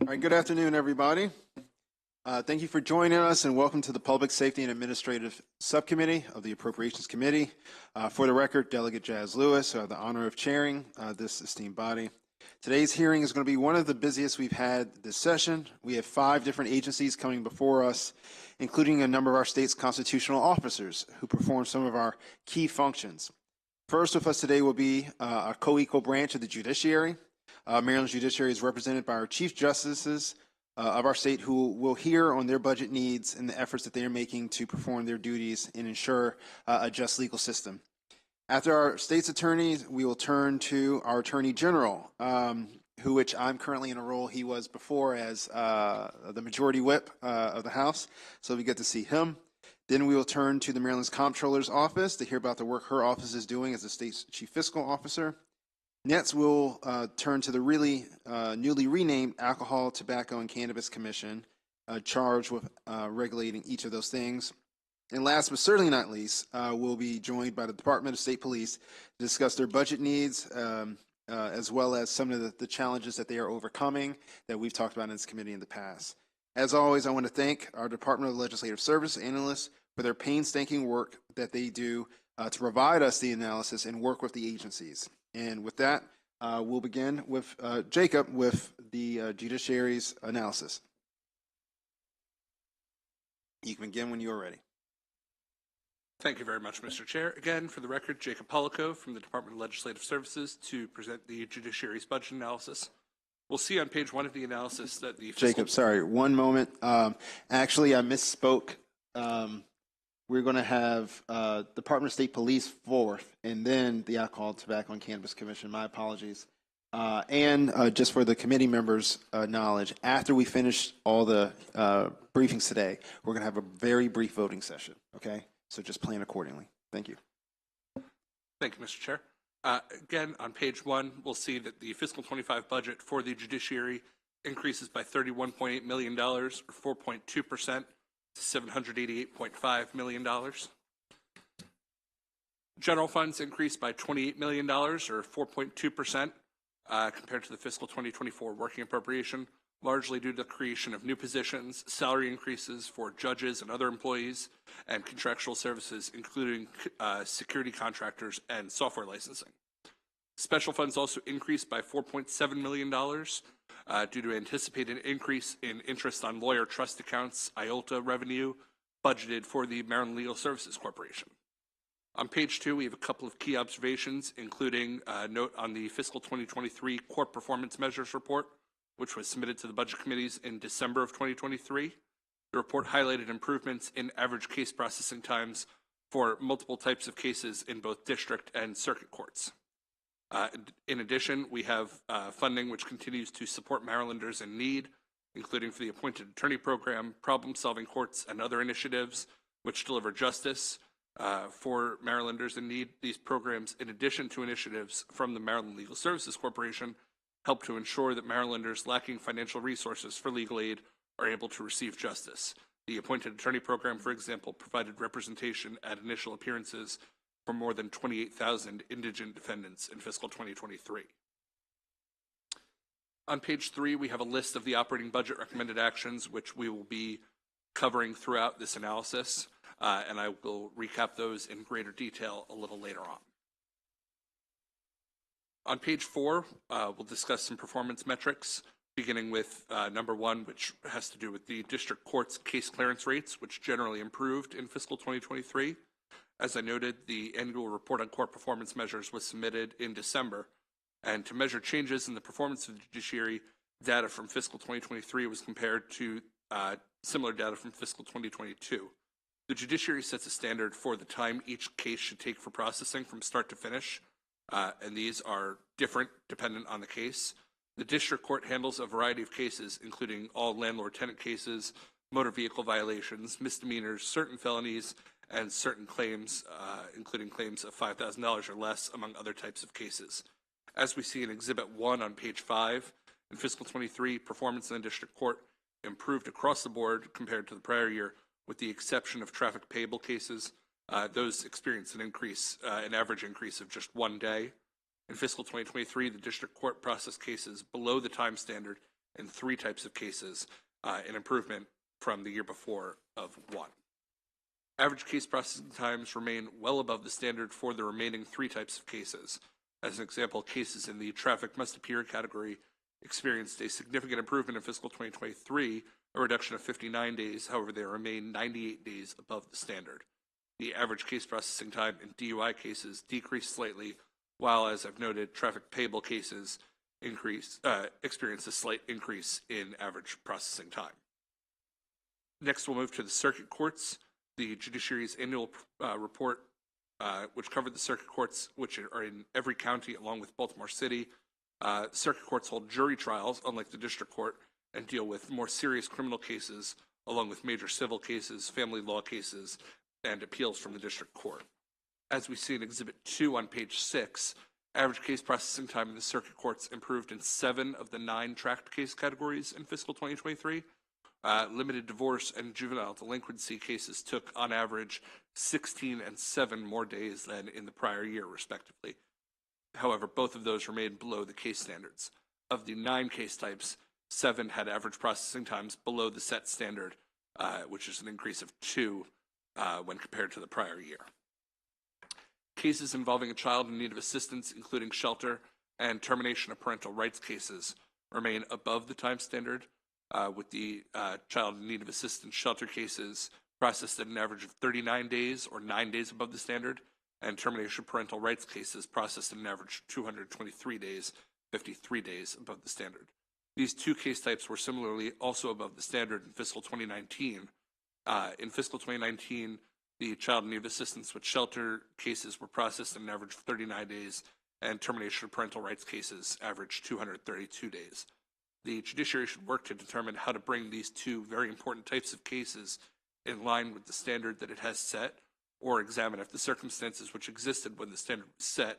All right, good afternoon, everybody. Thank you for joining us and welcome to the Public Safety and Administrative Subcommittee of the Appropriations Committee. For the record, Delegate Jazz Lewis, I have the honor of chairing this esteemed body. Today's hearing is going to be one of the busiest we've had this session. We have 5 different agencies coming before us, including a number of our state's constitutional officers who perform some of our key functions. First with us today will be a co-equal branch of the judiciary. Maryland's judiciary is represented by our chief justices of our state, who will hear on their budget needs and the efforts that they are making to perform their duties and ensure a just legal system. After our state's attorneys, we will turn to our attorney general, which I'm currently in a role he was before as the majority whip of the House, so we get to see him. Then we will turn to the Maryland's Comptroller's office to hear about the work her office is doing as the state's chief fiscal officer. Next, we'll turn to the newly renamed Alcohol, Tobacco, and Cannabis Commission, charged with regulating each of those things. And last but certainly not least, we'll be joined by the Department of State Police to discuss their budget needs, as well as some of the challenges that they are overcoming that we've talked about in this committee in the past. As always, I want to thank our Department of Legislative Service analysts for their painstaking work that they do to provide us the analysis and work with the agencies. And with that, we'll begin with Jacob with the judiciary's analysis. You can begin when you are ready. Thank you very much, Mr. Chair. Again, for the record, Jacob Polico from the Department of Legislative Services to present the judiciary's budget analysis. We'll see on page 1 of the analysis that the Jacob, sorry, one moment. Actually, I misspoke. We're going to have Department of State Police fourth, and then the Alcohol, Tobacco, and Cannabis Commission. My apologies. And just for the committee members' knowledge, after we finish all the briefings today, we're going to have a very brief voting session, okay? So just plan accordingly. Thank you. Thank you, Mr. Chair. Again, on page 1, we'll see that the fiscal 25 budget for the judiciary increases by $31.8 million, or 4.2%, to $788.5 million. General funds increased by $28 million, or 4.2%, compared to the fiscal 2024 working appropriation, largely due to the creation of new positions, salary increases for judges and other employees, and contractual services, including security contractors and software licensing. Special funds also increased by $4.7 million due to anticipated increase in interest on lawyer trust accounts, IOLTA revenue, budgeted for the Maryland Legal Services Corporation. On page 2, we have a couple of key observations, including a note on the fiscal 2023 Court Performance Measures Report, which was submitted to the budget committees in December of 2023. The report highlighted improvements in average case processing times for multiple types of cases in both district and circuit courts. In addition, we have funding which continues to support Marylanders in need, including for the Appointed Attorney Program, problem-solving courts, and other initiatives which deliver justice for Marylanders in need. These programs, in addition to initiatives from the Maryland Legal Services Corporation, help to ensure that Marylanders lacking financial resources for legal aid are able to receive justice. The Appointed Attorney Program, for example, provided representation at initial appearances for more than 28,000 indigent defendants in fiscal 2023. On page 3, we have a list of the operating budget recommended actions, which we will be covering throughout this analysis, and I will recap those in greater detail a little later on. On page 4, we'll discuss some performance metrics, beginning with number 1, which has to do with the district court's case clearance rates, which generally improved in fiscal 2023. As I noted, the annual report on court performance measures was submitted in December, and to measure changes in the performance of the judiciary, data from fiscal 2023 was compared to similar data from fiscal 2022. The judiciary sets a standard for the time each case should take for processing from start to finish, and these are different dependent on the case. The district court handles a variety of cases, including all landlord-tenant cases, motor vehicle violations, misdemeanors, certain felonies, and certain claims, including claims of $5,000 or less, among other types of cases. As we see in Exhibit 1 on page 5, in fiscal 23, performance in the district court improved across the board compared to the prior year, with the exception of traffic payable cases. Those experienced an average increase of just 1 day. In fiscal 2023, the district court processed cases below the time standard in 3 types of cases, an improvement from the year before of 1. Average case processing times remain well above the standard for the remaining 3 types of cases. As an example, cases in the traffic must appear category experienced a significant improvement in fiscal 2023, a reduction of 59 days. However, they remain 98 days above the standard. The average case processing time in DUI cases decreased slightly, while, as I've noted, traffic payable cases experienced a slight increase in average processing time. Next, we'll move to the circuit courts. The judiciary's annual report, which covered the circuit courts, which are in every county along with Baltimore City. Circuit courts hold jury trials, unlike the district court, and deal with more serious criminal cases, along with major civil cases, family law cases, and appeals from the district court. As we see in Exhibit 2 on page 6, average case processing time in the circuit courts improved in 7 of the 9 tracked case categories in fiscal 2023. Limited divorce and juvenile delinquency cases took, on average, 16 and 7 more days than in the prior year, respectively. However, both of those remained below the case standards. Of the 9 case types, 7 had average processing times below the set standard, which is an increase of 2 when compared to the prior year. Cases involving a child in need of assistance, including shelter and termination of parental rights cases, remain above the time standard, with the child in need of assistance shelter cases processed at an average of 39 days, or 9 days above the standard, and termination of parental rights cases processed at an average of 223 days, 53 days above the standard. These 2 case types were similarly also above the standard in fiscal 2019. In fiscal 2019, the child in need of assistance with shelter cases were processed at an average of 39 days, and termination of parental rights cases averaged 232 days. The judiciary should work to determine how to bring these 2 very important types of cases in line with the standard that it has set, or examine if the circumstances which existed when the standard was set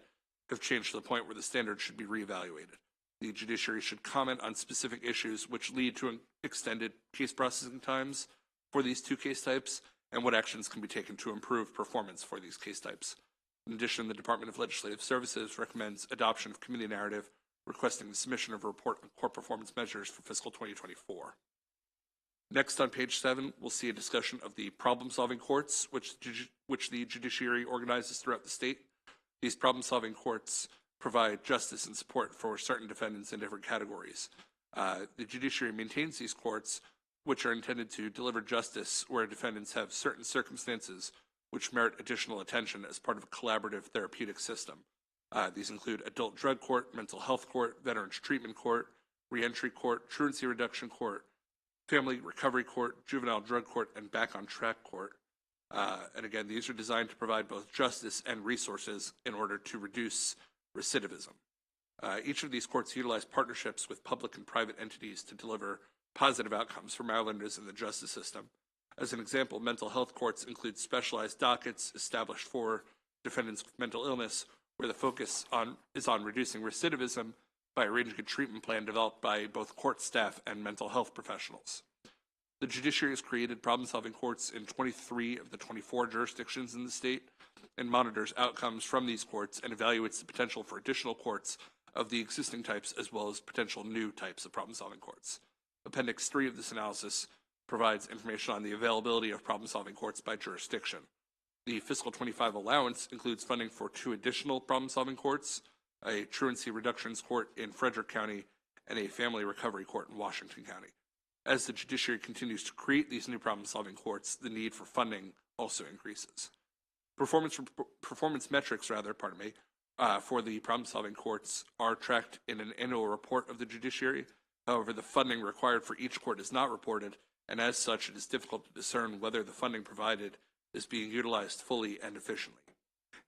have changed to the point where the standard should be reevaluated. The judiciary should comment on specific issues which lead to extended case processing times for these 2 case types, and what actions can be taken to improve performance for these case types. In addition, the Department of Legislative Services recommends adoption of committee narrative, requesting the submission of a report on core performance measures for fiscal 2024. Next, on page 7, we'll see a discussion of the problem-solving courts, which the judiciary organizes throughout the state. These problem-solving courts provide justice and support for certain defendants in different categories. The judiciary maintains these courts, which are intended to deliver justice where defendants have certain circumstances which merit additional attention as part of a collaborative therapeutic system. These include adult drug court, mental health court, veterans treatment court, reentry court, truancy reduction court, family recovery court, juvenile drug court, and back on track court. And again, these are designed to provide both justice and resources in order to reduce recidivism. Each of these courts utilize partnerships with public and private entities to deliver positive outcomes for Marylanders in the justice system. As an example, mental health courts include specialized dockets established for defendants with mental illness, where the focus is on reducing recidivism by arranging a treatment plan developed by both court staff and mental health professionals. The judiciary has created problem-solving courts in 23 of the 24 jurisdictions in the state and monitors outcomes from these courts and evaluates the potential for additional courts of the existing types as well as potential new types of problem-solving courts. Appendix 3 of this analysis provides information on the availability of problem-solving courts by jurisdiction. The fiscal 25 allowance includes funding for 2 additional problem-solving courts, a truancy reductions court in Frederick County, and a family recovery court in Washington County. As the judiciary continues to create these new problem-solving courts, the need for funding also increases. Performance metrics, for the problem-solving courts are tracked in an annual report of the judiciary. However, the funding required for each court is not reported, and as such, it is difficult to discern whether the funding provided is being utilized fully and efficiently.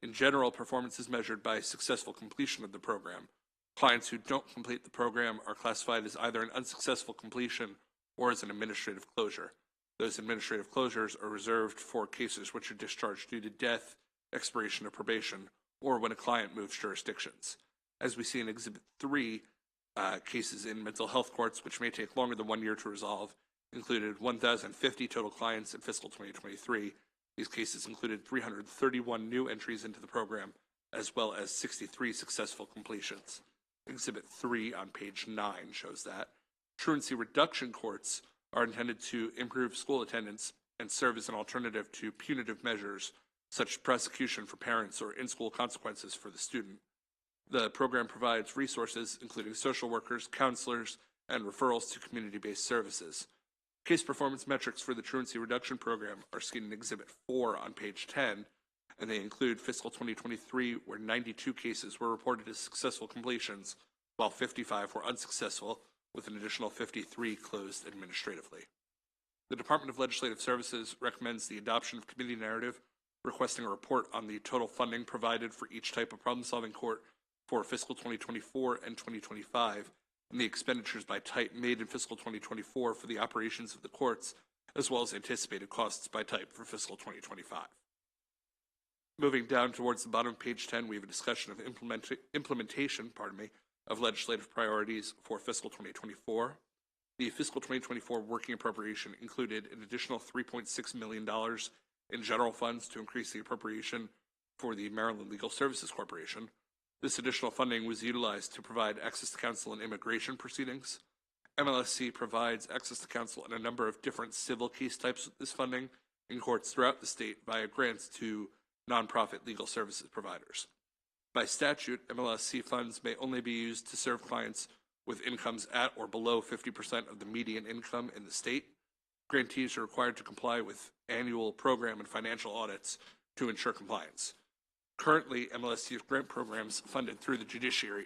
In general, performance is measured by successful completion of the program. Clients who don't complete the program are classified as either an unsuccessful completion or as an administrative closure. Those administrative closures are reserved for cases which are discharged due to death, expiration of probation, or when a client moves jurisdictions. As we see in Exhibit 3, cases in mental health courts, which may take longer than 1 year to resolve, included 1,050 total clients in fiscal 2023. These cases included 331 new entries into the program, as well as 63 successful completions. Exhibit 3 on page 9 shows that. Truancy reduction courts are intended to improve school attendance and serve as an alternative to punitive measures such as prosecution for parents or in-school consequences for the student. The program provides resources including social workers, counselors, and referrals to community-based services. Case performance metrics for the truancy reduction program are seen in Exhibit 4 on page 10, and they include fiscal 2023, where 92 cases were reported as successful completions, while 55 were unsuccessful, with an additional 53 closed administratively. The Department of Legislative Services recommends the adoption of committee narrative, requesting a report on the total funding provided for each type of problem-solving court for fiscal 2024 and 2025, and the expenditures by type made in fiscal 2024 for the operations of the courts, as well as anticipated costs by type for fiscal 2025. Moving down towards the bottom of page 10, we have a discussion of implementation of legislative priorities for fiscal 2024. The fiscal 2024 working appropriation included an additional $3.6 million in general funds to increase the appropriation for the Maryland Legal Services Corporation. This additional funding was utilized to provide access to counsel in immigration proceedings. MLSC provides access to counsel in a number of different civil case types with this funding in courts throughout the state via grants to nonprofit legal services providers. By statute, MLSC funds may only be used to serve clients with incomes at or below 50% of the median income in the state. Grantees are required to comply with annual program and financial audits to ensure compliance. Currently, MLSC's grant programs funded through the judiciary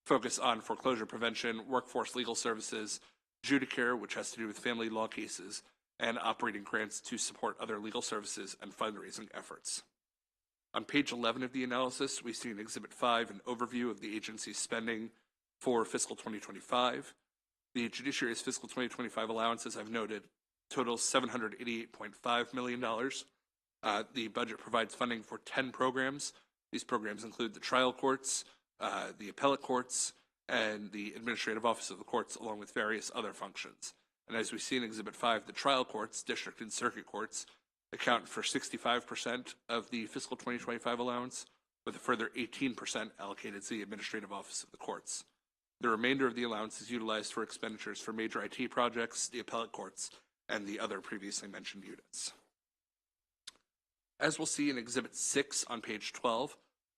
focus on foreclosure prevention, workforce legal services, judicare, which has to do with family law cases, and operating grants to support other legal services and fundraising efforts. On page 11 of the analysis, we see in Exhibit 5 an overview of the agency's spending for fiscal 2025. The judiciary's fiscal 2025 allowance, as I've noted, totals $788.5 million. The budget provides funding for 10 programs. These programs include the trial courts, the appellate courts, and the administrative office of the courts, along with various other functions. And as we see in Exhibit 5, the trial courts, district and circuit courts, account for 65% of the fiscal 2025 allowance, with a further 18% allocated to the administrative office of the courts. The remainder of the allowance is utilized for expenditures for major IT projects, the appellate courts, and the other previously mentioned units. As we'll see in Exhibit 6 on page 12,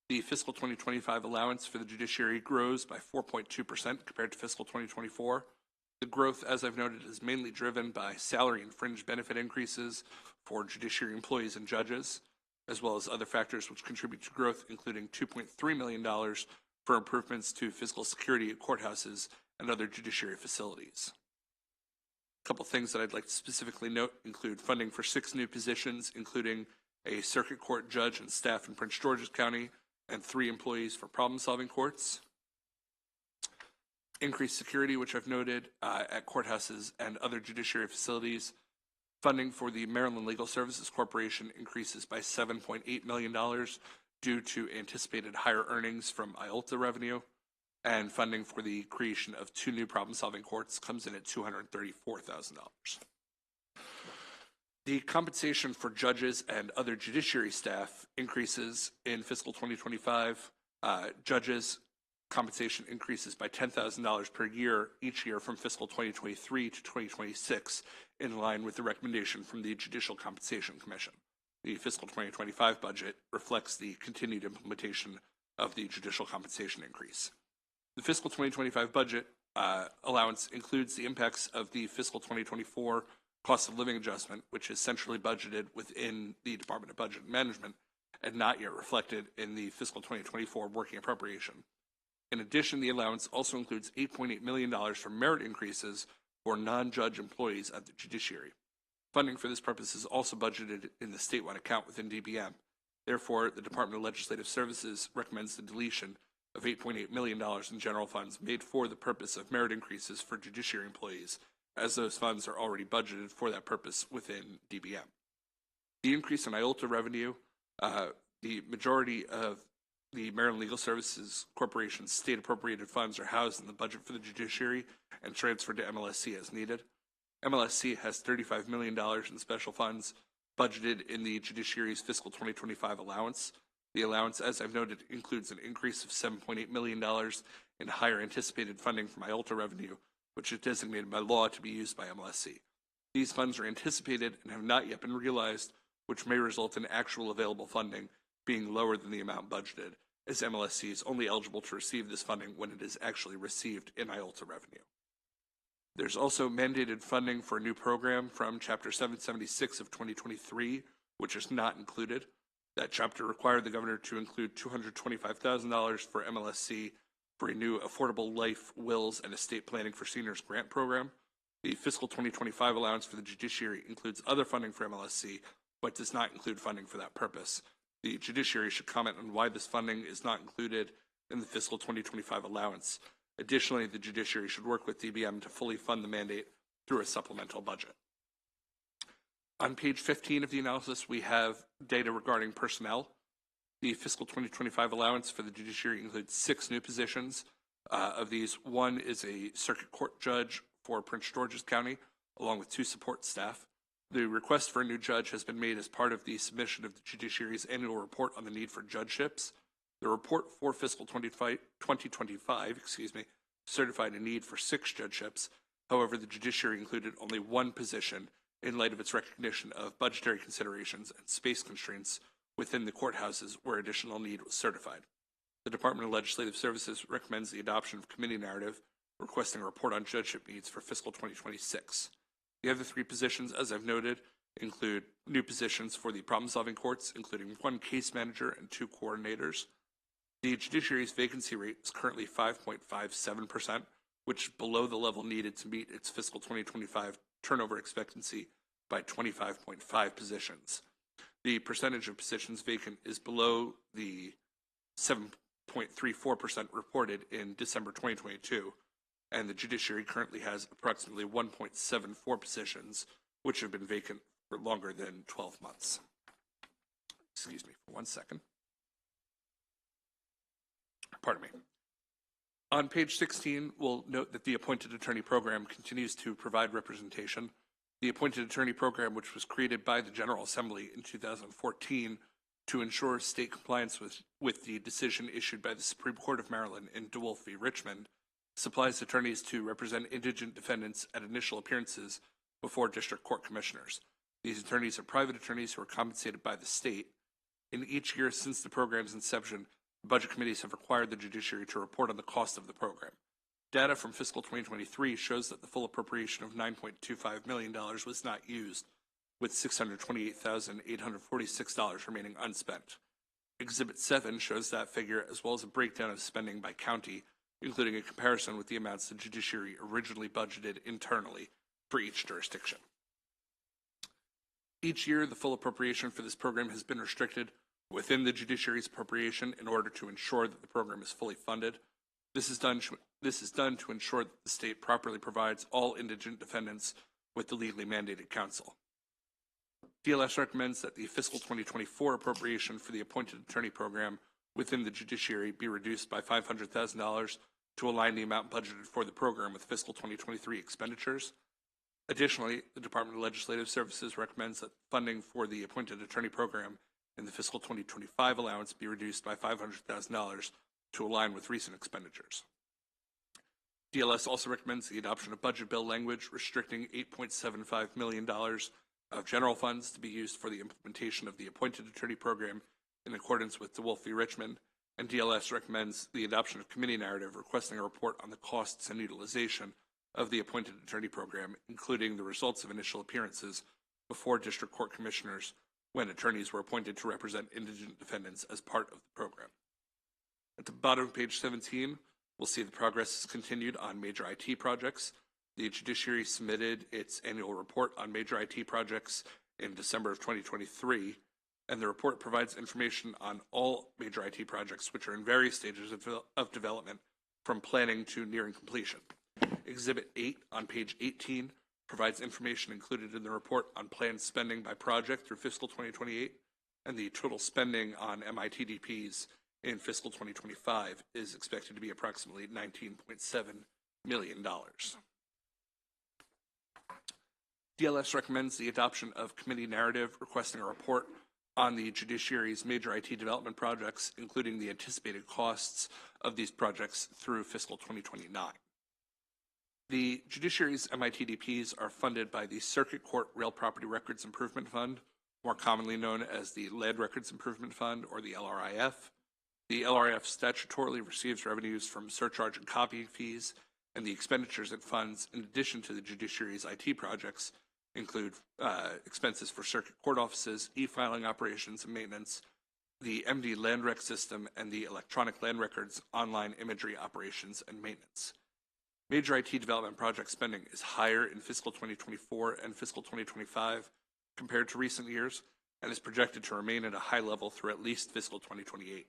the fiscal 2025 allowance for the judiciary grows by 4.2% compared to fiscal 2024. The growth, as I've noted, is mainly driven by salary and fringe benefit increases for judiciary employees and judges, as well as other factors which contribute to growth, including $2.3 million for improvements to physical security at courthouses and other judiciary facilities. A couple things that I'd like to specifically note include funding for 6 new positions, including a circuit court judge and staff in Prince George's County, and 3 employees for problem-solving courts. Increased security, which I've noted, at courthouses and other judiciary facilities. Funding for the Maryland Legal Services Corporation increases by $7.8 million due to anticipated higher earnings from IOLTA revenue, and funding for the creation of 2 new problem-solving courts comes in at $234,000. The compensation for judges and other judiciary staff increases in fiscal 2025. Judges' compensation increases by $10,000 per year each year from fiscal 2023 to 2026, in line with the recommendation from the Judicial Compensation Commission. The fiscal 2025 budget reflects the continued implementation of the judicial compensation increase. The fiscal 2025 budget allowance includes the impacts of the fiscal 2024 cost of living adjustment, which is centrally budgeted within the Department of Budget and Management and not yet reflected in the fiscal 2024 working appropriation. In addition, the allowance also includes $8.8 million for merit increases for non-judge employees at the judiciary. Funding for this purpose is also budgeted in the statewide account within DBM. Therefore, the Department of Legislative Services recommends the deletion of $8.8 million in general funds made for the purpose of merit increases for judiciary employees, as those funds are already budgeted for that purpose within DBM. The increase in IOLTA revenue, the majority of the Maryland Legal Services Corporation's state appropriated funds are housed in the budget for the judiciary and transferred to MLSC as needed. MLSC has $35 million in special funds budgeted in the judiciary's fiscal 2025 allowance. The allowance, as I've noted, includes an increase of $7.8 million in higher anticipated funding from IOLTA revenue, which is designated by law to be used by MLSC. These funds are anticipated and have not yet been realized, which may result in actual available funding being lower than the amount budgeted, as MLSC is only eligible to receive this funding when it is actually received in IOLTA revenue. There's also mandated funding for a new program from Chapter 776 of 2023, which is not included. That chapter required the governor to include $225,000 for MLSC for a new Affordable Life, Wills, and Estate Planning for Seniors grant program. The fiscal 2025 allowance for the judiciary includes other funding for MLSC, but does not include funding for that purpose. The judiciary should comment on why this funding is not included in the fiscal 2025 allowance. Additionally, the judiciary should work with DBM to fully fund the mandate through a supplemental budget. On page 15 of the analysis, we have data regarding personnel. The fiscal 2025 allowance for the judiciary includes 6 new positions. Of these, 1 is a circuit court judge for Prince George's County, along with 2 support staff. The request for a new judge has been made as part of the submission of the judiciary's annual report on the need for judgeships. The report for fiscal 2025 certified a need for 6 judgeships. However, the judiciary included only 1 position in light of its recognition of budgetary considerations and space constraints within the courthouses where additional need was certified. The Department of Legislative Services recommends the adoption of committee narrative requesting a report on judgeship needs for fiscal 2026. The other 3 positions, as I've noted, include new positions for the problem-solving courts, including 1 case manager and 2 coordinators. The judiciary's vacancy rate is currently 5.57%, which is below the level needed to meet its fiscal 2025 turnover expectancy by 25.5 positions. The percentage of positions vacant is below the 7.34% reported in December 2022, and the judiciary currently has approximately 1.74 positions, which have been vacant for longer than 12 months. Excuse me for 1 second. Pardon me. On page 16, we'll note that the Appointed Attorney Program continues to provide representation. The Appointed Attorney Program, which was created by the General Assembly in 2014 to ensure state compliance with the decision issued by the Supreme Court of Maryland in DeWolf v. Richmond, supplies attorneys to represent indigent defendants at initial appearances before district court commissioners. These attorneys are private attorneys who are compensated by the state. In each year since the program's inception, budget committees have required the judiciary to report on the cost of the program. Data from fiscal 2023 shows that the full appropriation of $9.25 million was not used, with $628,846 remaining unspent. Exhibit 7 shows that figure, as well as a breakdown of spending by county, including a comparison with the amounts the judiciary originally budgeted internally for each jurisdiction. Each year, the full appropriation for this program has been restricted within the judiciary's appropriation in order to ensure that the program is fully funded. This is done to ensure that the state properly provides all indigent defendants with the legally mandated counsel. DLS recommends that the fiscal 2024 appropriation for the Appointed Attorney Program within the judiciary be reduced by $500,000 to align the amount budgeted for the program with fiscal 2023 expenditures. Additionally, the Department of Legislative Services recommends that funding for the Appointed Attorney Program in the fiscal 2025 allowance be reduced by $500,000 to align with recent expenditures. DLS also recommends the adoption of budget bill language restricting $8.75 million of general funds to be used for the implementation of the Appointed Attorney Program in accordance with DeWolf v. Richmond, and DLS recommends the adoption of committee narrative requesting a report on the costs and utilization of the Appointed Attorney Program, including the results of initial appearances before district court commissioners when attorneys were appointed to represent indigent defendants as part of the program. At the bottom of page 17, we'll see the progress has continued on major IT projects. The judiciary submitted its annual report on major IT projects in December of 2023, and the report provides information on all major IT projects which are in various stages of development, from planning to nearing completion. Exhibit 8 on page 18 provides information included in the report on planned spending by project through fiscal 2028, and the total spending on MITDPs in fiscal 2025 is expected to be approximately $19.7 million. DLS recommends the adoption of committee narrative requesting a report on the judiciary's major IT development projects, including the anticipated costs of these projects through fiscal 2029. The judiciary's MITDPs are funded by the Circuit Court Real Property Records Improvement Fund, more commonly known as the Land Records Improvement Fund, or the LRIF. The LRIF statutorily receives revenues from surcharge and copying fees, and the expenditures it funds, in addition to the judiciary's IT projects, include expenses for circuit court offices, e-filing operations and maintenance, the MD Land Rec system, and the electronic land records online imagery operations and maintenance. Major IT development project spending is higher in fiscal 2024 and fiscal 2025 compared to recent years, and is projected to remain at a high level through at least fiscal 2028.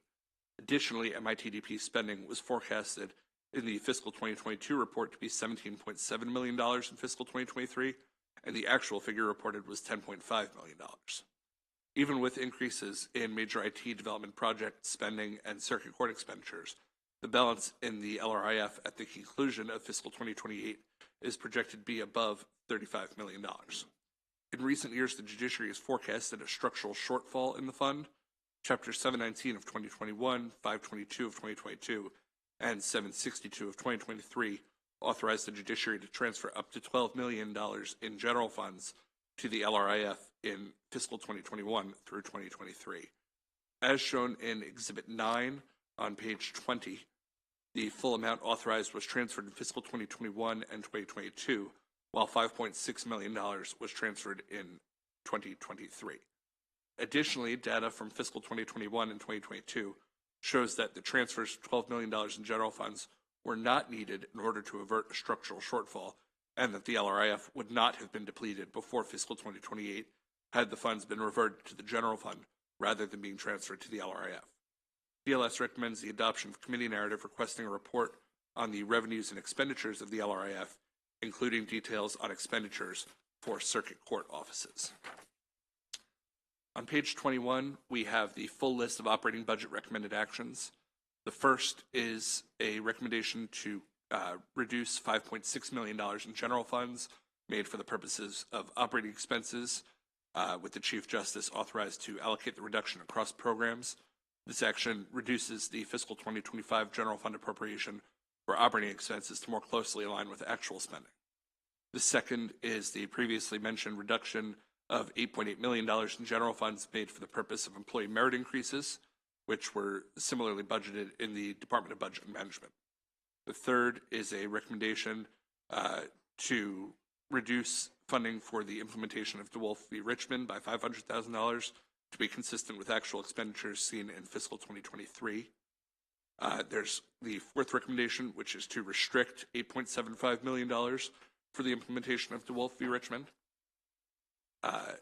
Additionally, MITDP spending was forecasted in the fiscal 2022 report to be $17.7 million in fiscal 2023, and the actual figure reported was $10.5 million. Even with increases in major IT development project spending and circuit court expenditures, the balance in the LRIF at the conclusion of fiscal 2028 is projected to be above $35 million. In recent years, the judiciary has forecasted a structural shortfall in the fund. Chapter 719 of 2021, 522 of 2022, and 762 of 2023 authorized the judiciary to transfer up to $12 million in general funds to the LRIF in fiscal 2021 through 2023. As shown in Exhibit 9 on page 20, the full amount authorized was transferred in fiscal 2021 and 2022, while $5.6 million was transferred in 2023. Additionally, data from fiscal 2021 and 2022 shows that the transfers of $12 million in general funds were not needed in order to avert a structural shortfall, and that the LRIF would not have been depleted before fiscal 2028 had the funds been reverted to the general fund rather than being transferred to the LRIF. DLS recommends the adoption of committee narrative requesting a report on the revenues and expenditures of the LRIF, including details on expenditures for circuit court offices. On page 21, we have the full list of operating budget recommended actions. The first is a recommendation to reduce $5.6 million in general funds made for the purposes of operating expenses, with the Chief Justice authorized to allocate the reduction across programs. This action reduces the fiscal 2025 general fund appropriation for operating expenses to more closely align with actual spending. The second is the previously mentioned reduction of $8.8 million in general funds made for the purpose of employee merit increases, which were similarly budgeted in the Department of Budget and Management. The third is a recommendation to reduce funding for the implementation of DeWolf v. Richmond by $500,000 to be consistent with actual expenditures seen in fiscal 2023. There's the fourth recommendation, which is to restrict $8.75 million for the implementation of DeWolf v. Richmond.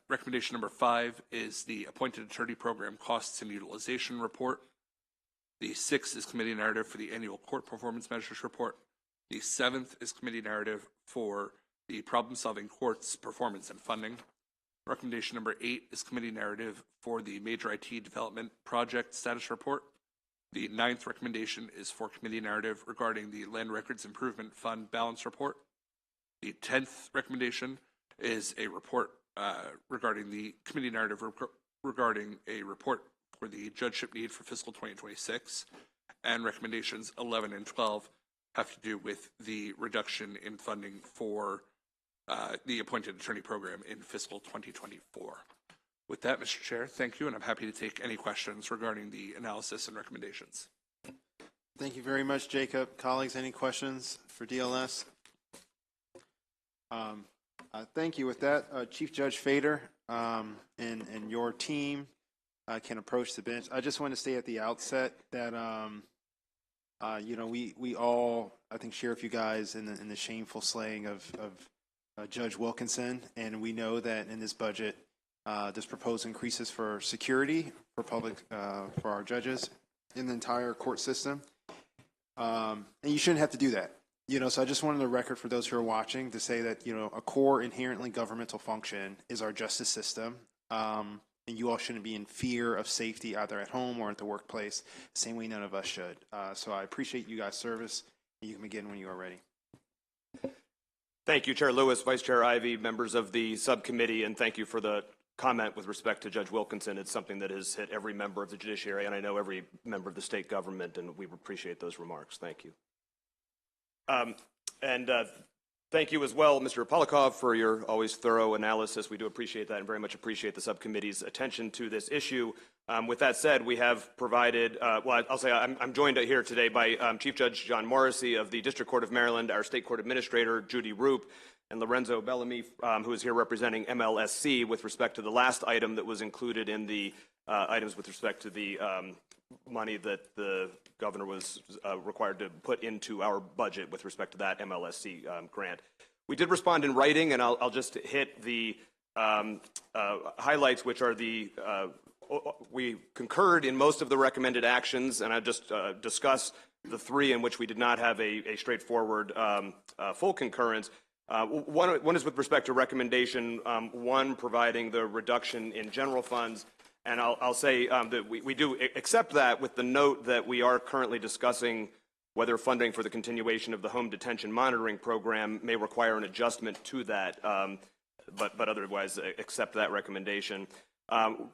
Recommendation number 5 is the Appointed Attorney Program Costs and Utilization Report. The 6th is committee narrative for the Annual Court Performance Measures Report. The 7th is committee narrative for the Problem Solving Courts Performance and Funding. Recommendation number 8 is committee narrative for the Major IT Development Project Status Report. The 9th recommendation is for committee narrative regarding the Land Records Improvement Fund Balance Report. The 10th recommendation is a report regarding the committee narrative regarding a report for the judgeship need for fiscal 2026, and recommendations 11 and 12 have to do with the reduction in funding for the Appointed Attorney Program in fiscal 2024. With that, Mr. Chair, thank you, and I'm happy to take any questions regarding the analysis and recommendations. Thank you very much, Jacob. Colleagues, any questions for DLS? Thank you. With that, Chief Judge Fader and your team can approach the bench. I just want to say at the outset that we all, I think, share with you guys in the shameful slaying of Judge Wilkinson, and we know that in this budget, there's proposed increases for security for for our judges in the entire court system, and you shouldn't have to do that. So I just wanted the record for those who are watching to say that, a core inherently governmental function is our justice system. And you all shouldn't be in fear of safety either at home or at the workplace, the same way none of us should. So I appreciate you guys' service, and you can begin when you are ready. Thank you, Chair Lewis, Vice Chair Ivey, members of the subcommittee, and thank you for the comment with respect to Judge Wilkinson. It's something that has hit every member of the judiciary, and I know every member of the state government, and we appreciate those remarks. Thank you. Thank you as well, Mr. Polikov, for your always thorough analysis. We do appreciate that and very much appreciate the subcommittee's attention to this issue. With that said, we have provided, well, I'll say I'm joined here today by Chief Judge John Morrissey of the District Court of Maryland, our State Court Administrator, Judy Roop, and Lorenzo Bellamy, who is here representing MLSC with respect to the last item that was included in the items with respect to the money that the governor was required to put into our budget with respect to that MLSC grant. We did respond in writing, and I'll just hit the highlights, which are the we concurred in most of the recommended actions, and I'll just discuss the three in which we did not have a straightforward full concurrence. One is with respect to recommendation one, providing the reduction in general funds. And I'll say that we do accept that with the note that we are currently discussing whether funding for the continuation of the home detention monitoring program may require an adjustment to that, but otherwise accept that recommendation.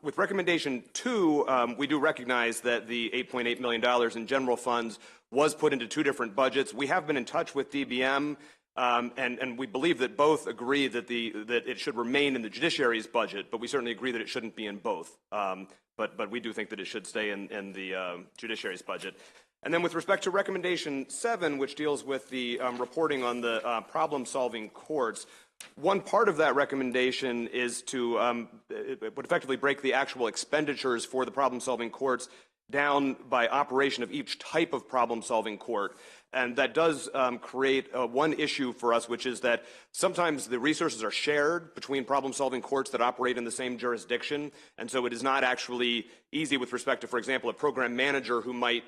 With recommendation two, we do recognize that the $8.8 million in general funds was put into two different budgets. We have been in touch with DBM, and we believe that both agree that it should remain in the judiciary's budget, but we certainly agree that it shouldn't be in both. But we do think that it should stay in the judiciary's budget. And then with respect to recommendation 7, which deals with the reporting on the problem-solving courts, one part of that recommendation is to it would effectively break the actual expenditures for the problem-solving courts down by operation of each type of problem-solving court. And that does create one issue for us, which is that sometimes the resources are shared between problem-solving courts that operate in the same jurisdiction, and so it is not actually easy with respect to, for example, a program manager who might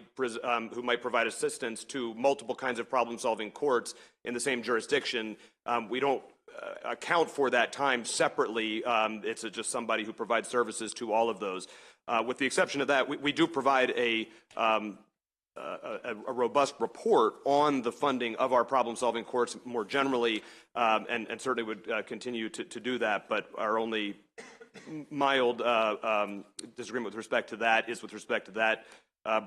provide assistance to multiple kinds of problem-solving courts in the same jurisdiction. We don't account for that time separately. It's just somebody who provides services to all of those. With the exception of that, we do provide a robust report on the funding of our problem-solving courts more generally, and certainly would continue to do that, but our only mild disagreement with respect to that is with respect to that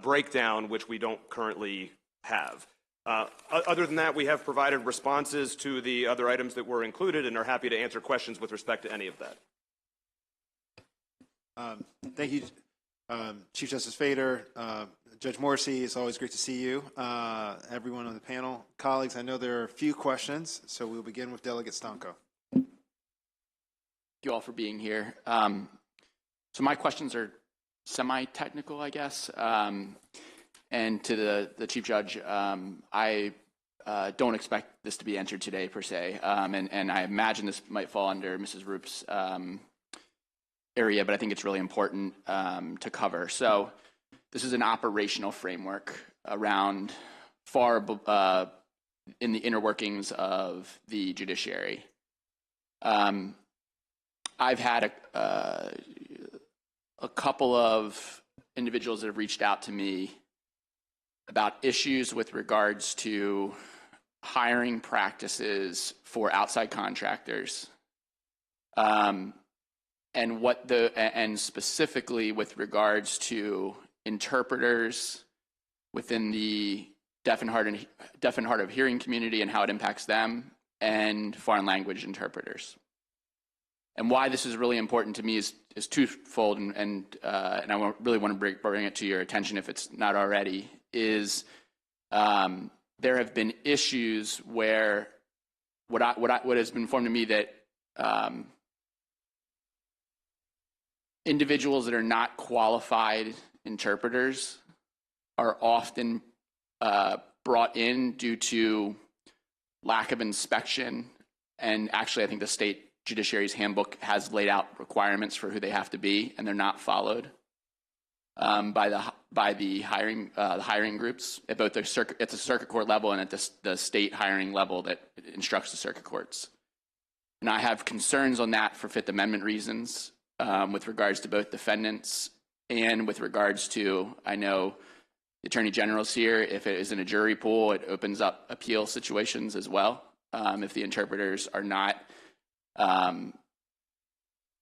breakdown, which we don't currently have. Other than that, we have provided responses to the other items that were included and are happy to answer questions with respect to any of that. Thank you, Chief Justice Fader. Judge Morrissey, it's always great to see you. Everyone on the panel. Colleagues, I know there are a few questions, so we'll begin with Delegate Stanko. Thank you all for being here. So my questions are semi-technical, I guess. And to the Chief Judge, I don't expect this to be answered today, per se. And I imagine this might fall under Mrs. Roop's area, but I think it's really important to cover. So this is an operational framework around far in the inner workings of the judiciary. I've had a couple of individuals that have reached out to me about issues with regards to hiring practices for outside contractors, and specifically with regards to interpreters within the deaf and hard of hearing community and how it impacts them, and foreign language interpreters. And why this is really important to me is twofold, and I really want to bring it to your attention if it's not already. Is there have been issues where what has been informed to me that individuals that are not qualified interpreters are often brought in due to lack of inspection. And actually, I think the state judiciary's handbook has laid out requirements for who they have to be, and they're not followed by the hiring groups at both the circuit court level and at the state hiring level that instructs the circuit courts. And I have concerns on that for Fifth Amendment reasons, with regards to both defendants and with regards to, I know the Attorney General's here. If it is in a jury pool, it opens up appeal situations as well. If the interpreters are not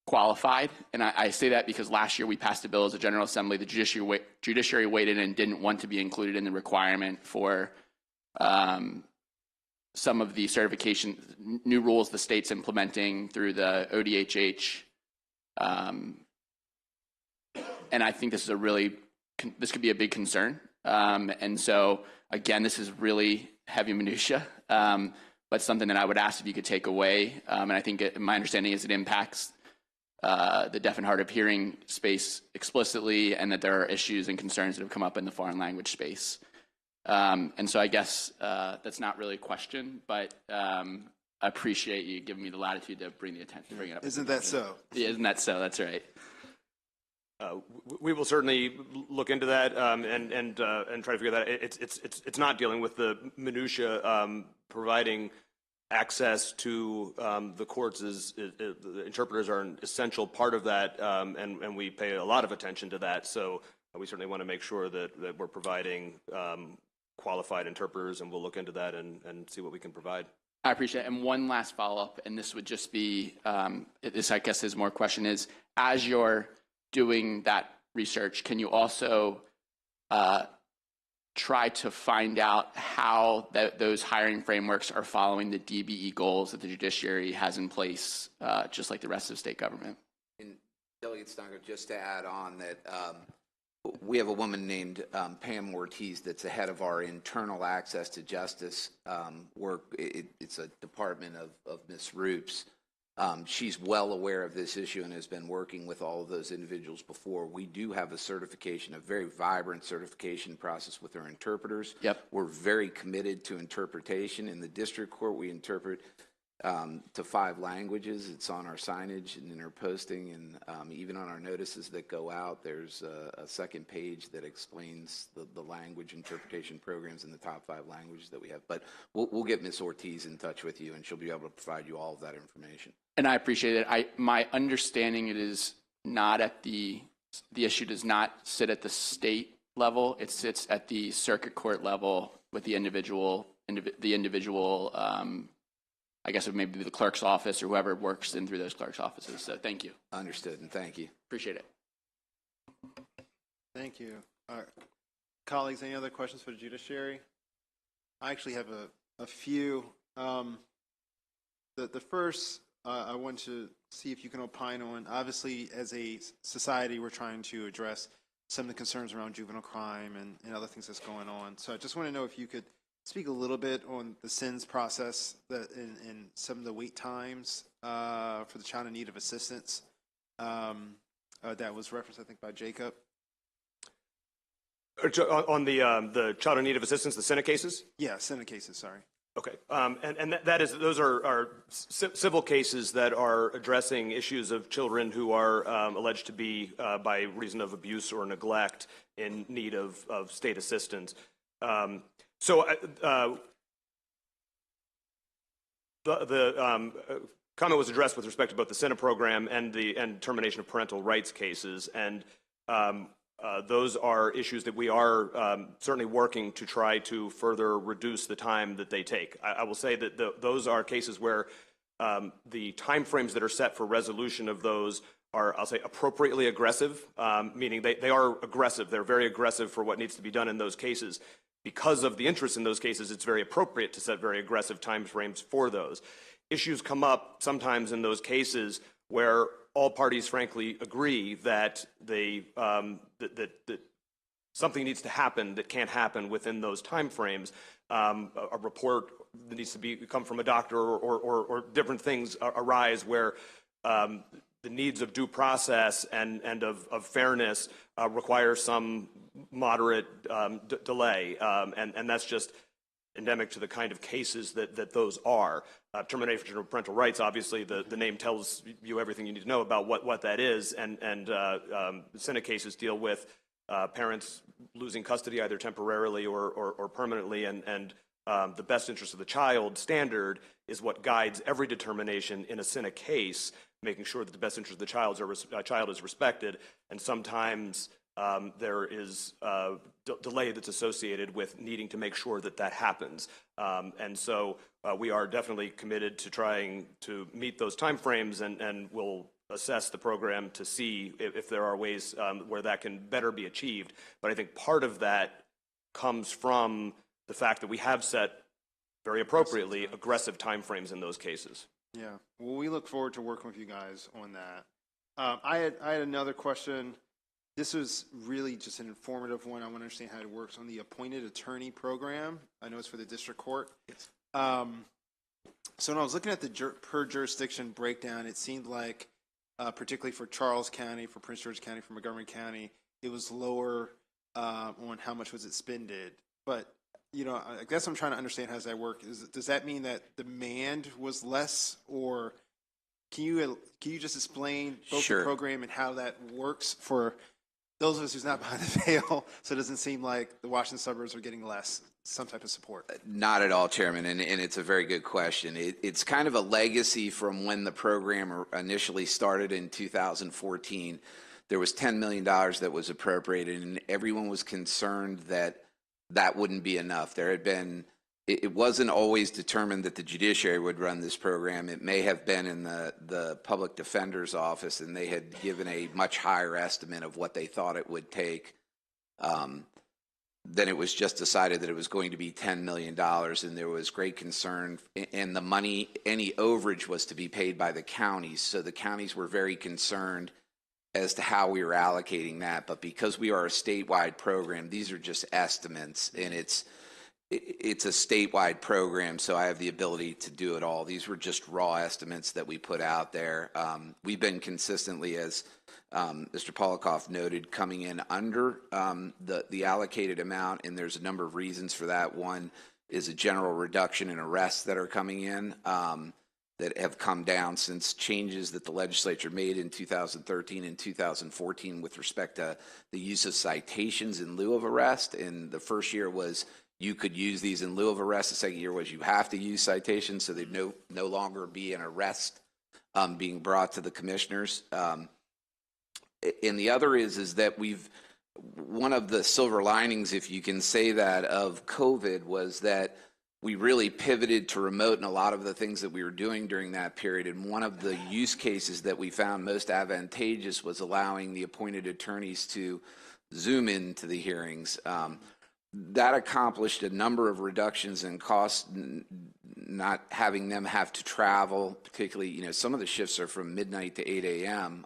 qualified. And I say that because last year we passed a bill as a General Assembly. The judiciary weighed in and didn't want to be included in the requirement for some of the certification, new rules the state's implementing through the ODHH. And I think this is this could be a big concern. And so, again, this is really heavy minutia, but something that I would ask if you could take away. And I think my understanding is it impacts the deaf and hard of hearing space explicitly, and that there are issues and concerns that have come up in the foreign language space. And so I guess that's not really a question, but I appreciate you giving me the latitude to bring it up. Isn't that so? Yeah, isn't that so? That's right. We will certainly look into that and try to figure that out. It's not dealing with the minutia. Providing access to the courts the interpreters are an essential part of that, and we pay a lot of attention to that. So we certainly want to make sure that we're providing qualified interpreters, and we'll look into that and see what we can provide. I appreciate it. And one last follow-up, and this would just be, this I guess is more question is, as you're doing that research, can you also try to find out how those hiring frameworks are following the DBE goals that the judiciary has in place, just like the rest of state government? And Delegate Steiner, just to add on that, we have a woman named Pam Ortiz that's the head of our internal access to justice work. It's a department of Ms. Roops. She's well aware of this issue and has been working with all of those individuals before. We do have a certification, a very vibrant certification process with our interpreters. Yep. We're very committed to interpretation. In the district court, we interpret to 5 languages. It's on our signage and in our posting, and even on our notices that go out, there's a second page that explains the language interpretation programs in the top 5 languages that we have. But we'll get Ms. Ortiz in touch with you, and she'll be able to provide you all of that information. And I appreciate it. My understanding it is not at the issue does not sit at the state level. It sits at the circuit court level with the individual. I guess it may be the clerk's office or whoever works in through those clerk's offices. So thank you. Understood, and thank you. Appreciate it. Thank you. Colleagues, any other questions for the judiciary? I actually have a few. The first, I want to see if you can opine on, obviously, as a society, we're trying to address some of the concerns around juvenile crime and other things that's going on. So I just want to know if you could speak a little bit on the SINS process and some of the wait times for the child in need of assistance that was referenced, I think, by Jacob. On the child in need of assistance, the Senate cases? Yeah, Senate cases, sorry. Okay, and those are civil cases that are addressing issues of children who are alleged to be, by reason of abuse or neglect, in need of state assistance. So the comment was addressed with respect to both the Senate program and termination of parental rights cases, and those are issues that we are certainly working to try to further reduce the time that they take. I will say that those are cases where the timeframes that are set for resolution of those are, I'll say, appropriately aggressive, meaning they are aggressive. They're very aggressive for what needs to be done in those cases. Because of the interest in those cases, it's very appropriate to set very aggressive timeframes for those. Issues come up sometimes in those cases where all parties, frankly, agree that that something needs to happen that can't happen within those timeframes. A report that needs to come from a doctor or different things arise where the needs of due process and of fairness require some moderate delay, and that's just endemic to the kind of cases that those are. Termination of parental rights, obviously, the name tells you everything you need to know about what that is, and Senate cases deal with parents losing custody either temporarily or permanently, and the best interest of the child standard is what guides every determination in a Senate case, making sure that the best interest of the child is respected, and sometimes there is delay that's associated with needing to make sure that happens. And so we are definitely committed to trying to meet those timeframes, and we'll assess the program to see if there are ways where that can better be achieved. But I think part of that comes from the fact that we have set very appropriately, aggressive timeframes in those cases. Yeah, well, we look forward to working with you guys on that. I had another question. This was really just an informative one. I want to understand how it works on the appointed attorney program. I know it's for the district court. Yes. So when I was looking at the per jurisdiction breakdown, it seemed like, particularly for Charles County, for Prince George County, for Montgomery County, it was lower on how much was expended. But I guess I'm trying to understand how does that work. Does that mean that demand was less, or can you just explain both Sure. the program and how that works for those of us who's not behind the veil, so it doesn't seem like the Washington suburbs are getting some type of support? Not at all, Chairman, and it's a very good question. It's kind of a legacy from when the program initially started in 2014. There was $10 million that was appropriated, and everyone was concerned that that wouldn't be enough. It wasn't always determined that the judiciary would run this program. It may have been in the public defender's office, and they had given a much higher estimate of what they thought it would take. Then it was just decided that it was going to be $10 million, and there was great concern. And the money, any overage was to be paid by the counties. So the counties were very concerned as to how we were allocating that. But because we are a statewide program, these are just estimates, and it's a statewide program, so I have the ability to do it all. These were just raw estimates that we put out there. We've been consistently, as Mr. Polikoff noted, coming in under the allocated amount, and there's a number of reasons for that. One is a general reduction in arrests that are coming in that have come down since changes that the legislature made in 2013 and 2014 with respect to the use of citations in lieu of arrest. And the first year was you could use these in lieu of arrest. The second year was you have to use citations, so there'd no longer be an arrest being brought to the commissioners. And the other is that one of the silver linings, if you can say that, of COVID was that we really pivoted to remote in a lot of the things that we were doing during that period. And one of the use cases that we found most advantageous was allowing the appointed attorneys to Zoom into the hearings. That accomplished a number of reductions in costs, not having them have to travel, particularly, some of the shifts are from midnight to 8 a.m.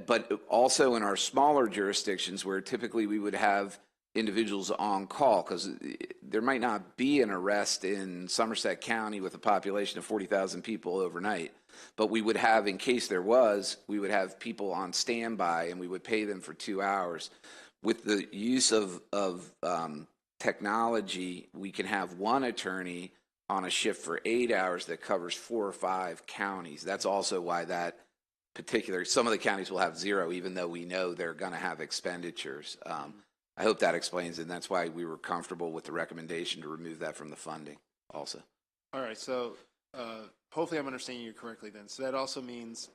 But also in our smaller jurisdictions where typically we would have individuals on call, because there might not be an arrest in Somerset County with a population of 40,000 people overnight, but we would have, in case there was, we would have people on standby and we would pay them for 2 hours. With the use of technology, we can have one attorney on a shift for 8 hours that covers 4 or 5 counties. That's also why some of the counties will have 0, even though we know they're going to have expenditures. I hope that explains it, and that's why we were comfortable with the recommendation to remove that from the funding also. All right, so hopefully I'm understanding you correctly then. So that also means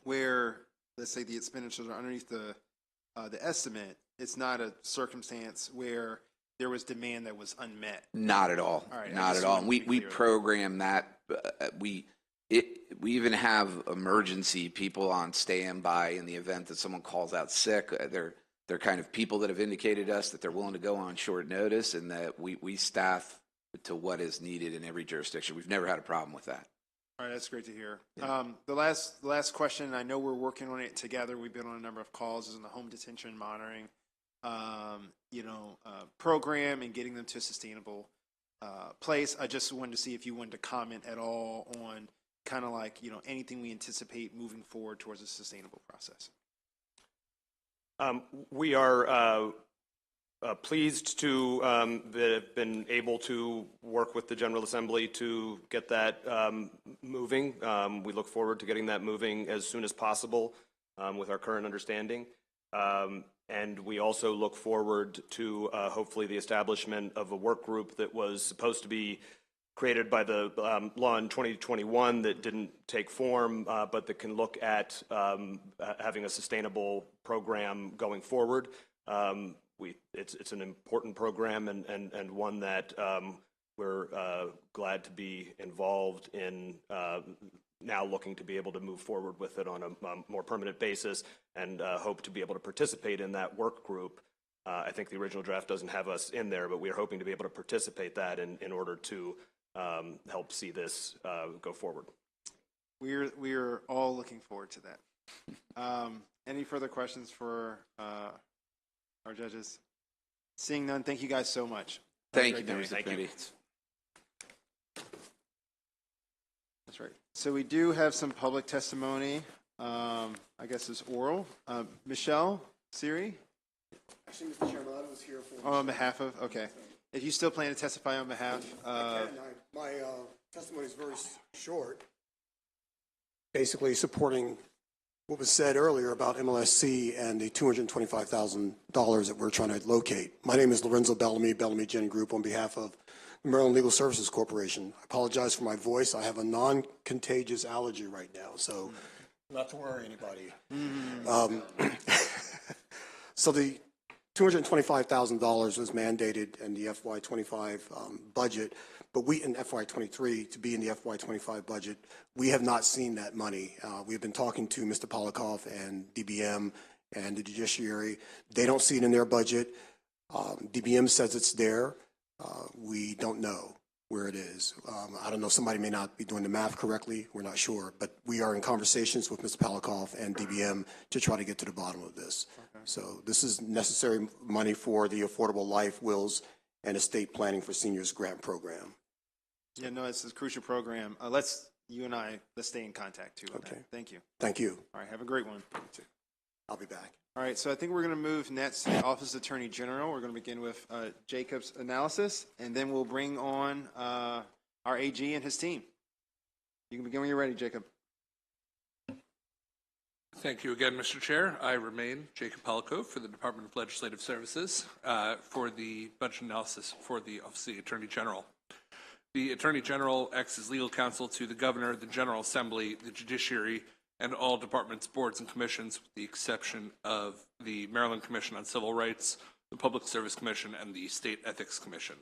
where, let's say, the expenditures are underneath the estimate, it's not a circumstance where there was demand that was unmet. Not at all. All right, Not at all. And we program that. We even have emergency people on standby in the event that someone calls out sick. They're kind of people that have indicated us that they're willing to go on short notice, and that we staff to what is needed in every jurisdiction. We've never had a problem with that. All right, that's great to hear. Yeah. The last question, I know we're working on it together. We've been on a number of calls, is in the home detention monitoring, program and getting them to a sustainable place. I just wanted to see if you wanted to comment at all on kind of like, anything we anticipate moving forward towards a sustainable process. We are pleased to have been able to work with the General Assembly to get that moving. We look forward to getting that moving as soon as possible with our current understanding. And we also look forward to hopefully the establishment of a work group that was supposed to be created by the law in 2021 that didn't take form, but that can look at having a sustainable program going forward. It's an important program and one that we're glad to be involved in, now looking to be able to move forward with it on a more permanent basis, and hope to be able to participate in that work group I think the original draft doesn't have us in there, but we are hoping to be able to participate that in order to help see this go forward. We're all looking forward to that. Any further questions for our judges? Seeing none, thank you guys so much. Thank you, members of the Thank you. committee. That's right. So we do have some public testimony. I guess it's oral. Michelle Siri? Actually, Mr. Chairman, I was here for. On behalf of, okay. If you still plan to testify on behalf of, My testimony is very short. Basically supporting what was said earlier about MLSC and the $225,000 that we're trying to locate. My name is Lorenzo Bellamy, Bellamy Gen Group, on behalf of the Maryland Legal Services Corporation. I apologize for my voice. I have a non-contagious allergy right now, so not to worry anybody. So the $225,000 was mandated in the FY25 budget, but we in FY23 to be in the FY25 budget. We have not seen that money. We've been talking to Mr. Polikoff and DBM and the judiciary. They don't see it in their budget. DBM says it's there. We don't know where it is. I don't know, somebody may not be doing the math correctly. We're not sure, but we are in conversations with Mr. Polikoff and DBM to try to get to the bottom of this. Okay. So this is necessary money for the Affordable Life, Wills, and Estate Planning for Seniors Grant Program. yeah, no, it's a crucial program. You and I, let's stay in contact too. Okay. Thank you. Thank you. All right, have a great one. I'll be back. All right, so I think we're going to move next to the Office of Attorney General. We're going to begin with Jacob's analysis, and then we'll bring on our AG and his team. You can begin when you're ready, Jacob. Thank you again, Mr. Chair. I remain Jacob Polikoff for the Department of Legislative Services for the budget analysis for the Office of the Attorney General. The Attorney General acts as legal counsel to the Governor, the General Assembly, the Judiciary, and all departments, boards, and commissions, with the exception of the Maryland Commission on Civil Rights, the Public Service Commission, and the State Ethics Commission.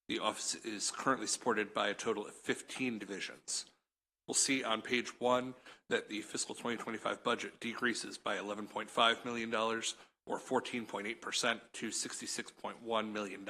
The office is currently supported by a total of 15 divisions. We'll see on page 1 that the fiscal 2025 budget decreases by $11.5 million, or 14.8%, to $66.1 million.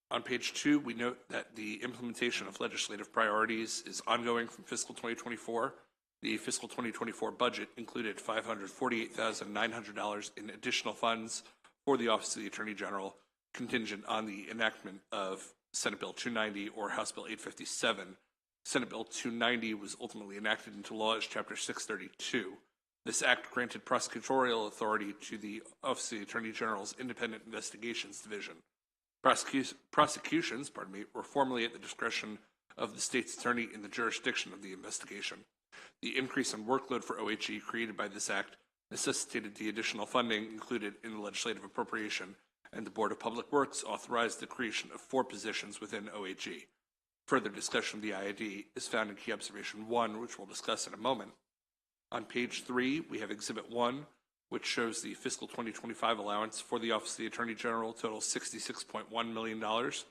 On page 2, we note that the implementation of legislative priorities is ongoing from fiscal 2024. The fiscal 2024 budget included $548,900 in additional funds for the Office of the Attorney General, contingent on the enactment of Senate Bill 290 or House Bill 857. Senate Bill 290 was ultimately enacted into law as Chapter 632. This act granted prosecutorial authority to the Office of the Attorney General's Independent Investigations Division. Prosecutions, were formally at the discretion of the state's attorney in the jurisdiction of the investigation. The increase in workload for OHE created by this act necessitated the additional funding included in the legislative appropriation, and the Board of Public Works authorized the creation of 4 positions within OHE. Further discussion of the IAD is found in Key Observation 1, which we'll discuss in a moment. On page 3, we have Exhibit 1, which shows the fiscal 2025 allowance for the Office of the Attorney General totals $66.1 million. The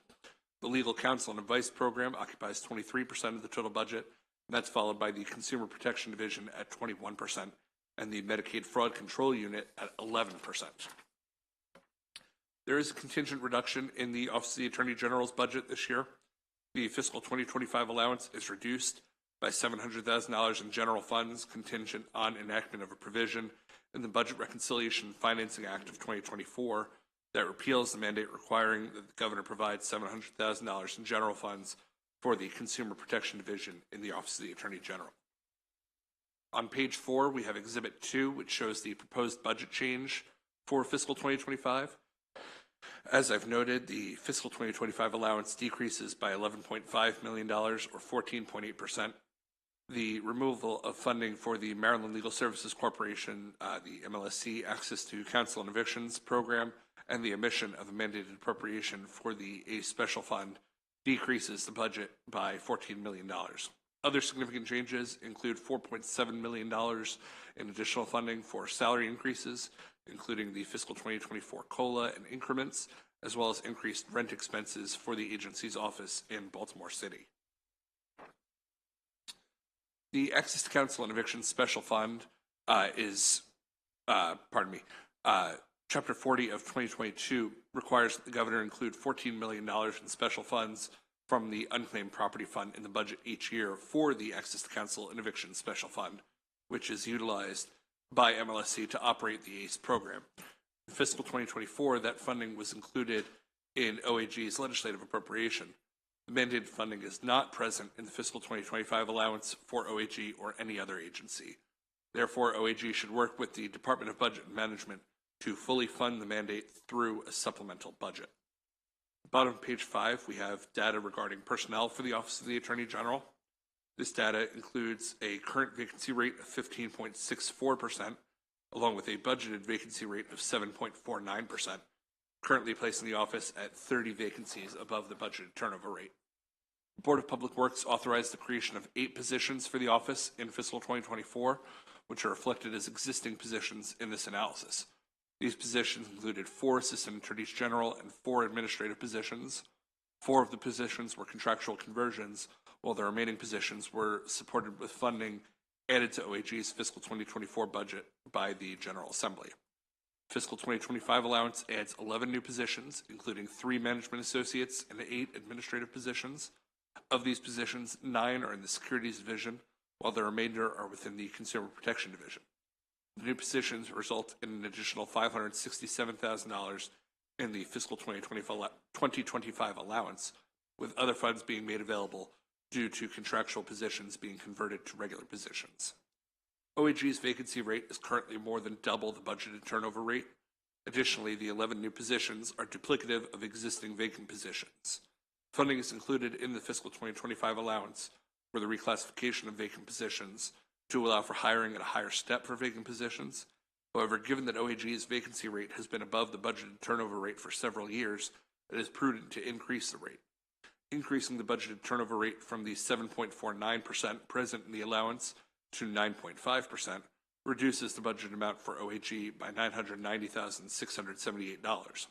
Legal Counsel and Advice Program occupies 23% of the total budget, and that's followed by the Consumer Protection Division at 21%, and the Medicaid Fraud Control Unit at 11%. There is a contingent reduction in the Office of the Attorney General's budget this year. The fiscal 2025 allowance is reduced by $700,000 in general funds contingent on enactment of a provision in the Budget Reconciliation and Financing Act of 2024 that repeals the mandate requiring that the governor provide $700,000 in general funds for the Consumer Protection Division in the Office of the Attorney General. On page 4, we have Exhibit 2, which shows the proposed budget change for fiscal 2025. As I've noted, the fiscal 2025 allowance decreases by $11.5 million, or 14.8%. The removal of funding for the Maryland Legal Services Corporation, the MLSC Access to Counsel and Evictions Program, and the omission of a mandated appropriation for the A Special Fund decreases the budget by $14 million. Other significant changes include $4.7 million in additional funding for salary increases, including the fiscal 2024 COLA and increments, as well as increased rent expenses for the agency's office in Baltimore City. The Access to Counsel and Eviction Special Fund Chapter 40 of 2022 requires that the governor include $14 million in special funds from the unclaimed property fund in the budget each year for the Access to Counsel and Eviction Special Fund, which is utilized by MLSC to operate the ACE program. In fiscal 2024, that funding was included in OAG's legislative appropriation. The mandated funding is not present in the fiscal 2025 allowance for OAG or any other agency. Therefore, OAG should work with the Department of Budget and Management to fully fund the mandate through a supplemental budget. Bottom of page 5, we have data regarding personnel for the Office of the Attorney General. This data includes a current vacancy rate of 15.64%, along with a budgeted vacancy rate of 7.49%, currently placing the office at 30 vacancies above the budgeted turnover rate. The Board of Public Works authorized the creation of 8 positions for the office in fiscal 2024, which are reflected as existing positions in this analysis. These positions included 4 Assistant Attorneys General and 4 administrative positions. 4 of the positions were contractual conversions, while the remaining positions were supported with funding added to OAG's fiscal 2024 budget by the General Assembly. Fiscal 2025 allowance adds 11 new positions, including 3 management associates and 8 administrative positions. Of these positions, 9 are in the Securities Division, while the remainder are within the Consumer Protection Division. The new positions result in an additional $567,000 in the fiscal 2025 allowance, with other funds being made available due to contractual positions being converted to regular positions. OAG's vacancy rate is currently more than double the budgeted turnover rate. Additionally, the 11 new positions are duplicative of existing vacant positions. Funding is included in the fiscal 2025 allowance for the reclassification of vacant positions to allow for hiring at a higher step for vacant positions. However, given that OAG's vacancy rate has been above the budgeted turnover rate for several years, it is prudent to increase the rate. Increasing the budgeted turnover rate from the 7.49% present in the allowance to 9.5% reduces the budget amount for OAG by $990,678.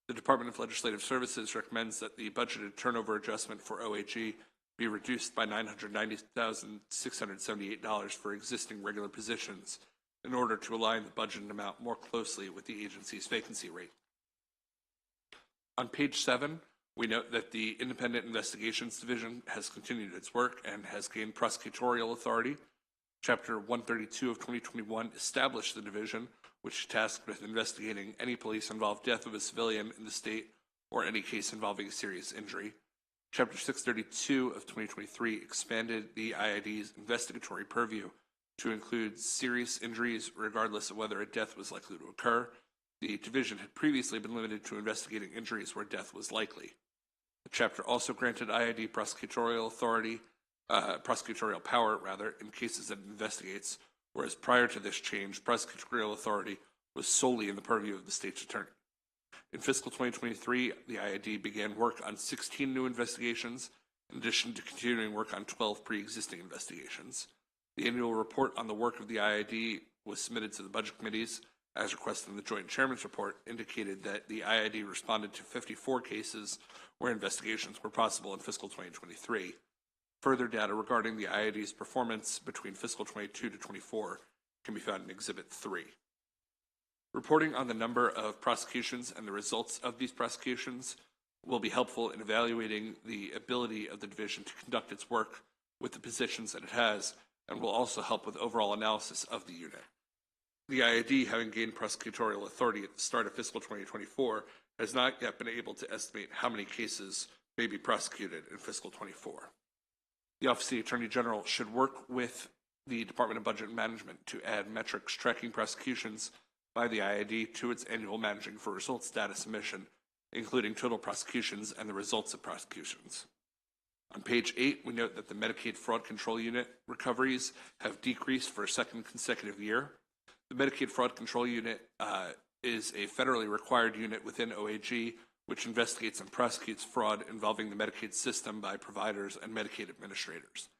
The Department of Legislative Services recommends that the budgeted turnover adjustment for OAG be reduced by $990,678 for existing regular positions in order to align the budgeted amount more closely with the agency's vacancy rate. On page 7, we note that the Independent Investigations Division has continued its work and has gained prosecutorial authority. Chapter 132 of 2021 established the division, which is tasked with investigating any police-involved death of a civilian in the state or any case involving a serious injury. Chapter 632 of 2023 expanded the IID's investigatory purview to include serious injuries regardless of whether a death was likely to occur. The division had previously been limited to investigating injuries where death was likely. The chapter also granted IID prosecutorial power in cases that it investigates, whereas prior to this change, prosecutorial authority was solely in the purview of the state's attorney. In fiscal 2023, the IID began work on 16 new investigations, in addition to continuing work on 12 pre-existing investigations. The annual report on the work of the IID was submitted to the budget committees, as requested in the Joint Chairman's report, indicated that the IID responded to 54 cases where investigations were possible in fiscal 2023. Further data regarding the IID's performance between fiscal 22 to 24 can be found in Exhibit 3. Reporting on the number of prosecutions and the results of these prosecutions will be helpful in evaluating the ability of the division to conduct its work with the positions that it has, and will also help with overall analysis of the unit. The IID, having gained prosecutorial authority at the start of fiscal 2024, has not yet been able to estimate how many cases may be prosecuted in fiscal 24. The Office of the Attorney General should work with the Department of Budget and Management to add metrics tracking prosecutions by the IID to its annual Managing for Results data submission, including total prosecutions and the results of prosecutions. On page 8, we note that the Medicaid Fraud Control Unit recoveries have decreased for a second consecutive year. The Medicaid Fraud Control Unit is a federally required unit within OAG, which investigates and prosecutes fraud involving the Medicaid system by providers and Medicaid administrators.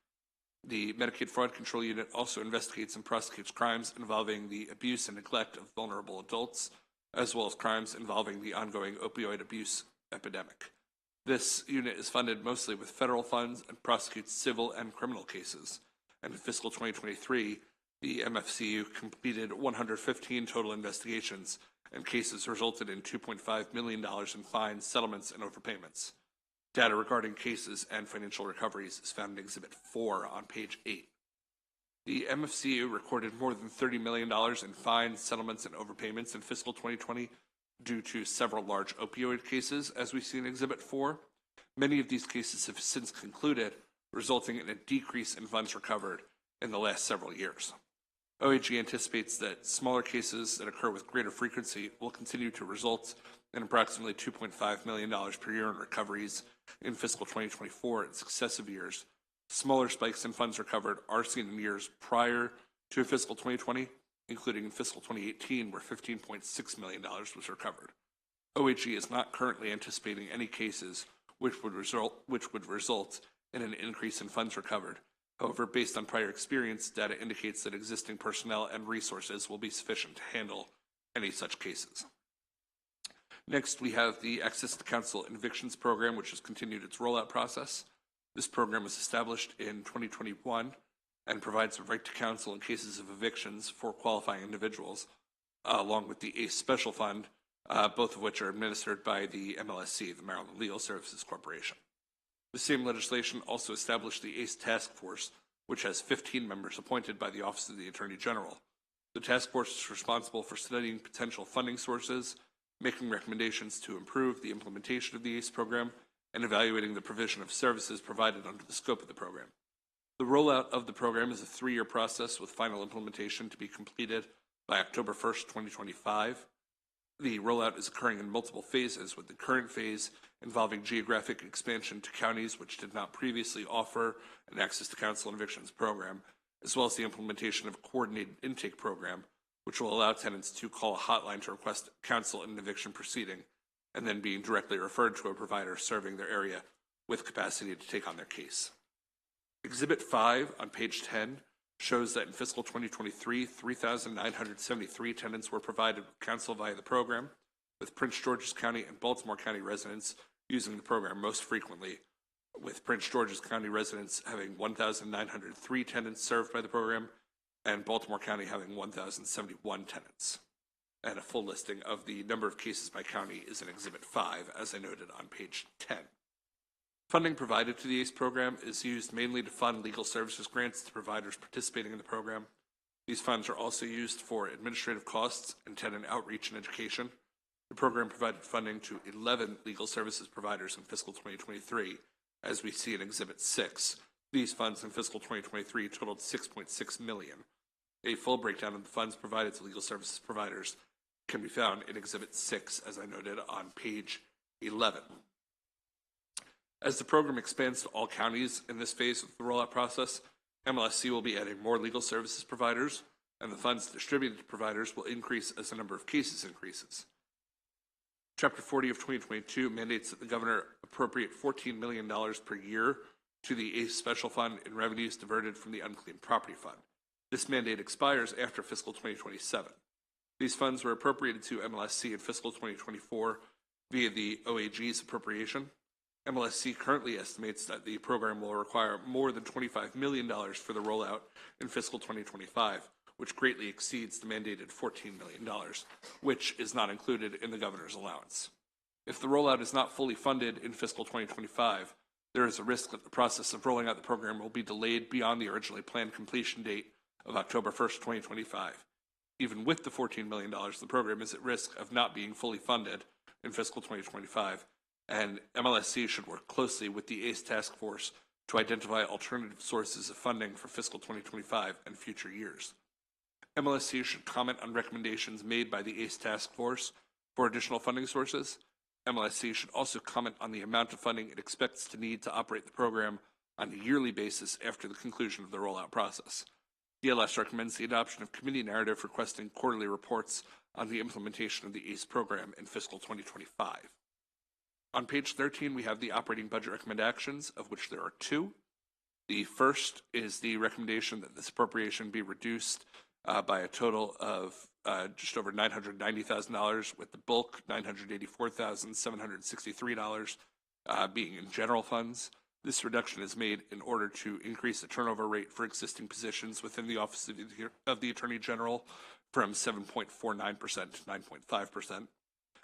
The Medicaid Fraud Control Unit also investigates and prosecutes crimes involving the abuse and neglect of vulnerable adults, as well as crimes involving the ongoing opioid abuse epidemic. This unit is funded mostly with federal funds and prosecutes civil and criminal cases. And in fiscal 2023, the MFCU completed 115 total investigations and cases resulted in $2.5 million in fines, settlements, and overpayments. Data regarding cases and financial recoveries is found in Exhibit 4 on page 8. The MFCU recorded more than $30 million in fines, settlements, and overpayments in fiscal 2020 due to several large opioid cases, as we see in Exhibit 4. Many of these cases have since concluded, resulting in a decrease in funds recovered in the last several years. OAG anticipates that smaller cases that occur with greater frequency will continue to result in approximately $2.5 million per year in recoveries in fiscal 2024 and successive years. Smaller spikes in funds recovered are seen in years prior to fiscal 2020, including in fiscal 2018, where $15.6 million was recovered. OAG is not currently anticipating any cases which would result in an increase in funds recovered. However, based on prior experience, data indicates that existing personnel and resources will be sufficient to handle any such cases. Next, we have the Access to Counsel and Evictions Program, which has continued its rollout process. This program was established in 2021 and provides a right to counsel in cases of evictions for qualifying individuals, along with the ACE Special Fund, both of which are administered by the MLSC, the Maryland Legal Services Corporation. The same legislation also established the ACE Task Force, which has 15 members appointed by the Office of the Attorney General. The task force is responsible for studying potential funding sources, making recommendations to improve the implementation of the ACE program, and evaluating the provision of services provided under the scope of the program. The rollout of the program is a 3-year process with final implementation to be completed by October 1st, 2025. The rollout is occurring in multiple phases, with the current phase involving geographic expansion to counties which did not previously offer an Access to Counsel and Evictions program, as well as the implementation of a coordinated intake program, which will allow tenants to call a hotline to request counsel in an eviction proceeding, and then being directly referred to a provider serving their area with capacity to take on their case. Exhibit 5 on page 10 shows that in fiscal 2023, 3,973 tenants were provided with counsel via the program, with Prince George's County and Baltimore County residents using the program most frequently, with Prince George's County residents having 1,903 tenants served by the program, and Baltimore County having 1,071 tenants. And a full listing of the number of cases by county is in Exhibit 5, as I noted on page 10. Funding provided to the ACE program is used mainly to fund legal services grants to providers participating in the program. These funds are also used for administrative costs and tenant outreach and education. The program provided funding to 11 legal services providers in fiscal 2023, as we see in Exhibit 6. These funds in fiscal 2023 totaled $6.6 million. A full breakdown of the funds provided to legal services providers can be found in Exhibit 6, as I noted on page 11. As the program expands to all counties in this phase of the rollout process, MLSC will be adding more legal services providers, and the funds distributed to providers will increase as the number of cases increases. Chapter 40 of 2022 mandates that the governor appropriate $14 million per year to the ACE Special Fund in revenues diverted from the Unclaimed Property Fund. This mandate expires after fiscal 2027. These funds were appropriated to MLSC in fiscal 2024 via the OAG's appropriation. MLSC currently estimates that the program will require more than $25 million for the rollout in fiscal 2025, which greatly exceeds the mandated $14 million, which is not included in the governor's allowance. If the rollout is not fully funded in fiscal 2025, there is a risk that the process of rolling out the program will be delayed beyond the originally planned completion date of October 1st, 2025. Even with the $14 million, the program is at risk of not being fully funded in fiscal 2025, and MLSC should work closely with the ACE Task Force to identify alternative sources of funding for fiscal 2025 and future years. MLSC should comment on recommendations made by the ACE Task Force for additional funding sources. MLSC should also comment on the amount of funding it expects to need to operate the program on a yearly basis after the conclusion of the rollout process. DLS recommends the adoption of committee narrative requesting quarterly reports on the implementation of the ACE program in fiscal 2025. On page 13, we have the operating budget recommendations, of which there are 2. The first is the recommendation that this appropriation be reduced by a total of just over $990,000, with the bulk $984,763 being in general funds. This reduction is made in order to increase the turnover rate for existing positions within the Office of the Attorney General from 7.49% to 9.5%.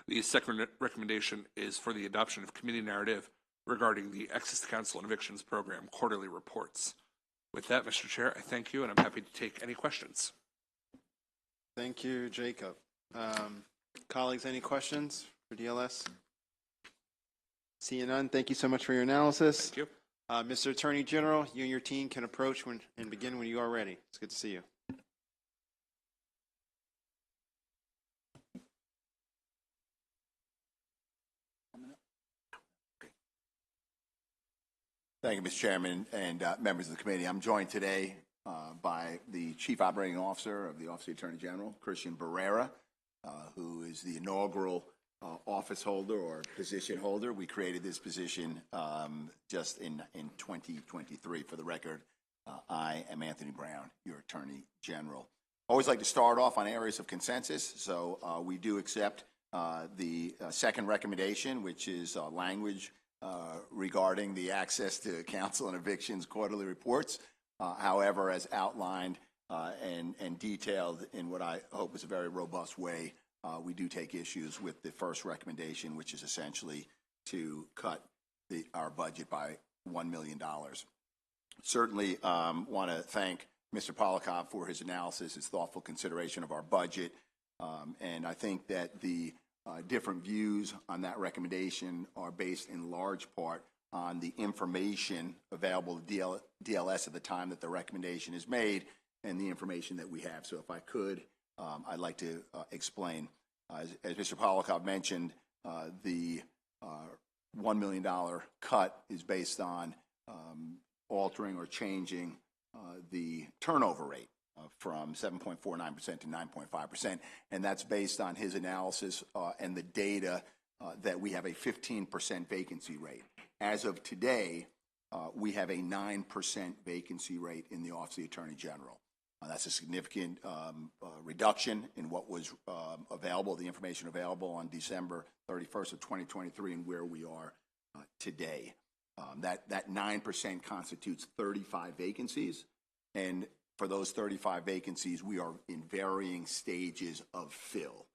The second recommendation is for the adoption of committee narrative regarding the Access to Counsel and Evictions Program quarterly reports. With that, Mr. Chair, I thank you, and I'm happy to take any questions. Thank you, Jacob. Colleagues, any questions for DLS? Seeing none, thank you so much for your analysis. Thank you. Mr. Attorney General, you and your team can approach and begin when you are ready. It's good to see you. Thank you, Mr. Chairman and members of the committee. I'm joined today by the Chief Operating Officer of the Office of the Attorney General, Christian Barrera, who is the inaugural office holder or position holder. We created this position just in 2023. For the record, I am Anthony Brown, your Attorney General. I always like to start off on areas of consensus, so we do accept the second recommendation, which is language regarding the Access to Counsel and Evictions quarterly reports. However, as outlined and detailed in what I hope is a very robust way, we do take issues with the first recommendation, which is essentially to cut our budget by $1 million. Certainly want to thank Mr. Polakov for his analysis, his thoughtful consideration of our budget, and I think that the different views on that recommendation are based in large part on the information available to DLS at the time that the recommendation is made and the information that we have. So if I could, I'd like to explain. As Mr. Polakov mentioned, the $1 million cut is based on altering or changing the turnover rate from 7.49% to 9.5%, and that's based on his analysis and the data that we have a 15% vacancy rate. As of today, we have a 9% vacancy rate in the Office of the Attorney General. That's a significant reduction in what was available, the information available on December 31st of 2023 and where we are today. That 9% constitutes 35 vacancies, and for those 35 vacancies, we are in varying stages of fill.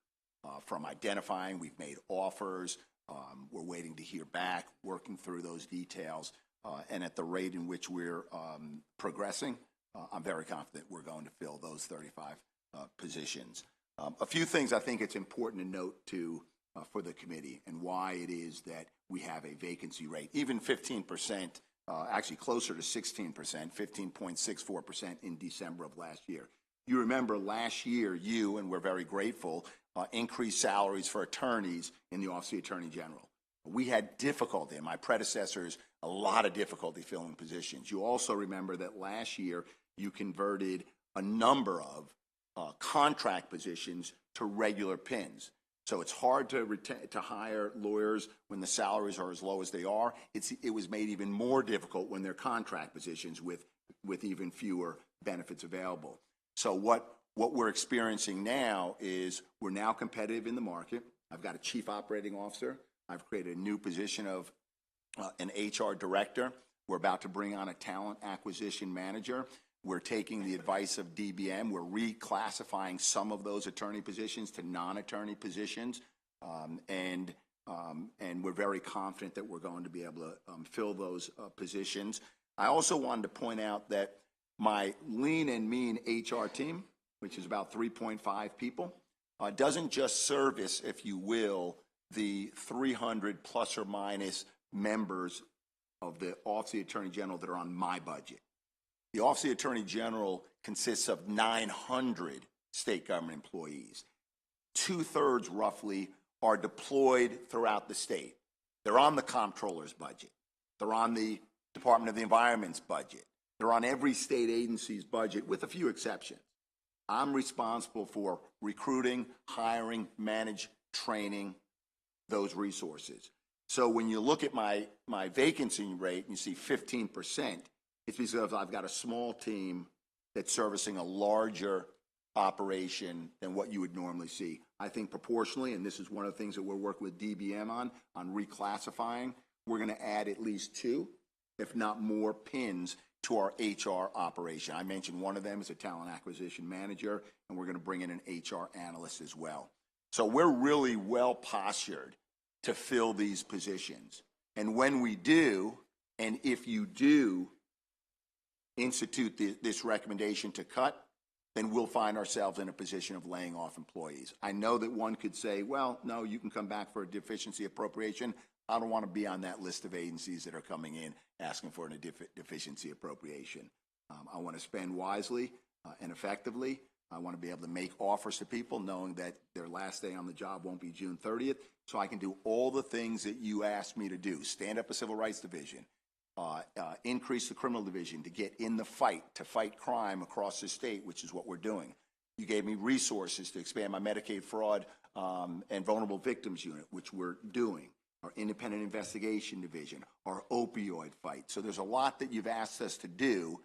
From identifying, we've made offers, we're waiting to hear back, working through those details, and at the rate in which we're progressing, I'm very confident we're going to fill those 35 positions. A few things I think it's important to note for the committee and why it is that we have a vacancy rate, even 15%, actually closer to 16%, 15.64% in December of last year. You remember last year, and we're very grateful, increased salaries for attorneys in the Office of the Attorney General. We had difficulty, and my predecessors, a lot of difficulty filling positions. You also remember that last year you converted a number of contract positions to regular PINs. So it's hard to hire lawyers when the salaries are as low as they are. It was made even more difficult when they're contract positions with even fewer benefits available. So what we're experiencing now is we're now competitive in the market. I've got a chief operating officer. I've created a new position of an HR director. We're about to bring on a talent acquisition manager. We're taking the advice of DBM. We're reclassifying some of those attorney positions to non-attorney positions, and we're very confident that we're going to be able to fill those positions. I also wanted to point out that my lean and mean HR team, which is about 3.5 people, doesn't just service, if you will, the 300 plus or minus members of the Office of the Attorney General that are on my budget. The Office of the Attorney General consists of 900 state government employees. 2/3, roughly, are deployed throughout the state. They're on the comptroller's budget. They're on the Department of the Environment's budget. They're on every state agency's budget, with a few exceptions. I'm responsible for recruiting, hiring, manage, training those resources. So when you look at my vacancy rate and you see 15%, it's because I've got a small team that's servicing a larger operation than what you would normally see. I think proportionally, and this is one of the things that we're working with DBM on reclassifying, we're going to add at least 2 if not more, pins to our HR operation. I mentioned one of them is a talent acquisition manager, and we're going to bring in an HR analyst as well. So we're really well postured to fill these positions. And when we do, and if you do institute this recommendation to cut, then we'll find ourselves in a position of laying off employees. I know that one could say, well, no, you can come back for a deficiency appropriation. I don't want to be on that list of agencies that are coming in asking for a deficiency appropriation. I want to spend wisely and effectively. I want to be able to make offers to people knowing that their last day on the job won't be June 30th, so I can do all the things that you asked me to do. Stand up a civil rights division, increase the criminal division to get in the fight, to fight crime across the state, which is what we're doing. You gave me resources to expand my Medicaid fraud and vulnerable victims unit, which we're doing. Our independent investigation division, our opioid fight. So there's a lot that you've asked us to do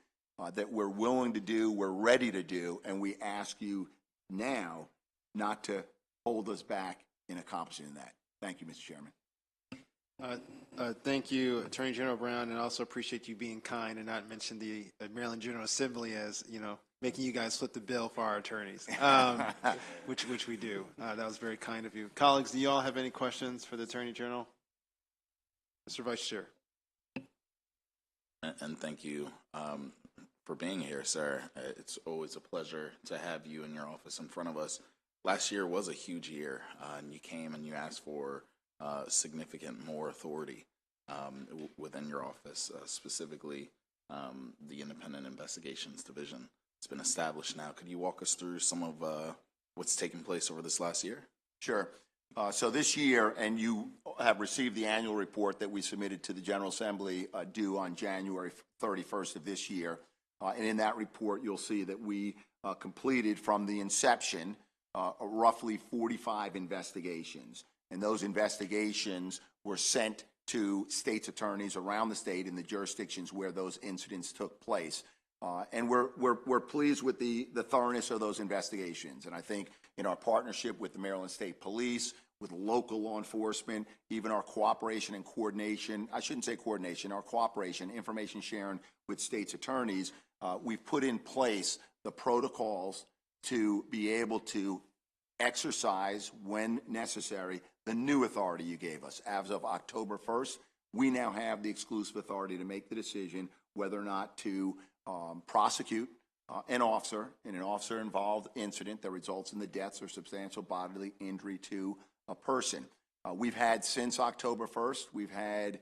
that we're willing to do, we're ready to do, and we ask you now not to hold us back in accomplishing that. Thank you, Mr. Chairman. Thank you, Attorney General Brown, and also appreciate you being kind and not mention the Maryland General Assembly as, making you guys foot the bill for our attorneys, which we do. That was very kind of you. Colleagues, do you all have any questions for the Attorney General? Mr. Vice Chair. And thank you for being here, sir. It's always a pleasure to have you in your office in front of us. Last year was a huge year, and you came and you asked for significant more authority within your office, specifically the Independent Investigations Division. It's been established now. Could you walk us through some of what's taken place over this last year? Sure. So this year, and you have received the annual report that we submitted to the General Assembly due on January 31st of this year. And in that report, you'll see that we completed from the inception roughly 45 investigations. And those investigations were sent to state's attorneys around the state in the jurisdictions where those incidents took place. And we're pleased with the thoroughness of those investigations. And I think in our partnership with the Maryland State Police, with local law enforcement, even our cooperation and coordination, I shouldn't say coordination, our cooperation, information sharing with state's attorneys, we've put in place the protocols to be able to exercise, when necessary, the new authority you gave us. As of October 1st, we now have the exclusive authority to make the decision whether or not to prosecute an officer in an officer-involved incident that results in the deaths or substantial bodily injury to a person. We've had, since October 1st, we've had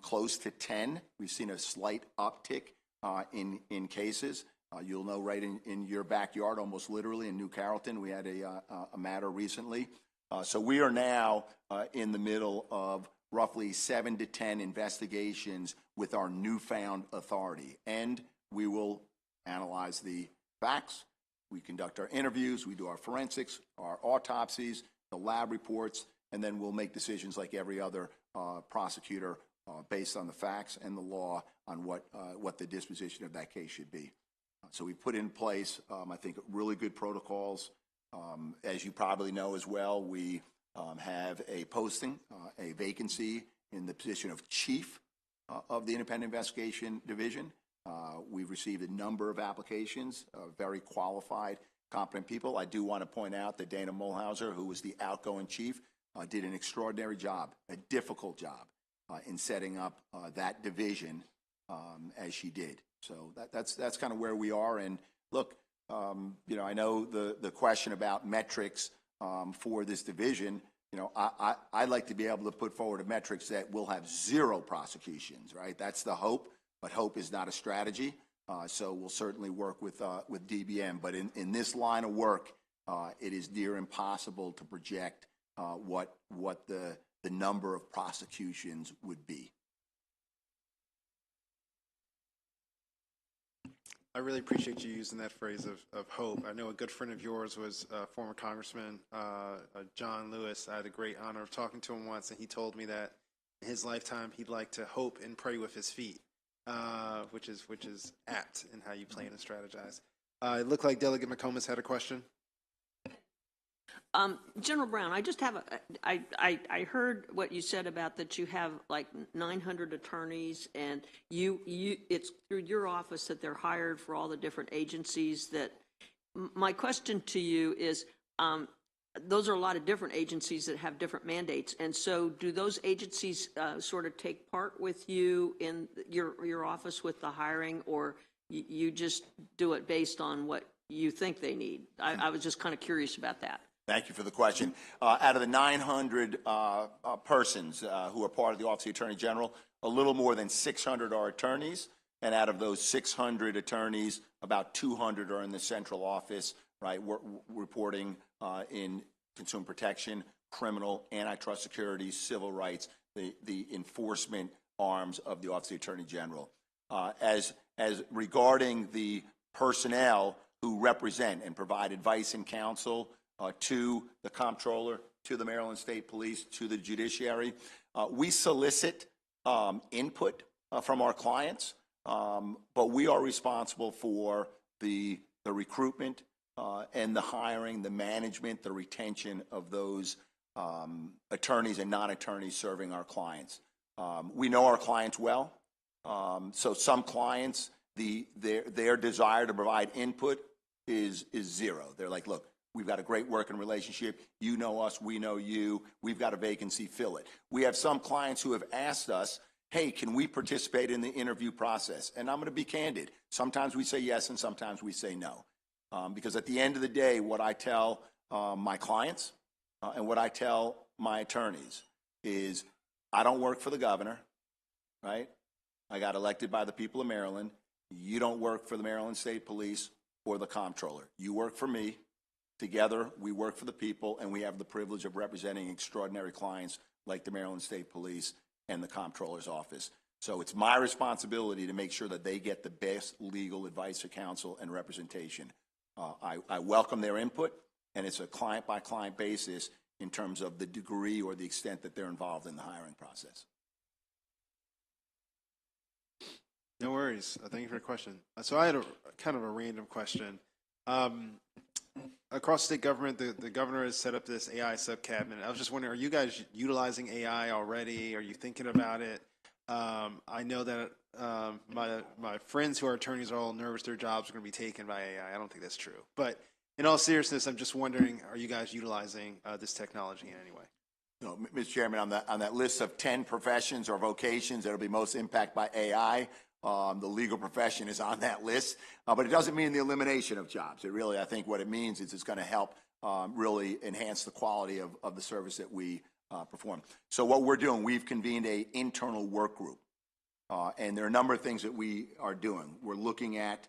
close to 10. We've seen a slight uptick in cases. You'll know right in your backyard, almost literally in New Carrollton, we had a matter recently. So we are now in the middle of roughly 7 to 10 investigations with our newfound authority. And we will analyze the facts. We conduct our interviews. We do our forensics, our autopsies, the lab reports, and then we'll make decisions like every other prosecutor based on the facts and the law on what the disposition of that case should be. So we put in place, I think, really good protocols. As you probably know as well, we have a posting, a vacancy in the position of chief of the Independent Investigation Division. We've received a number of applications, very qualified, competent people. I do want to point out that Dana Mulhauser, who was the outgoing chief, did an extraordinary job, a difficult job in setting up that division as she did. So that's kind of where we are. And look, I know the question about metrics for this division. I'd like to be able to put forward a metrics that will have 0 prosecutions, right? That's the hope, but hope is not a strategy. So we'll certainly work with DBM. But in this line of work, it is near impossible to project what the number of prosecutions would be. I really appreciate you using that phrase of hope. I know a good friend of yours was former Congressman John Lewis. I had a great honor of talking to him once, and he told me that in his lifetime he'd like to hope and pray with his feet, which is apt in how you plan and strategize. It looked like Delegate McComas had a question. General Brown, I just have I heard what you said about that you have like 900 attorneys, and it's through your office that they're hired for all the different agencies that. My question to you is, those are a lot of different agencies that have different mandates, and so do those agencies sort of take part with you in your office with the hiring, or you just do it based on what you think they need? I was just kind of curious about that. Thank you for the question. Out of the 900 persons who are part of the Office of the Attorney General, a little more than 600 are attorneys, and out of those 600 attorneys, about 200 are in the central office, right, reporting in consumer protection, criminal, antitrust security, civil rights, the enforcement arms of the Office of the Attorney General. As regarding the personnel who represent and provide advice and counsel to the comptroller, to the Maryland State Police, to the judiciary, we solicit input from our clients, but we are responsible for the recruitment and the hiring, the management, the retention of those attorneys and non-attorneys serving our clients. We know our clients well, so some clients, their desire to provide input is zero. They're like, look, we've got a great working relationship. You know us, we know you. We've got a vacancy, fill it. We have some clients who have asked us, hey, can we participate in the interview process? And I'm going to be candid. Sometimes we say yes and sometimes we say no. Because at the end of the day, what I tell my clients and what I tell my attorneys is I don't work for the governor, right? I got elected by the people of Maryland. You don't work for the Maryland State Police or the comptroller. You work for me. Together, we work for the people, and we have the privilege of representing extraordinary clients like the Maryland State Police and the comptroller's office. So it's my responsibility to make sure that they get the best legal advice or counsel and representation. I welcome their input, and it's a client-by-client basis in terms of the degree or the extent that they're involved in the hiring process. No worries. Thank you for your question. So I had a kind of a random question. Across state government, the governor has set up this AI subcabinet. I was just wondering, are you guys utilizing AI already? Are you thinking about it? I know that my friends who are attorneys are all nervous their jobs are going to be taken by AI. I don't think that's true. But in all seriousness, I'm just wondering, are you guys utilizing this technology in any way? No, Mr. Chairman, on that list of 10 professions or vocations that will be most impacted by AI, the legal profession is on that list, but it doesn't mean the elimination of jobs. It really, I think what it means is it's going to help really enhance the quality of the service that we perform. So what we're doing, we've convened an internal work group, and there are a number of things that we are doing. We're looking at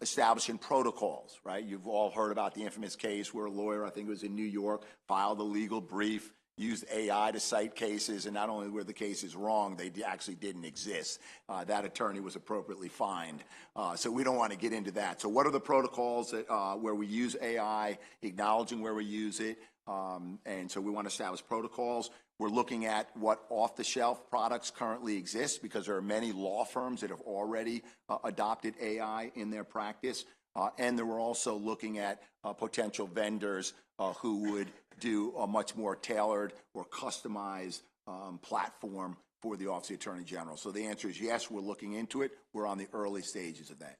establishing protocols, right? You've all heard about the infamous case where a lawyer, I think it was in New York, filed a legal brief, used AI to cite cases, and not only were the cases wrong, they actually didn't exist. That attorney was appropriately fined. So we don't want to get into that. So what are the protocols that, where we use AI, acknowledging where we use it, and so we want to establish protocols. We're looking at what off-the-shelf products currently exist because there are many law firms that have already adopted AI in their practice. And then we're also looking at potential vendors who would do a much more tailored or customized platform for the Office of the Attorney General. So the answer is yes, we're looking into it. We're on the early stages of that.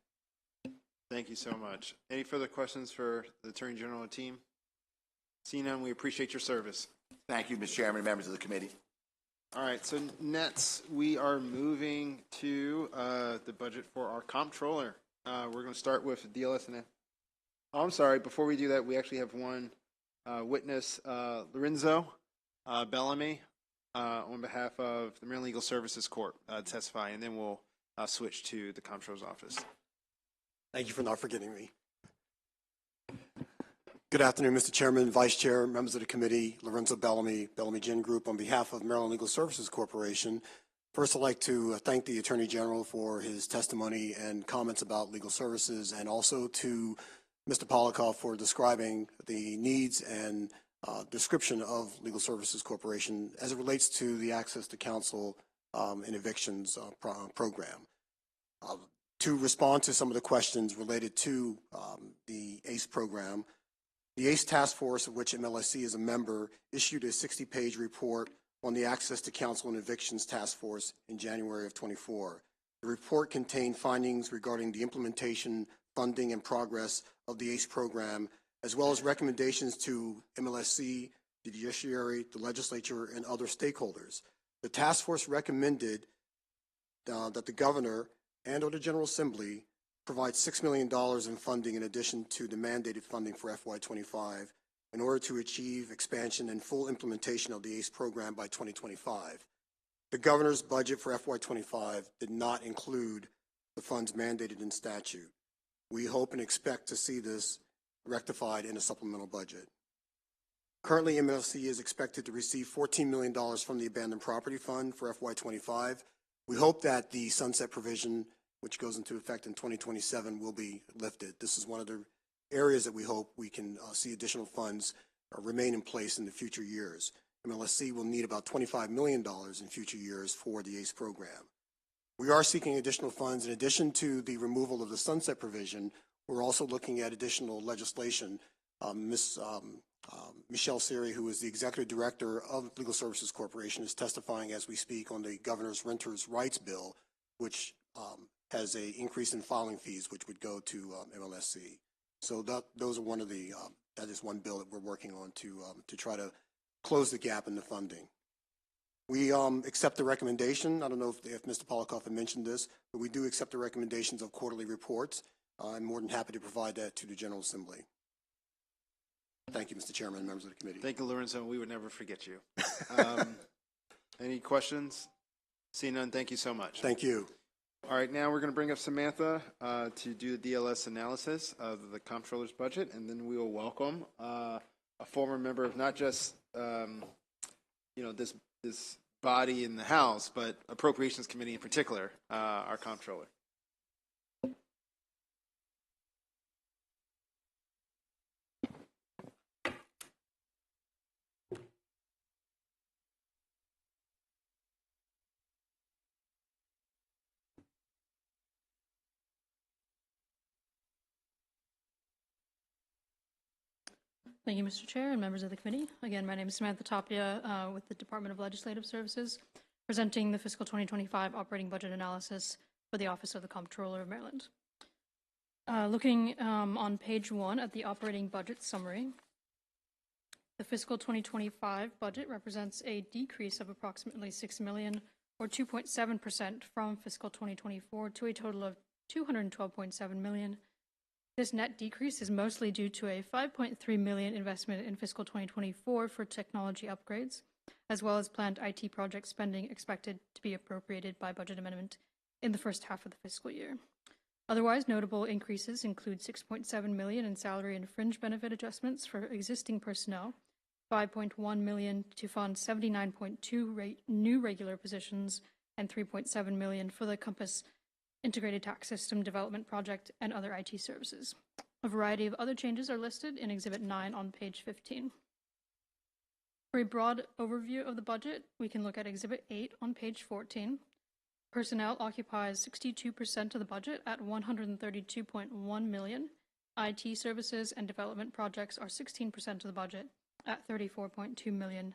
Thank you so much. Any further questions for the Attorney General and team? Seeing none, we appreciate your service. Thank you, Mr. Chairman and members of the committee. All right, so next we are moving to the budget for our comptroller. We're going to start with DLS&A. Oh, I'm sorry, before we do that, we actually have one witness, Lorenzo Bellamy, on behalf of the Maryland Legal Services Corp. Testify, and then we'll switch to the comptroller's office. Thank you for not forgetting me. Good afternoon, Mr. Chairman, Vice Chair, members of the committee, Lorenzo Bellamy, Bellamy Gin Group, on behalf of Maryland Legal Services Corporation. First, I'd like to thank the Attorney General for his testimony and comments about legal services, and also to Mr. Polikoff for describing the needs and description of Legal Services Corporation as it relates to the access to counsel in evictions program. To respond to some of the questions related to the ACE program, The ACE Task Force, of which MLSC is a member, issued a 60-page report on the Access to Counsel and Evictions Task Force in January of 24. The report contained findings regarding the implementation, funding, and progress of the ACE program, as well as recommendations to MLSC, the judiciary, the legislature, and other stakeholders. The task force recommended that the governor and or the General Assembly provide $6 million in funding in addition to the mandated funding for FY25 in order to achieve expansion and full implementation of the ACE program by 2025. The governor's budget for FY25 did not include the funds mandated in statute. We hope and expect to see this rectified in a supplemental budget. Currently, MLSC is expected to receive $14 million from the Abandoned Property Fund for FY25. We hope that the sunset provision, which goes into effect in 2027, will be lifted. This is one of the areas that we hope we can see additional funds remain in place in the future years. MLSC will need about $25 million in future years for the ACE program. We are seeking additional funds. In addition to the removal of the sunset provision, we're also looking at additional legislation. Michelle Siri, who is the Executive Director of Legal Services Corporation, is testifying as we speak on the Governor's Renters' Rights Bill, which has an increase in filing fees, which would go to MLSC. So those are one of the, that is one bill that we're working on to try to close the gap in the funding. We accept the recommendation. I don't know if Mr. Polikoff had mentioned this, but we do accept the recommendations of quarterly reports. I'm more than happy to provide that to the General Assembly. Thank you, Mr. Chairman and members of the committee. Thank you, Lorenzo. We would never forget you. Any questions? Seeing none, thank you so much. Thank you. All right, now we're going to bring up Samantha to do the DLS analysis of the comptroller's budget, and then we will welcome a former member of not just this body in the House, but Appropriations Committee in particular, our comptroller. Thank you, Mr. Chair and members of the committee. Again, my name is Samantha Tapia with the Department of Legislative Services, presenting the fiscal 2025 operating budget analysis for the Office of the Comptroller of Maryland. Looking on page 1 at the operating budget summary, the fiscal 2025 budget represents a decrease of approximately $6 million or 2.7% from fiscal 2024 to a total of $212.7 million. This net decrease is mostly due to a $5.3 million investment in fiscal 2024 for technology upgrades, as well as planned IT project spending expected to be appropriated by budget amendment in the first half of the fiscal year. Otherwise, notable increases include $6.7 million in salary and fringe benefit adjustments for existing personnel, $5.1 million to fund 79.2 new regular positions, and $3.7 million for the Compass Integrated Tax System Development Project and other IT services. A variety of other changes are listed in Exhibit 9 on page 15. For a broad overview of the budget, we can look at Exhibit 8 on page 14. Personnel occupies 62% of the budget at $132.1 million. IT services and development projects are 16% of the budget at $34.2 million.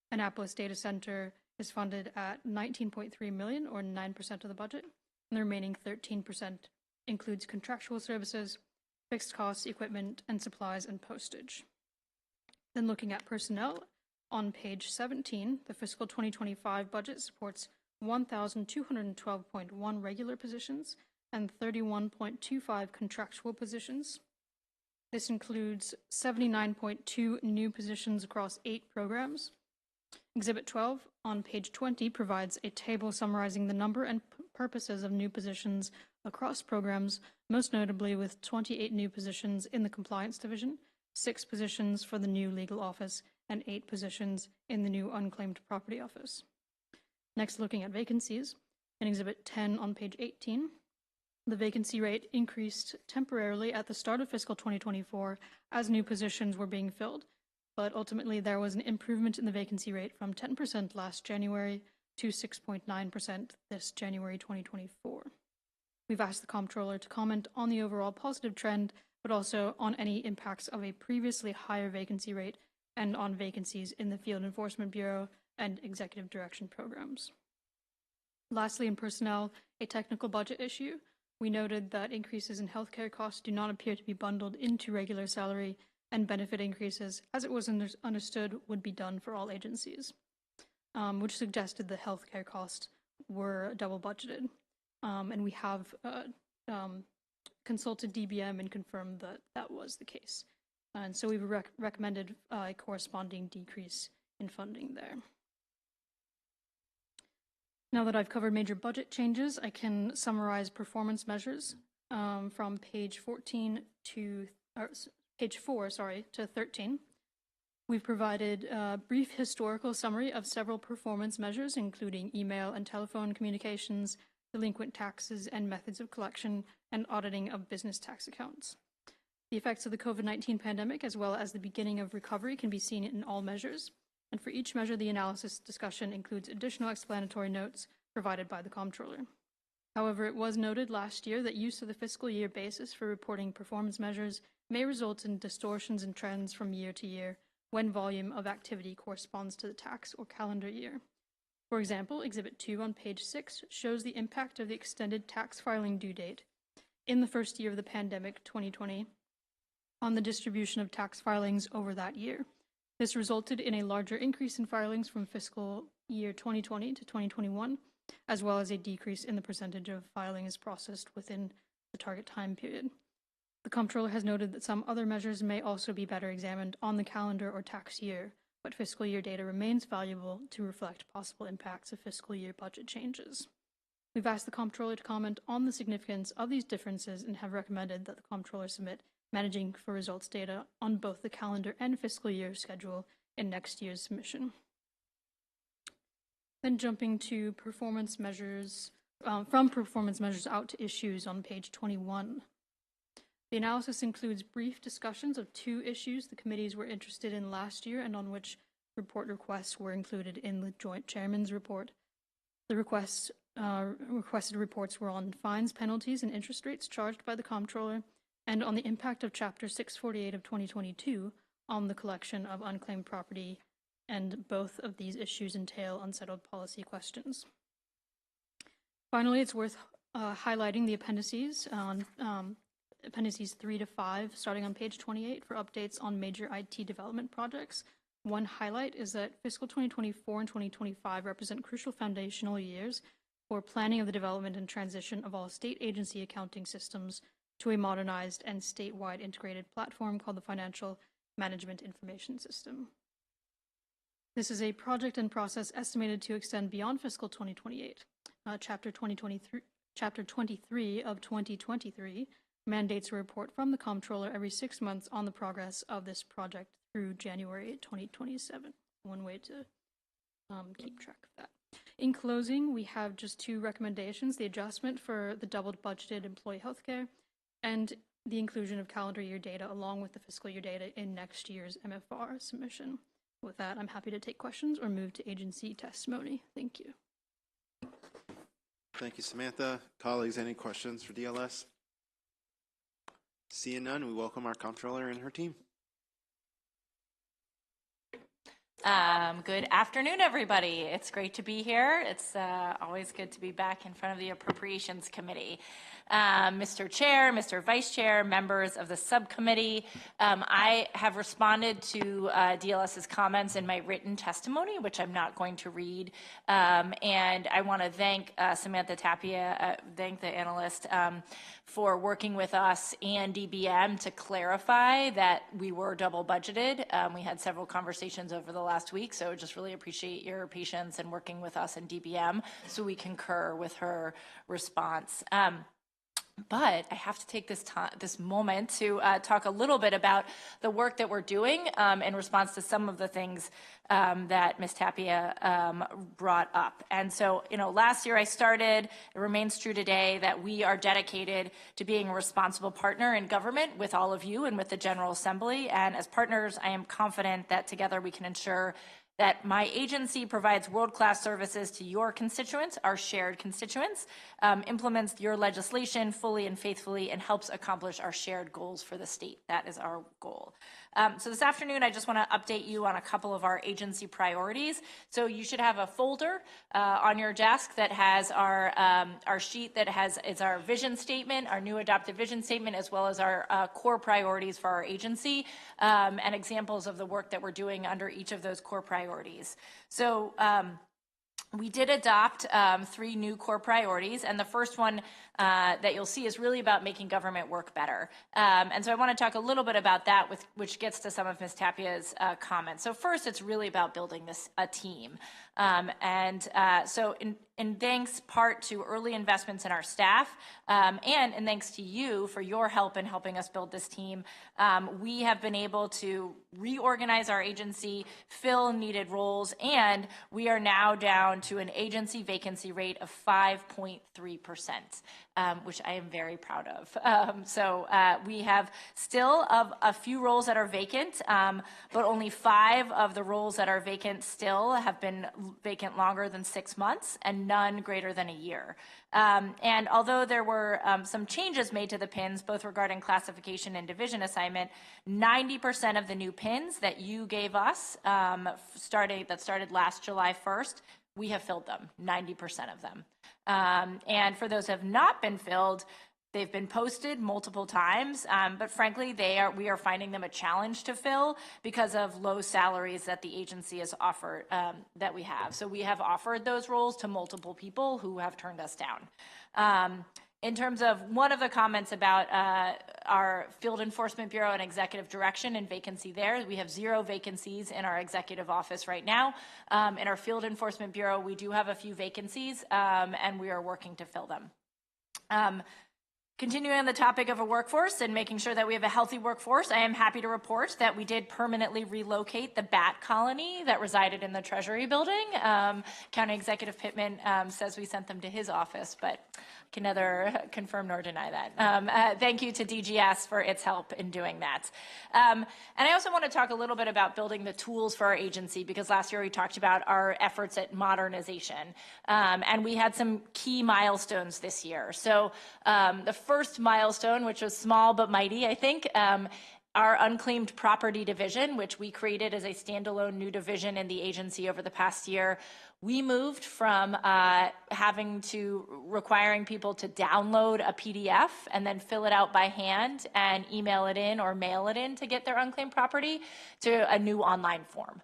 Annapolis Data Center is funded at $19.3 million, or 9% of the budget. And the remaining 13% includes contractual services, fixed costs, equipment, and supplies and postage. Then looking at personnel, on page 17, the fiscal 2025 budget supports 1,212.1 regular positions and 31.25 contractual positions. This includes 79.2 new positions across 8 programs. Exhibit 12 on page 20 provides a table summarizing the number and purposes of new positions across programs, most notably with 28 new positions in the Compliance Division, 6 positions for the new Legal Office, and 8 positions in the new Unclaimed Property Office. Next, looking at vacancies, in Exhibit 10 on page 18, the vacancy rate increased temporarily at the start of fiscal 2024 as new positions were being filled, but ultimately there was an improvement in the vacancy rate from 10% last January to 6.9% this January 2024. We've asked the comptroller to comment on the overall positive trend but also on any impacts of a previously higher vacancy rate and on vacancies in the Field Enforcement Bureau and executive direction programs. Lastly, in personnel, a technical budget issue. We noted that increases in healthcare costs do not appear to be bundled into regular salary and benefit increases, as it was understood would be done for all agencies, which suggested the healthcare costs were double budgeted. And we have consulted DBM and confirmed that that was the case. And so we've recommended a corresponding decrease in funding there. Now that I've covered major budget changes, I can summarize performance measures from page 4 to 13. We've provided a brief historical summary of several performance measures, including email and telephone communications, delinquent taxes and methods of collection, and auditing of business tax accounts. The effects of the COVID-19 pandemic, as well as the beginning of recovery, can be seen in all measures. And for each measure, the analysis discussion includes additional explanatory notes provided by the comptroller. However, it was noted last year that use of the fiscal year basis for reporting performance measures may result in distortions in trends from year to year when volume of activity corresponds to the tax or calendar year. For example, Exhibit 2 on page 6 shows the impact of the extended tax filing due date in the first year of the pandemic, 2020, on the distribution of tax filings over that year. This resulted in a larger increase in filings from fiscal year 2020 to 2021, as well as a decrease in the percentage of filings processed within the target time period. The comptroller has noted that some other measures may also be better examined on the calendar or tax year, but fiscal year data remains valuable to reflect possible impacts of fiscal year budget changes. We've asked the comptroller to comment on the significance of these differences and have recommended that the comptroller submit managing for results data on both the calendar and fiscal year schedule in next year's submission. Then jumping to performance measures, from performance measures out to issues on page 21. The analysis includes brief discussions of 2 issues the committees were interested in last year and on which report requests were included in the Joint Chairman's report. The requested reports were on fines, penalties, and interest rates charged by the comptroller, and on the impact of Chapter 648 of 2022 on the collection of unclaimed property, and both of these issues entail unsettled policy questions. Finally, it's worth highlighting the appendices on appendices 3 to 5, starting on page 28 for updates on major IT development projects. One highlight is that fiscal 2024 and 2025 represent crucial foundational years for planning of the development and transition of all state agency accounting systems to a modernized and statewide integrated platform called the Financial Management Information System. This is a project and process estimated to extend beyond fiscal 2028. Chapter 23 of 2023 mandates a report from the comptroller every 6 months on the progress of this project through January 2027. One way to keep track of that. In closing, we have just 2 recommendations: the adjustment for the doubled budgeted employee healthcare and the inclusion of calendar year data along with the fiscal year data in next year's MFR submission. With that, I'm happy to take questions or move to agency testimony. Thank you. Thank you, Samantha. Colleagues, any questions for DLS? Seeing none, we welcome our comptroller and her team. Good afternoon, everybody. It's great to be here. It's always good to be back in front of the Appropriations Committee. Mr. Chair, Mr. Vice Chair, members of the subcommittee, I have responded to DLS's comments in my written testimony, which I'm not going to read. And I want to thank Samantha Tapia, thank the analyst for working with us and DBM to clarify that we were double budgeted. We had several conversations over the last week, so just really appreciate your patience and working with us and DBM so we concur with her response. But I have to take this moment to talk a little bit about the work that we're doing in response to some of the things that Ms. Tapia brought up. And so, last year I started, it remains true today, that we are dedicated to being a responsible partner in government with all of you and with the General Assembly. And as partners, I am confident that together we can ensure that my agency provides world-class services to your constituents, our shared constituents, implements your legislation fully and faithfully, and helps accomplish our shared goals for the state. That is our goal. So this afternoon, I just want to update you on a couple of our agency priorities. So you should have a folder on your desk that has our sheet that is our vision statement, our new adopted vision statement, as well as our core priorities for our agency, and examples of the work that we're doing under each of those core priorities. So we did adopt 3 new core priorities, and the first one that you'll see is really about making government work better. And so I want to talk a little bit about that, which gets to some of Ms. Tapia's comments. So first, it's really about building a team. So in thanks part to early investments in our staff, and in thanks to you for your help in helping us build this team, we have been able to reorganize our agency, fill needed roles, and we are now down to an agency vacancy rate of 5.3%, which I am very proud of. So we have still a few roles that are vacant, but only 5 of the roles that are vacant still have been vacant longer than 6 months, and none greater than a year. And although there were some changes made to the PINs, both regarding classification and division assignment, 90% of the new PINs that you gave us that started last July 1st, we have filled them, 90% of them. And for those who have not been filled, they've been posted multiple times, but frankly, we are finding them a challenge to fill because of low salaries that the agency has offered, that we have. So we have offered those roles to multiple people who have turned us down. In terms of one of the comments about our Field Enforcement Bureau and executive direction and vacancy there, we have 0 vacancies in our executive office right now. In our Field Enforcement Bureau, we do have a few vacancies, and we are working to fill them. Continuing on the topic of a workforce and making sure that we have a healthy workforce, I am happy to report that we did permanently relocate the bat colony that resided in the Treasury building. County Executive Pittman says we sent them to his office, but can neither confirm nor deny that. Thank you to DGS for its help in doing that. And I also want to talk a little bit about building the tools for our agency, because last year we talked about our efforts at modernization. And we had some key milestones this year. So the first milestone, which was small but mighty, I think, our unclaimed property division, which we created as a standalone new division in the agency over the past year, we moved from requiring people to download a PDF and then fill it out by hand and email it in or mail it in to get their unclaimed property to a new online form.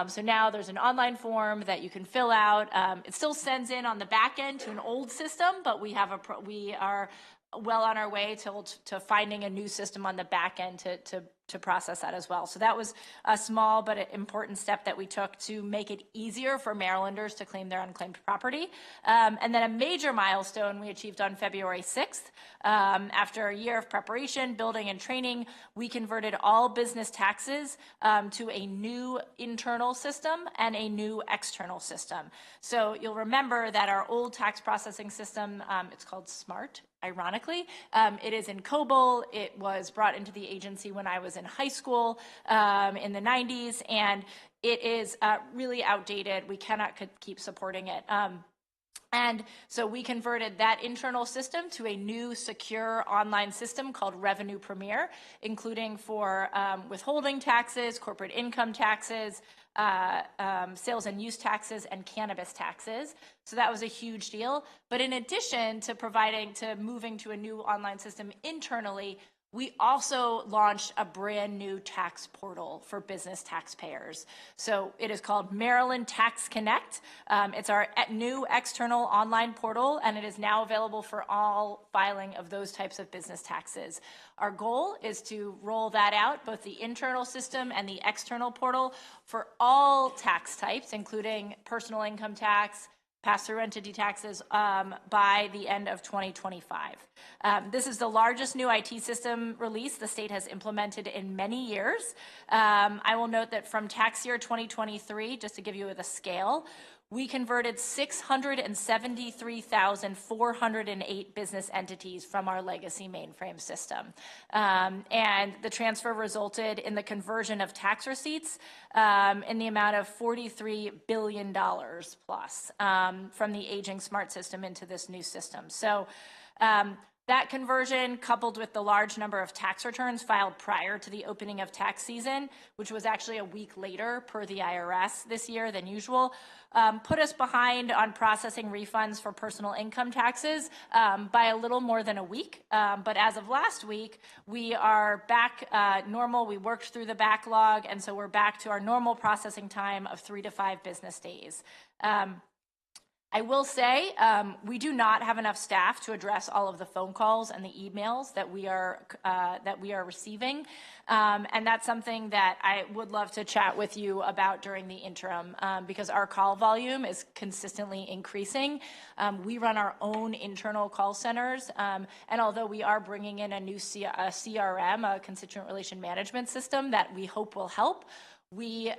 So now there's an online form that you can fill out. It still sends in on the back end to an old system, but we are well on our way to finding a new system on the back end to process that as well. So that was a small but important step that we took to make it easier for Marylanders to claim their unclaimed property. And then a major milestone we achieved on February 6th. After a year of preparation, building, and training, we converted all business taxes to a new internal system and a new external system. So you'll remember that our old tax processing system, it's called SMART. Ironically, it is in COBOL. It was brought into the agency when I was in high school in the 90s, and it is really outdated. We cannot keep supporting it. And so we converted that internal system to a new secure online system called Revenue Premier, including for withholding taxes, corporate income taxes, sales and use taxes, and cannabis taxes. So that was a huge deal. But in addition to moving to a new online system internally, we also launched a brand new tax portal for business taxpayers. So it is called Maryland Tax Connect. It's our new external online portal, and it is now available for all filing of those types of business taxes. Our goal is to roll that out, both the internal system and the external portal, for all tax types, including personal income tax, pass-through entity taxes, by the end of 2025. This is the largest new IT system release the state has implemented in many years. I will note that from tax year 2023, just to give you the scale, we converted 673,408 business entities from our legacy mainframe system. And the transfer resulted in the conversion of tax receipts in the amount of $43 billion plus from the aging smart system into this new system. So that conversion, coupled with the large number of tax returns filed prior to the opening of tax season, which was actually a week later per the IRS this year than usual, put us behind on processing refunds for personal income taxes by a little more than a week. But as of last week, we are back normal. We worked through the backlog, and so we're back to our normal processing time of 3 to 5 business days. I will say we do not have enough staff to address all of the phone calls and the emails that we are receiving, and that's something that I would love to chat with you about during the interim because our call volume is consistently increasing. We run our own internal call centers, and although we are bringing in a new CRM, a constituent relation management system that we hope will help, we,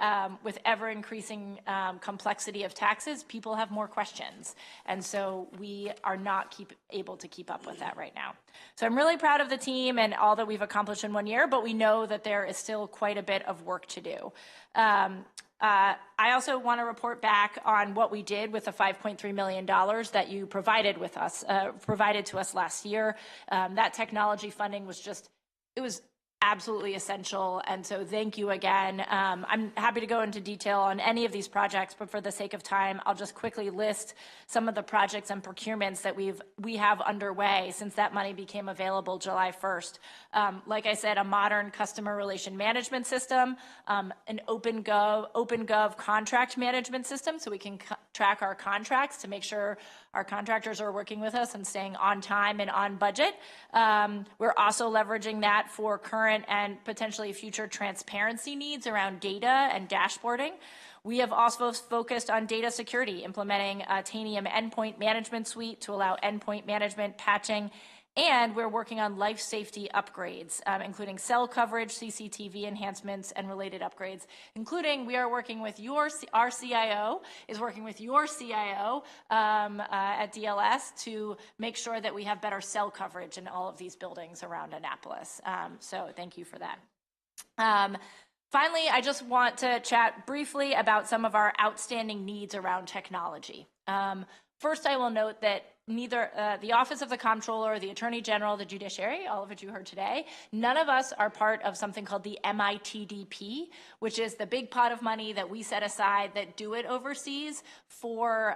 with ever-increasing complexity of taxes, people have more questions. And so we are not able to keep up with that right now. So I'm really proud of the team and all that we've accomplished in 1 year, but we know that there is still quite a bit of work to do. I also want to report back on what we did with the $5.3 million that you provided to us last year. That technology funding was it was absolutely essential, and so thank you again. I'm happy to go into detail on any of these projects, but for the sake of time, I'll just quickly list some of the projects and procurements that we have underway since that money became available July 1st. Like I said, a modern customer relation management system, an OpenGov contract management system so we can track our contracts to make sure our contractors are working with us and staying on time and on budget. We're also leveraging that for current and potentially future transparency needs around data and dashboarding. We have also focused on data security, implementing a Tanium endpoint management suite to allow endpoint management, patching, and we're working on life safety upgrades, including cell coverage, CCTV enhancements, and related upgrades, including we are working with our CIO is working with your CIO at DLS to make sure that we have better cell coverage in all of these buildings around Annapolis. So thank you for that. Finally, I just want to chat briefly about some of our outstanding needs around technology. First, I will note that neither the Office of the Comptroller, the Attorney General, the Judiciary, all of which you heard today, none of us are part of something called the MITDP, which is the big pot of money that we set aside that do it overseas for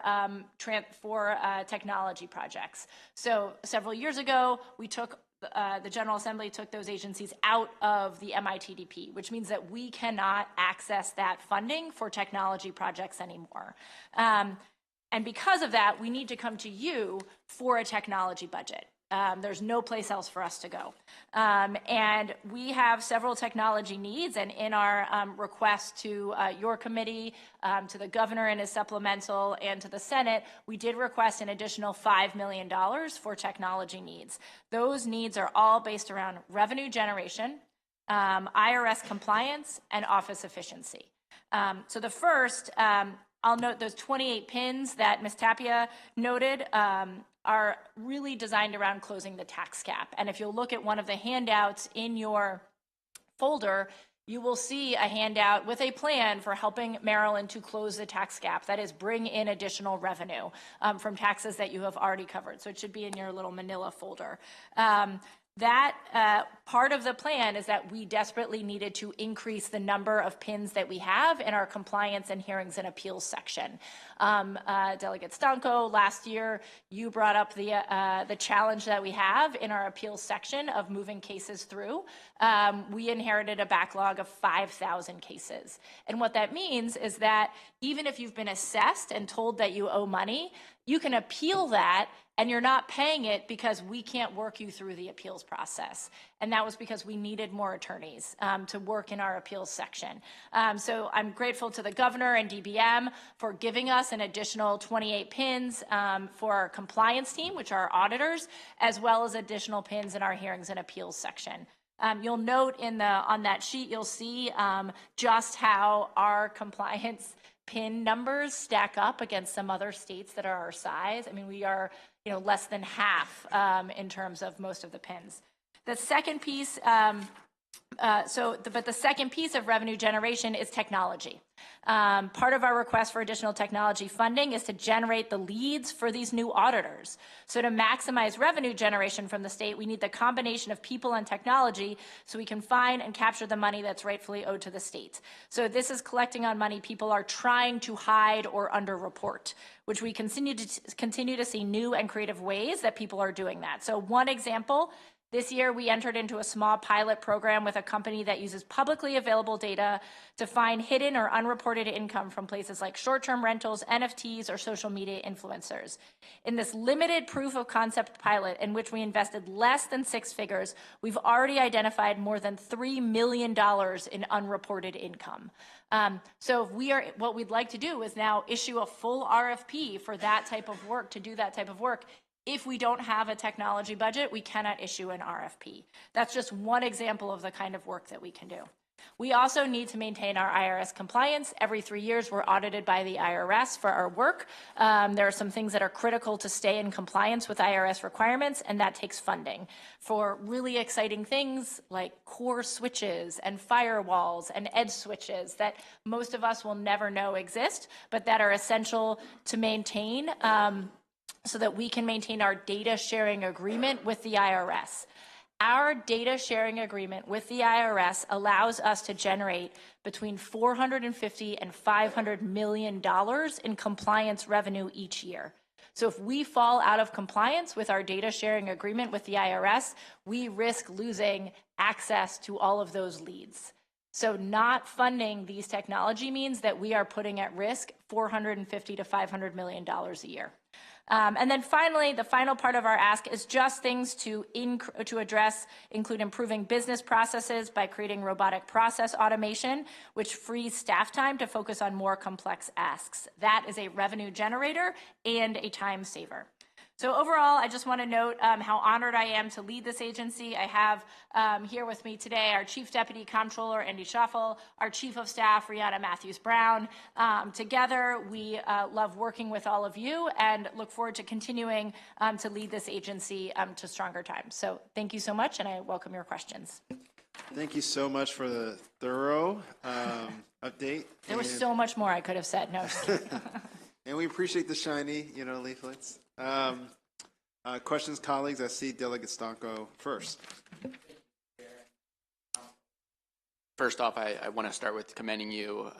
technology projects. So several years ago, we took the General Assembly took those agencies out of the MITDP, which means that we cannot access that funding for technology projects anymore. And because of that, we need to come to you for a technology budget. There's no place else for us to go. And we have several technology needs, and in our request to your committee, to the governor in his supplemental, and to the Senate, we did request an additional $5 million for technology needs. Those needs are all based around revenue generation, IRS compliance, and office efficiency. So the first, I'll note those 28 pins that Ms. Tapia noted are really designed around closing the tax gap. And if you'll look at one of the handouts in your folder, you will see a handout with a plan for helping Maryland to close the tax gap. That is, bring in additional revenue from taxes that you have already covered. So it should be in your little manila folder. That part of the plan is that we desperately needed to increase the number of pins that we have in our compliance and hearings and appeals section. Delegate Stanko, last year you brought up the challenge that we have in our appeals section of moving cases through. We inherited a backlog of 5,000 cases. And what that means is that even if you've been assessed and told that you owe money, you can appeal that and you're not paying it because we can't work you through the appeals process. And that was because we needed more attorneys to work in our appeals section. So I'm grateful to the governor and DBM for giving us an additional 28 pins for our compliance team, which are our auditors, as well as additional pins in our hearings and appeals section. You'll note on that sheet, you'll see just how our compliance PIN numbers stack up against some other states that are our size. I mean, we are, less than half in terms of most of the PINs. The second piece, but the second piece of revenue generation is technology. Part of our request for additional technology funding is to generate the leads for these new auditors. So to maximize revenue generation from the state, we need the combination of people and technology so we can find and capture the money that's rightfully owed to the state. So this is collecting on money people are trying to hide or underreport, which we continue to see new and creative ways that people are doing that. So one example, this year, we entered into a small pilot program with a company that uses publicly available data to find hidden or unreported income from places like short-term rentals, NFTs, or social media influencers. In this limited proof of concept pilot, in which we invested less than 6 figures, we've already identified more than $3 million in unreported income. So what we'd like to do is now issue a full RFP for that type of work, to do that type of work. If we don't have a technology budget, we cannot issue an RFP. That's just one example of the kind of work that we can do. We also need to maintain our IRS compliance. Every 3 years, we're audited by the IRS for our work. There are some things that are critical to stay in compliance with IRS requirements, and that takes funding for really exciting things like core switches and firewalls and edge switches that most of us will never know exist, but that are essential to maintain so that we can maintain our data sharing agreement with the IRS. Our data sharing agreement with the IRS allows us to generate between $450 and $500 million in compliance revenue each year. So if we fall out of compliance with our data sharing agreement with the IRS, we risk losing access to all of those leads. So not funding these technology means that we are putting at risk $450 to $500 million a year. And then finally, the final part of our ask is just things to address, include improving business processes by creating robotic process automation, which frees staff time to focus on more complex asks. That is a revenue generator and a time saver. So overall, I just want to note how honored I am to lead this agency. I have here with me today our Chief Deputy Comptroller, Andy Shuffle, our Chief of Staff, Rihanna Matthews-Brown. Together, we love working with all of you and look forward to continuing to lead this agency to stronger times. So thank you so much, and I welcome your questions. Thank you so much for the thorough update. There was so much more I could have said. No, just kidding. And we appreciate the shiny, leaflets. Questions, colleagues? I see Delegate Stanko first. First off, I want to start with commending you.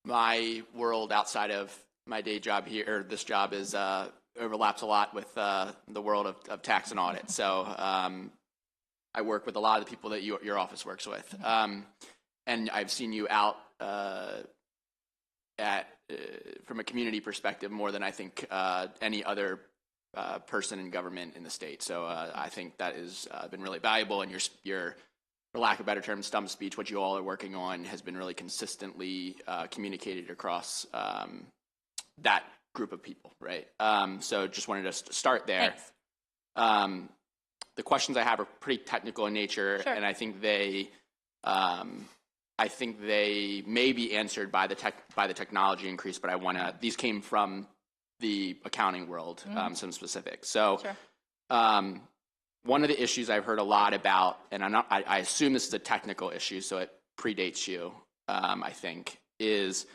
My world outside of my day job here, or this job, is overlaps a lot with the world of tax and audit. So I work with a lot of the people that your office works with. And I've seen you out from a community perspective more than I think any other person in government in the state. So I think that has been really valuable, and your, for lack of a better term, stump speech, what you all are working on, has been really consistently communicated across that group of people, right? So just wanted to start there. Thanks. The questions I have are pretty technical in nature, Sure. and I think they may be answered by the technology increase, but these came from the accounting world, some specifics. So Sure. One of the issues I've heard a lot about, and I assume this is a technical issue, so it predates you, I think, is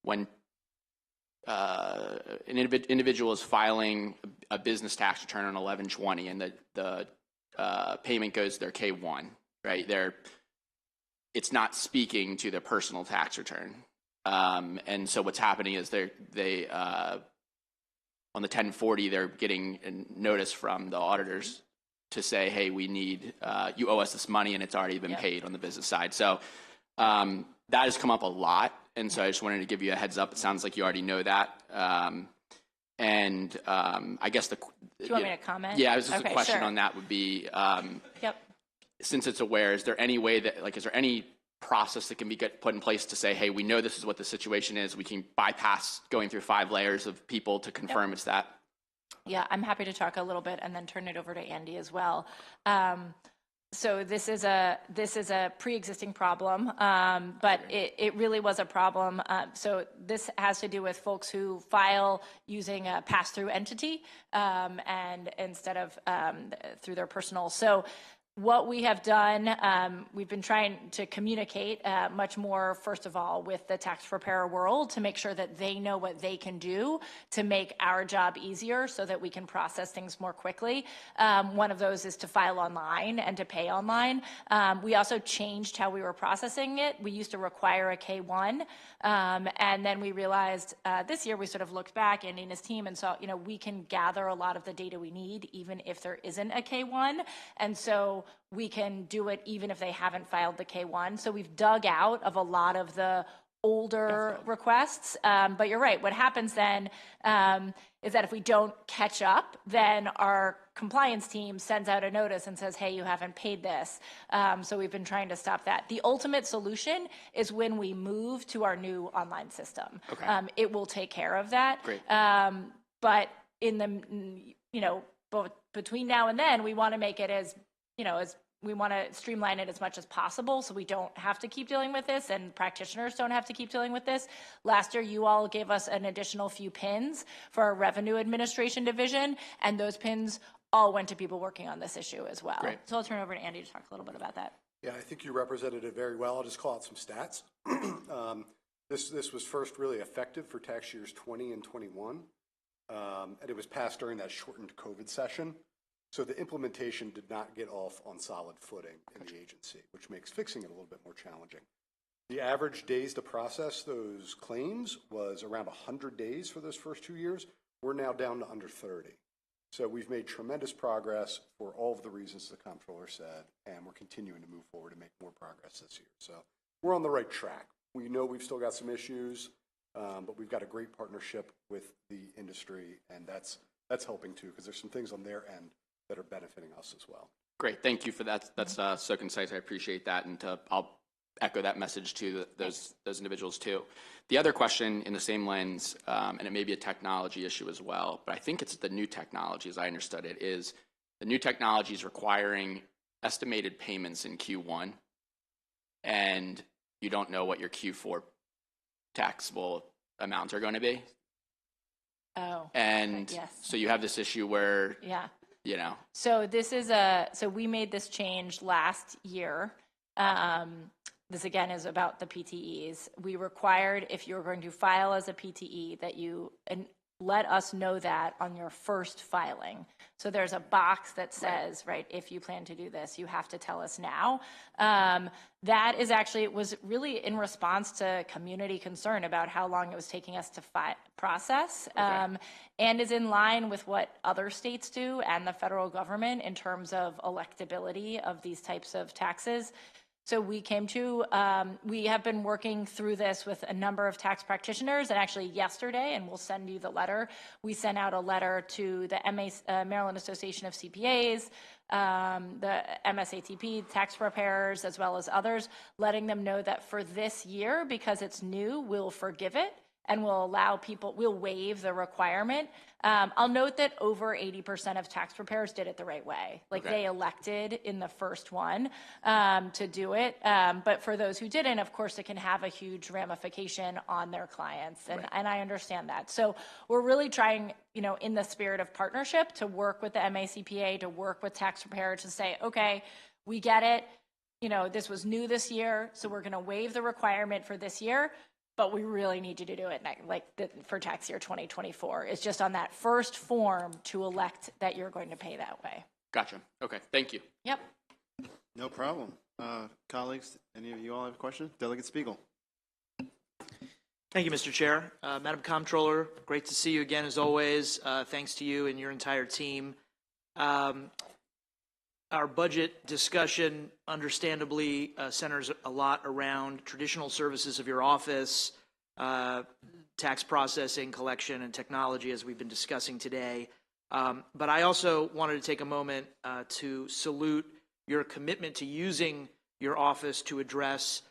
when an individual is filing a business tax return on 11/20 and the payment goes to their K-1, right? It's not speaking to their personal tax return. And so what's happening is they on the 1040, they're getting a notice from the auditors to say, hey, we need, you owe us this money, and it's already been paid on the business side. So that has come up a lot, and so I just wanted to give you a heads up. It sounds like you already know that. I guess Do you want me to comment? Yeah, it was just Okay, a question sure. on that would be, Yep. since it's aware, is there any way that, is there any process that can be put in place to say, hey, we know this is what the situation is, we can bypass going through 5 layers of people to confirm it's that? Yeah, I'm happy to talk a little bit and then turn it over to Andy as well. So this is a pre-existing problem, but it really was a problem. So this has to do with folks who file using a pass-through entity and instead of through their personal. So what we have done, we've been trying to communicate much more, first of all, with the tax preparer world to make sure that they know what they can do to make our job easier so that we can process things more quickly. One of those is to file online and to pay online. We also changed how we were processing it. We used to require a K-1, and then we realized this year we sort of looked back, Andy and his team, and saw, we can gather a lot of the data we need even if there isn't a K-1. And so we can do it even if they haven't filed the K-1. So we've dug out of a lot of the older requests. But you're right. What happens then is that if we don't catch up, then our compliance team sends out a notice and says, hey, you haven't paid this. So we've been trying to stop that. The ultimate solution is when we move to our new online system. Okay. It will take care of that. Great. But in the, between now and then, we want to make it as we want to streamline it as much as possible so we don't have to keep dealing with this and practitioners don't have to keep dealing with this. Last year, you all gave us an additional few pins for our revenue administration division, and those pins all went to people working on this issue as well. Great. So I'll turn it over to Andy to talk a little bit about that. Yeah, I think you represented it very well. I'll just call out some stats. This was first really effective for tax years 20 and 21, and it was passed during that shortened COVID session. So the implementation did not get off on solid footing in the agency, which makes fixing it a little bit more challenging. The average days to process those claims was around 100 days for those first 2 years. We're now down to under 30. So we've made tremendous progress for all of the reasons the comptroller said, and we're continuing to move forward and make more progress this year. So we're on the right track. We know we've still got some issues, but we've got a great partnership with the industry, and that's helping too, because there's some things on their end that are benefiting us as well. Great, thank you for that. That's so concise. I appreciate that, and I'll echo that message to those individuals too. The other question in the same lens, and it may be a technology issue as well, but I think it's the new technology, as I understood it, is the new technology is requiring estimated payments in Q1, and you don't know what your Q4 taxable amounts are going to be. Oh, and yes. So you have this issue where So this is so we made this change last year. This again is about the PTEs. We required, if you're going to file as a PTE, that you let us know that on your first filing. So there's a box that says, right, if you plan to do this, you have to tell us now. That is actually, it was really in response to community concern about how long it was taking us to process, and is in line with what other states do and the federal government in terms of electability of these types of taxes. So we we have been working through this with a number of tax practitioners, and actually yesterday, and we'll send you the letter, we sent out a letter to the Maryland Association of CPAs, the MSATP, tax preparers, as well as others, letting them know that for this year, because it's new, we'll forgive it and we'll allow people, we'll waive the requirement. I'll note that over 80% of tax preparers did it the right way. Like they elected in the first one to do it. But for those who didn't, of course, it can have a huge ramification on their clients. And I understand that. So we're really trying, in the spirit of partnership, to work with the MACPA, to work with tax preparers to say, okay, we get it. This was new this year, so we're going to waive the requirement for this year. But we really need you to do it for tax year 2024. It's just on that first form to elect that you're going to pay that way. Gotcha. Okay, thank you. Yep. No problem. Colleagues, any of you all have a question? Delegate Spiegel. Thank you, Mr. Chair. Madam Comptroller, great to see you again as always. Thanks to you and your entire team. Our budget discussion, understandably, centers a lot around traditional services of your office, tax processing, collection, and technology, as we've been discussing today. But I also wanted to take a moment to salute your commitment to using your office to address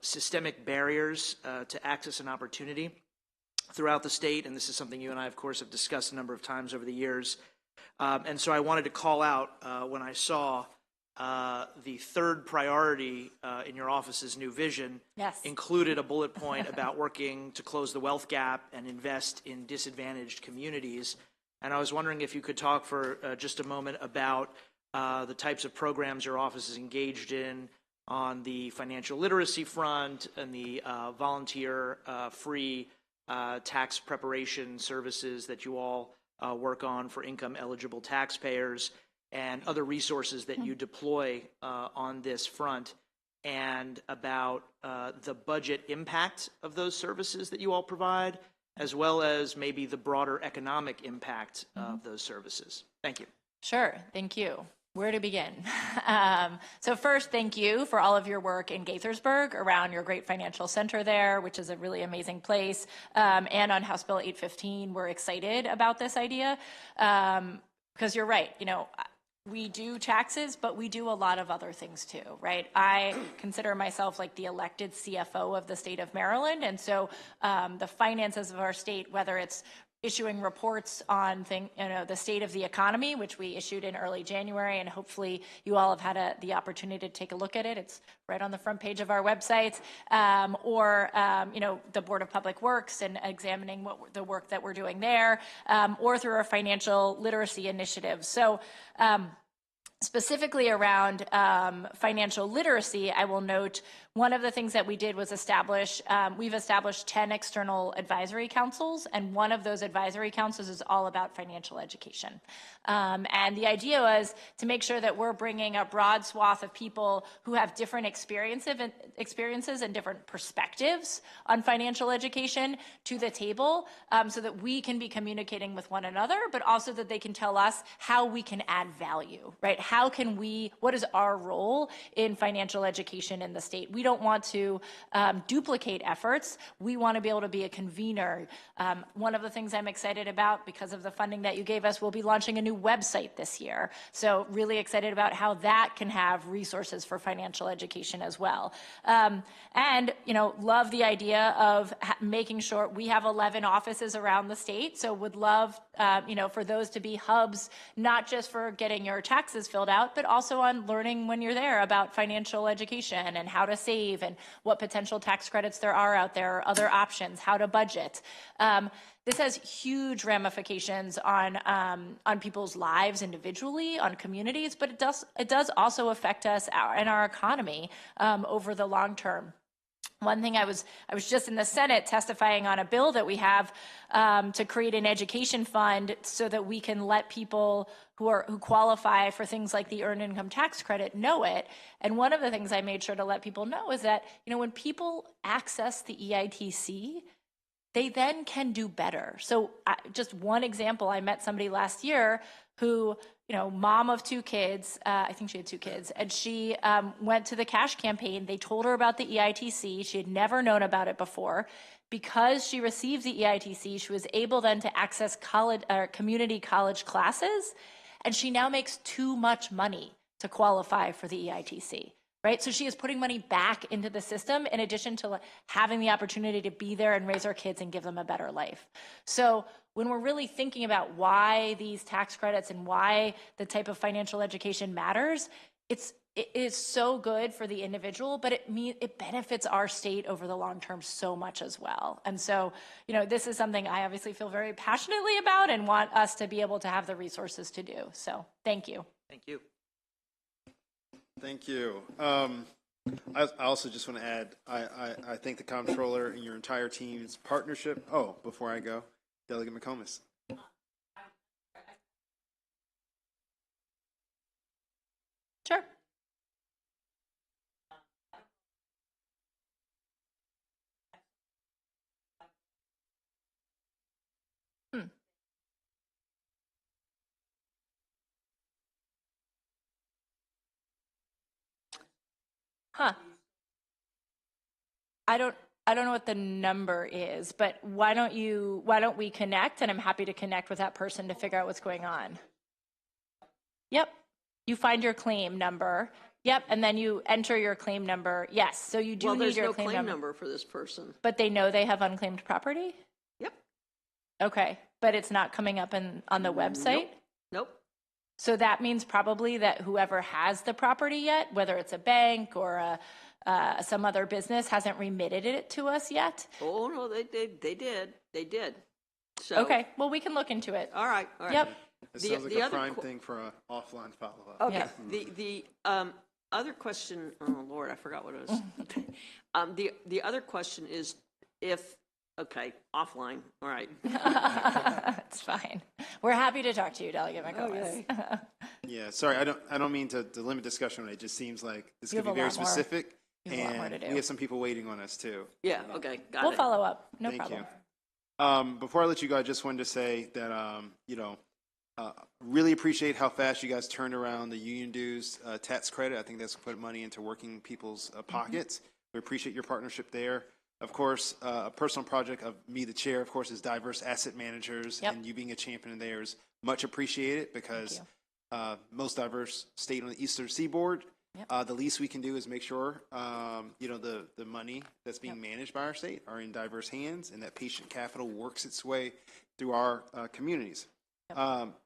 systemic barriers to access and opportunity throughout the state. And this is something you and I, of course, have discussed a number of times over the years. And so I wanted to call out when I saw the third priority in your office's new vision Yes. included a bullet point about working to close the wealth gap and invest in disadvantaged communities. And I was wondering if you could talk for just a moment about the types of programs your office is engaged in on the financial literacy front and the volunteer free tax preparation services that you all work on for income eligible taxpayers, and other resources that you deploy on this front, and about the budget impact of those services that you all provide, as well as maybe the broader economic impact of those services. Thank you. Sure, thank you. Where to begin? So first, thank you for all of your work in Gaithersburg around your great financial center there, which is a really amazing place. And on House Bill 815, we're excited about this idea because you're right. You know, we do taxes, but we do a lot of other things too, right? I consider myself like the elected CFO of the state of Maryland. And so the finances of our state, whether it's issuing reports on the state of the economy, which we issued in early January, and hopefully you all have had the opportunity to take a look at it. It's right on the front page of our website, or the Board of Public Works and examining the work that we're doing there, or through our financial literacy initiatives. So specifically around financial literacy, I will note one of the things that we did was we've established 10 external advisory councils, and one of those advisory councils is all about financial education. And the idea was to make sure that we're bringing a broad swath of people who have different experiences and different perspectives on financial education to the table, so that we can be communicating with one another, but also that they can tell us how we can add value, right? What is our role in financial education in the state? We don't want to duplicate efforts. We want to be able to be a convener. One of the things I'm excited about, because of the funding that you gave us, we'll be launching a new website this year. So really excited about how that can have resources for financial education as well. And, love the idea of making sure we have 11 offices around the state. So would love, for those to be hubs, not just for getting your taxes filled out, but also on learning when you're there about financial education and how to save and what potential tax credits there are out there, other options, how to budget. This has huge ramifications on people's lives individually, on communities, but it does also affect us and our economy over the long term. One thing, I was just in the Senate testifying on a bill that we have to create an education fund so that we can let people who qualify for things like the earned income tax credit know it. And one of the things I made sure to let people know is that, when people access the EITC, they then can do better. So just one example, I met somebody last year who, mom of 2 kids, I think she had 2 kids, and she went to the cash campaign. They told her about the EITC. She had never known about it before. Because she received the EITC, she was able then to access community college classes, and she now makes too much money to qualify for the EITC. Right? So she is putting money back into the system in addition to having the opportunity to be there and raise our kids and give them a better life. So when we're really thinking about why these tax credits and why the type of financial education matters, it is so good for the individual, but it benefits our state over the long term so much as well. And so, this is something I obviously feel very passionately about and want us to be able to have the resources to do. So thank you. Thank you. Thank you. I also just want to add, I thank the comptroller and your entire team's partnership. Oh, before I go, Delegate McComas. Sure. Huh. I don't know what the number is, but why don't we connect, and I'm happy to connect with that person to figure out what's going on. Yep. You find your claim number. Yep, and then you enter your claim number. Yes, so you do need your claim number. Well, there's no claim number for this person. But they know they have unclaimed property? Yep. Okay, but it's not coming up on the website? Nope. So that means probably that whoever has the property yet, whether it's a bank or some other business, hasn't remitted it to us yet. Oh, no, they did. So. Okay, well, we can look into it. All right. Yep. It sounds like a prime thing for an offline follow-up. Okay, Yeah. the other question, oh Lord, I forgot what it was. The other question is okay, offline, all right. It's fine. We're happy to talk to you, Delegate McComas. Okay. Yeah, sorry, I don't mean to limit discussion. It just seems like this You could have be a very lot more. specific, You have a lot more to and do. we have some people waiting on us too. Yeah, okay, got it. We'll follow up. No Thank problem. you. Before I let you go, I just wanted to say that really appreciate how fast you guys turned around the union dues tax credit. I think that's put money into working people's pockets. We appreciate your partnership there. Of course, a personal project of me, the chair, of course, is diverse asset managers, Yep. and you being a champion there is much appreciated because most diverse state on the Eastern Seaboard. Yep. The least we can do is make sure, the money that's being managed by our state are in diverse hands, and that patient capital works its way through our communities.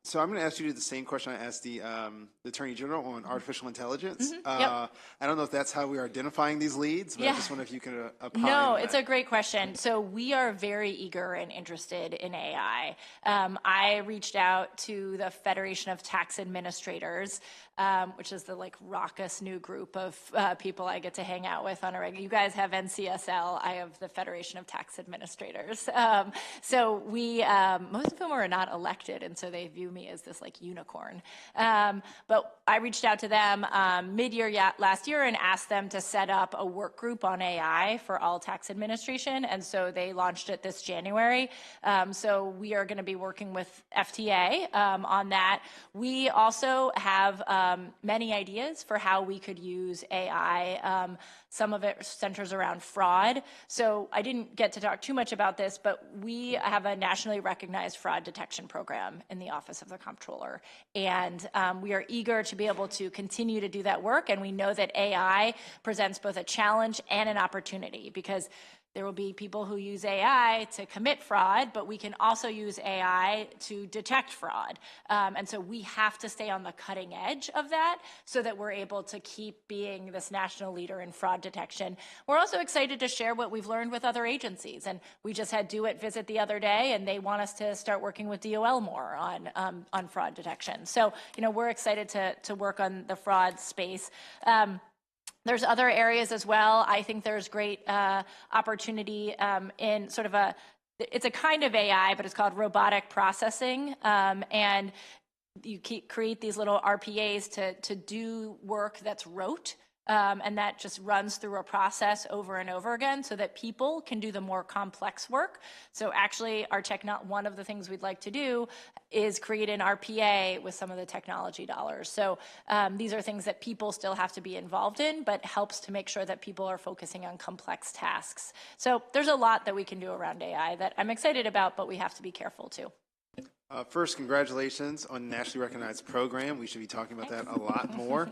So I'm going to ask you the same question I asked the Attorney General on artificial intelligence. Yep. I don't know if that's how we're identifying these leads, but I just wonder if you could opine No, on it's that. a great question. So we are very eager and interested in AI. I reached out to the Federation of Tax Administrators, which is the raucous new group of people I get to hang out with on a regular. You guys have NCSL. I have the Federation of Tax Administrators. So we, most of whom are not elected, and so they view me as this unicorn. But I reached out to them mid-year last year and asked them to set up a work group on AI for all tax administration, and so they launched it this January. So we are going to be working with FTA on that. We also have many ideas for how we could use AI. Some of it centers around fraud. So I didn't get to talk too much about this, but we have a nationally recognized fraud detection program in the Office of the Comptroller. And we are eager to be able to continue to do that work. And we know that AI presents both a challenge and an opportunity, because there will be people who use AI to commit fraud, but we can also use AI to detect fraud. And so we have to stay on the cutting edge of that so that we're able to keep being this national leader in fraud detection. We're also excited to share what we've learned with other agencies. And we just had DoIT visit the other day, and they want us to start working with DOL more on fraud detection. So, we're excited to work on the fraud space. There's other areas as well. I think there's great opportunity in sort of it's a kind of AI, but it's called robotic processing. And you create these little RPAs to do work that's rote. And that just runs through a process over and over again so that people can do the more complex work. So actually, one of the things we'd like to do is create an RPA with some of the technology dollars. So these are things that people still have to be involved in, but helps to make sure that people are focusing on complex tasks. So there's a lot that we can do around AI that I'm excited about, but we have to be careful too. First, congratulations on the nationally recognized program. We should be talking about that a lot more.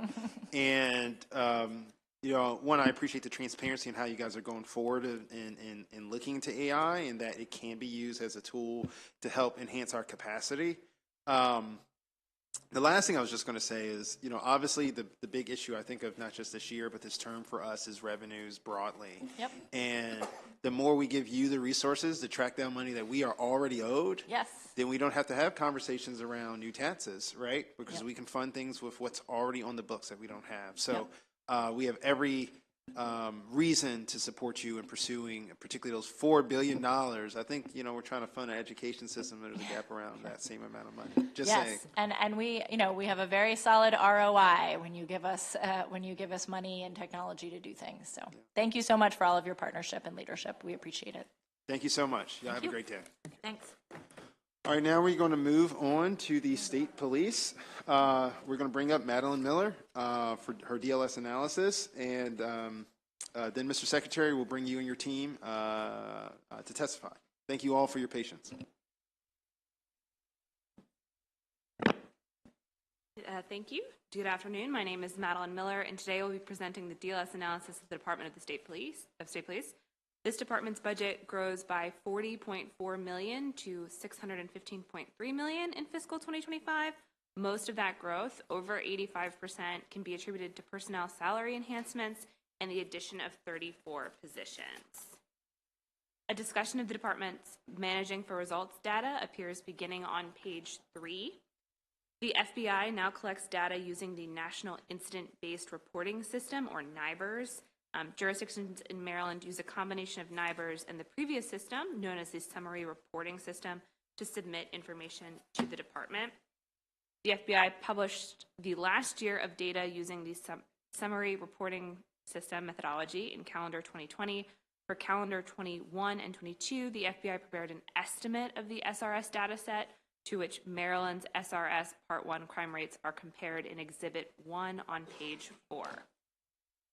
And, one, I appreciate the transparency and how you guys are going forward in looking into AI, and that it can be used as a tool to help enhance our capacity. The last thing I was just going to say is, obviously the big issue I think of not just this year, but this term for us is revenues broadly. Yep. And the more we give you the resources to track down money that we are already owed, Yes. then we don't have to have conversations around new taxes, right? Because we can fund things with what's already on the books that we don't have. So we have every reason to support you in pursuing, particularly those $4 billion. I think, we're trying to fund an education system. There's a gap around that same amount of money. Just saying. And we, we have a very solid ROI when you give us money and technology to do things. So thank you so much for all of your partnership and leadership. We appreciate it. Thank you so much. Y'all have a great day. Thanks. All right, now we're going to move on to the state police. We're going to bring up Madeline Miller for her DLS analysis, and then Mr. Secretary will bring you and your team to testify. Thank you all for your patience. Thank you. Good afternoon. My name is Madeline Miller, and today I will be presenting the DLS analysis of the Department of the State Police. This department's budget grows by $40.4 million to $615.3 million in fiscal 2025, Most of that growth, over 85%, can be attributed to personnel salary enhancements and the addition of 34 positions. A discussion of the department's managing for results data appears beginning on page 3. The FBI now collects data using the National Incident-Based Reporting System, or NIBRS. Jurisdictions in Maryland use a combination of NIBRS and the previous system, known as the Summary Reporting System, to submit information to the department. The FBI published the last year of data using the Summary Reporting System methodology in calendar 2020. For calendar 21 and 22, the FBI prepared an estimate of the SRS data set, to which Maryland's SRS Part 1 crime rates are compared in Exhibit 1 on page 4.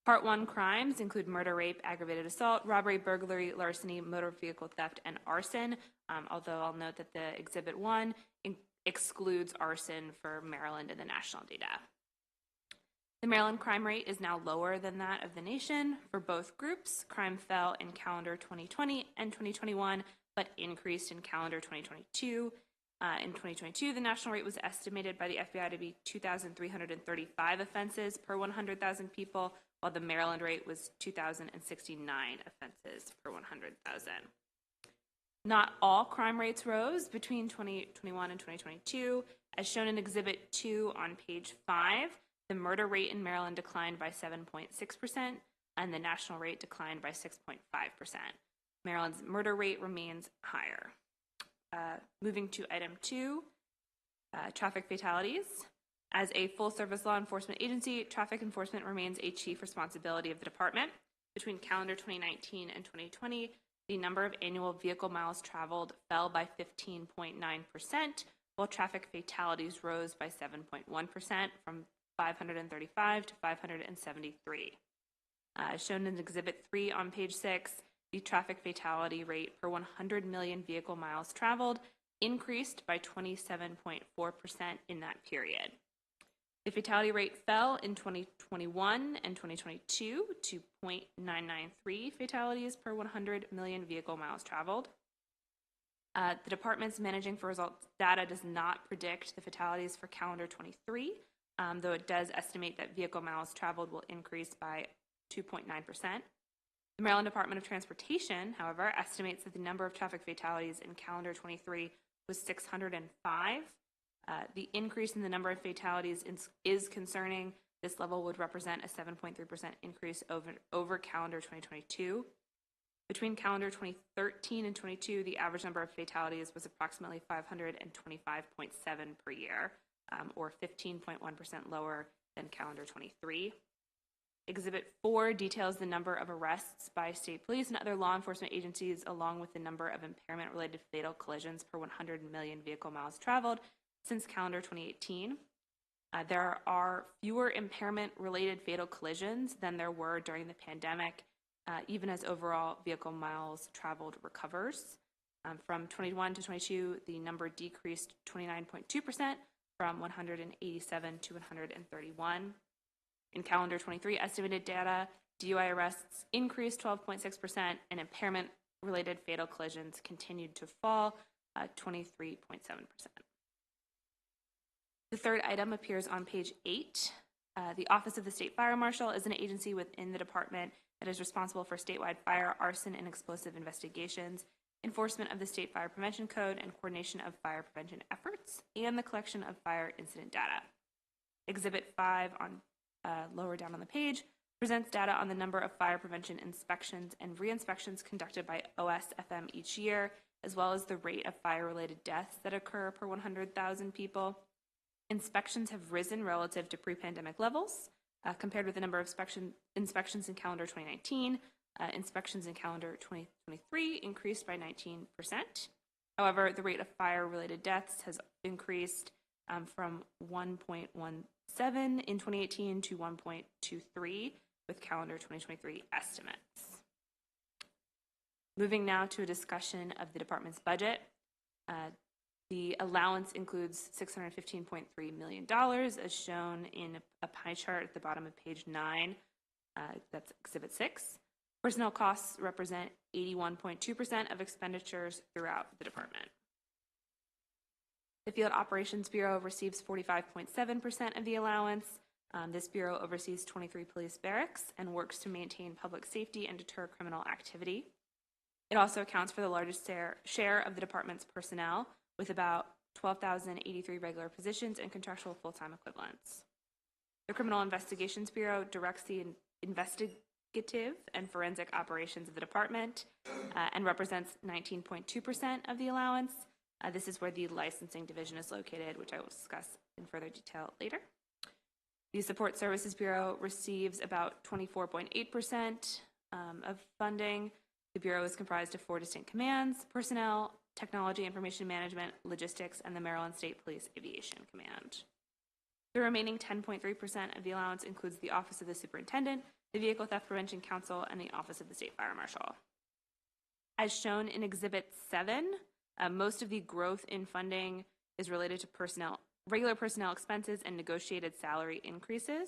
Part 1 crimes include murder, rape, aggravated assault, robbery, burglary, larceny, motor vehicle theft, and arson, although I'll note that the Exhibit 1 excludes arson for Maryland in the national data. The Maryland crime rate is now lower than that of the nation. For both groups, crime fell in calendar 2020 and 2021, but increased in calendar 2022. In 2022, the national rate was estimated by the FBI to be 2,335 offenses per 100,000 people, while the Maryland rate was 2,069 offenses per 100,000. Not all crime rates rose between 2021 and 2022. As shown in Exhibit 2 on page 5, the murder rate in Maryland declined by 7.6%, and the national rate declined by 6.5%. Maryland's murder rate remains higher. Moving to item 2, traffic fatalities. As a full-service law enforcement agency, traffic enforcement remains a chief responsibility of the department. Between calendar 2019 and 2020, the number of annual vehicle miles traveled fell by 15.9%, while traffic fatalities rose by 7.1% from 535 to 573. As shown in Exhibit 3 on page 6, the traffic fatality rate per 100 million vehicle miles traveled increased by 27.4% in that period. The fatality rate fell in 2021 and 2022 to 0.993 fatalities per 100 million vehicle miles traveled. The department's managing for results data does not predict the fatalities for calendar 23, though it does estimate that vehicle miles traveled will increase by 2.9%. The Maryland Department of Transportation, however, estimates that the number of traffic fatalities in calendar 23 was 605. The increase in the number of fatalities is concerning. This level would represent a 7.3% increase over calendar 2022. Between calendar 2013 and 22, the average number of fatalities was approximately 525.7 per year, or 15.1% lower than calendar 23. Exhibit 4 details the number of arrests by state police and other law enforcement agencies, along with the number of impairment-related fatal collisions per 100 million vehicle miles traveled since calendar 2018. There are fewer impairment-related fatal collisions than there were during the pandemic, even as overall vehicle miles traveled recovers. From 21 to 22, the number decreased 29.2% from 187 to 131. In calendar 23 estimated data, DUI arrests increased 12.6% and impairment-related fatal collisions continued to fall 23.7%. The third item appears on page 8. The Office of the State Fire Marshal is an agency within the department that is responsible for statewide fire, arson, and explosive investigations, enforcement of the State Fire Prevention Code, and coordination of fire prevention efforts, and the collection of fire incident data. Exhibit 5 on lower down on the page presents data on the number of fire prevention inspections and re-inspections conducted by OSFM each year, as well as the rate of fire-related deaths that occur per 100,000 people. Inspections have risen relative to pre-pandemic levels. Compared with the number of inspections in calendar 2019, inspections in calendar 2023 increased by 19%. However, the rate of fire-related deaths has increased from 1.17 in 2018 to 1.23 with calendar 2023 estimates. Moving now to a discussion of the department's budget. The allowance includes $615.3 million, as shown in a pie chart at the bottom of page 9. That's Exhibit 6. Personnel costs represent 81.2% of expenditures throughout the department. The Field Operations Bureau receives 45.7% of the allowance. This bureau oversees 23 police barracks and works to maintain public safety and deter criminal activity. It also accounts for the largest share of the department's personnel, with about 12,083 regular positions and contractual full-time equivalents. The Criminal Investigations Bureau directs the investigative and forensic operations of the department and represents 19.2% of the allowance. This is where the licensing division is located, which I will discuss in further detail later. The Support Services Bureau receives about 24.8% of funding. The Bureau is comprised of 4 distinct commands: personnel, technology, information management, logistics, and the Maryland State Police Aviation Command. The remaining 10.3% of the allowance includes the Office of the Superintendent, the Vehicle Theft Prevention Council, and the Office of the State Fire Marshal. As shown in Exhibit 7, most of the growth in funding is related to regular personnel expenses and negotiated salary increases.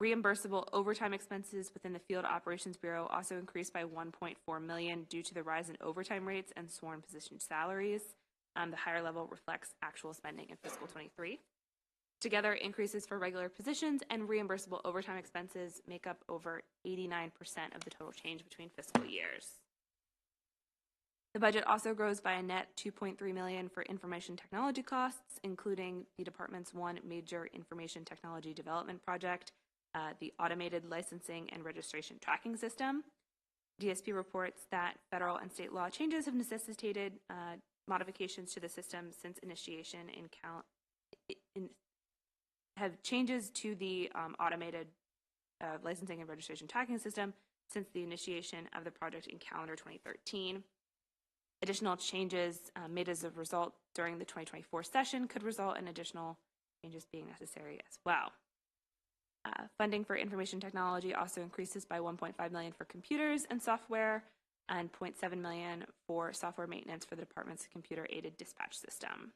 Reimbursable overtime expenses within the Field Operations Bureau also increased by $1.4 million due to the rise in overtime rates and sworn position salaries. The higher level reflects actual spending in fiscal 23. Together, increases for regular positions and reimbursable overtime expenses make up over 89% of the total change between fiscal years. The budget also grows by a net $2.3 million for information technology costs, including the department's one major information technology development project, the Automated Licensing and Registration Tracking System. DSP reports that federal and state law changes have necessitated modifications to the system since initiation have changes to the Automated Licensing and Registration Tracking System since the initiation of the project in calendar 2013. Additional changes made as a result during the 2024 session could result in additional changes being necessary as well. Funding for information technology also increases by $1.5 million for computers and software and $0.7 million for software maintenance for the department's computer-aided dispatch system.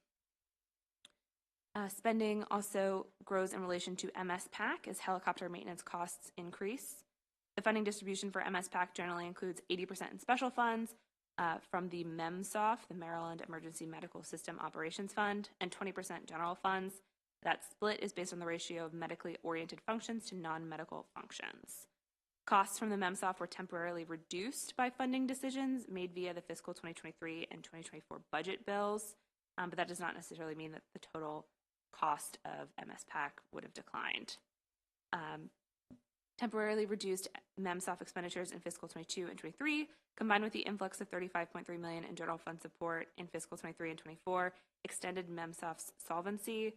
Spending also grows in relation to MS-PAC as helicopter maintenance costs increase. The funding distribution for MS-PAC generally includes 80% in special funds from the MEMSOF, the Maryland Emergency Medical System Operations Fund, and 20% general funds. That split is based on the ratio of medically oriented functions to non-medical functions. Costs from the MEMSOF were temporarily reduced by funding decisions made via the fiscal 2023 and 2024 budget bills, but that does not necessarily mean that the total cost of MS-PAC would have declined. Temporarily reduced MEMSOF expenditures in fiscal 22 and 23, combined with the influx of $35.3 million in general fund support in fiscal 23 and 24, extended MEMSOF's solvency.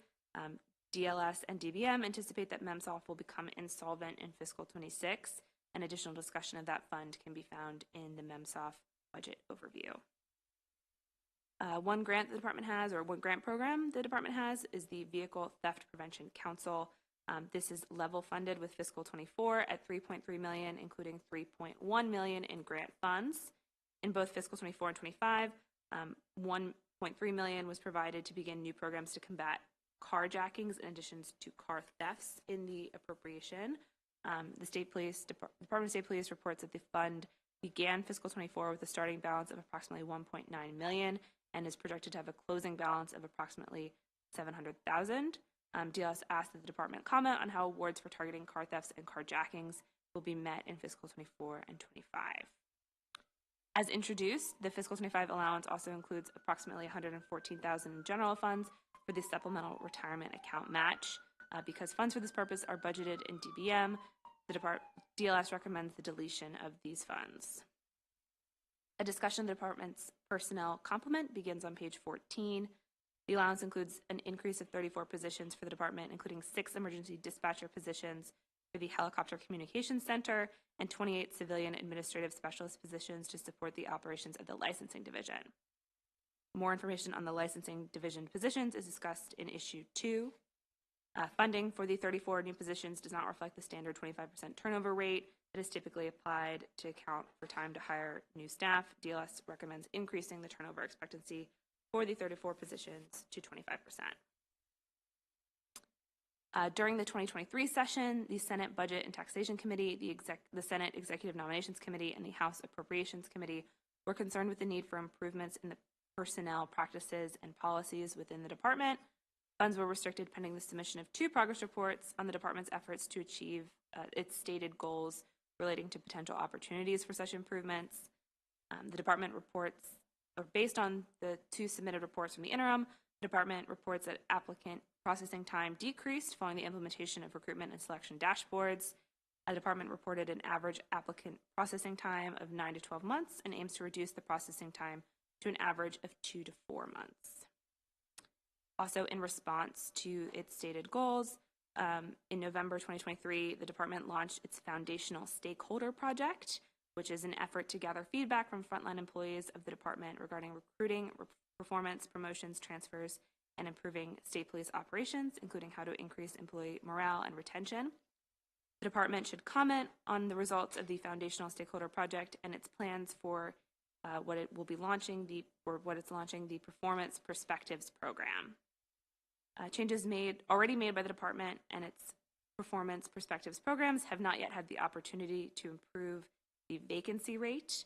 DLS and DBM anticipate that MEMSOF will become insolvent in fiscal 26, and additional discussion of that fund can be found in the MEMSOF budget overview. One grant the department has, or one grant program the department has, is the Vehicle Theft Prevention Council. This is level funded with fiscal 24 at $3.3 million, including $3.1 million in grant funds. In both fiscal 24 and 25, $1.3 million was provided to begin new programs to combat carjackings in addition to car thefts in the appropriation. The Department of State Police reports that the fund began fiscal 24 with a starting balance of approximately $1.9 million and is projected to have a closing balance of approximately $700,000. DLS asked that the department comment on how awards for targeting car thefts and carjackings will be met in fiscal 24 and 25. As introduced, the fiscal 25 allowance also includes approximately $114,000 in general funds for the supplemental retirement account match. Because funds for this purpose are budgeted in DBM, DLS recommends the deletion of these funds. A discussion of the department's personnel complement begins on page 14. The allowance includes an increase of 34 positions for the department, including 6 emergency dispatcher positions for the Helicopter Communications Center and 28 civilian administrative specialist positions to support the operations of the licensing division. More information on the licensing division positions is discussed in issue 2. Funding for the 34 new positions does not reflect the standard 25% turnover rate that is typically applied to account for time to hire new staff. DLS recommends increasing the turnover expectancy for the 34 positions to 25%. During the 2023 session, the Senate Budget and Taxation Committee, the Senate Executive Nominations Committee, and the House Appropriations Committee were concerned with the need for improvements in the personnel practices and policies within the department. Funds were restricted pending the submission of 2 progress reports on the department's efforts to achieve its stated goals relating to potential opportunities for such improvements. The department reports, or based on the 2 submitted reports from the interim, the department reports that applicant processing time decreased following the implementation of recruitment and selection dashboards. The department reported an average applicant processing time of 9 to 12 months and aims to reduce the processing time to an average of 2 to 4 months. Also, in response to its stated goals, in November 2023, the department launched its Foundational Stakeholder Project, which is an effort to gather feedback from frontline employees of the department regarding recruiting, performance, promotions, transfers, and improving state police operations, including how to increase employee morale and retention. The department should comment on the results of the Foundational Stakeholder Project and its plans for what it will be launching, the Performance Perspectives Program. Changes already made by the department and its Performance Perspectives programs have not yet had the opportunity to improve the vacancy rate.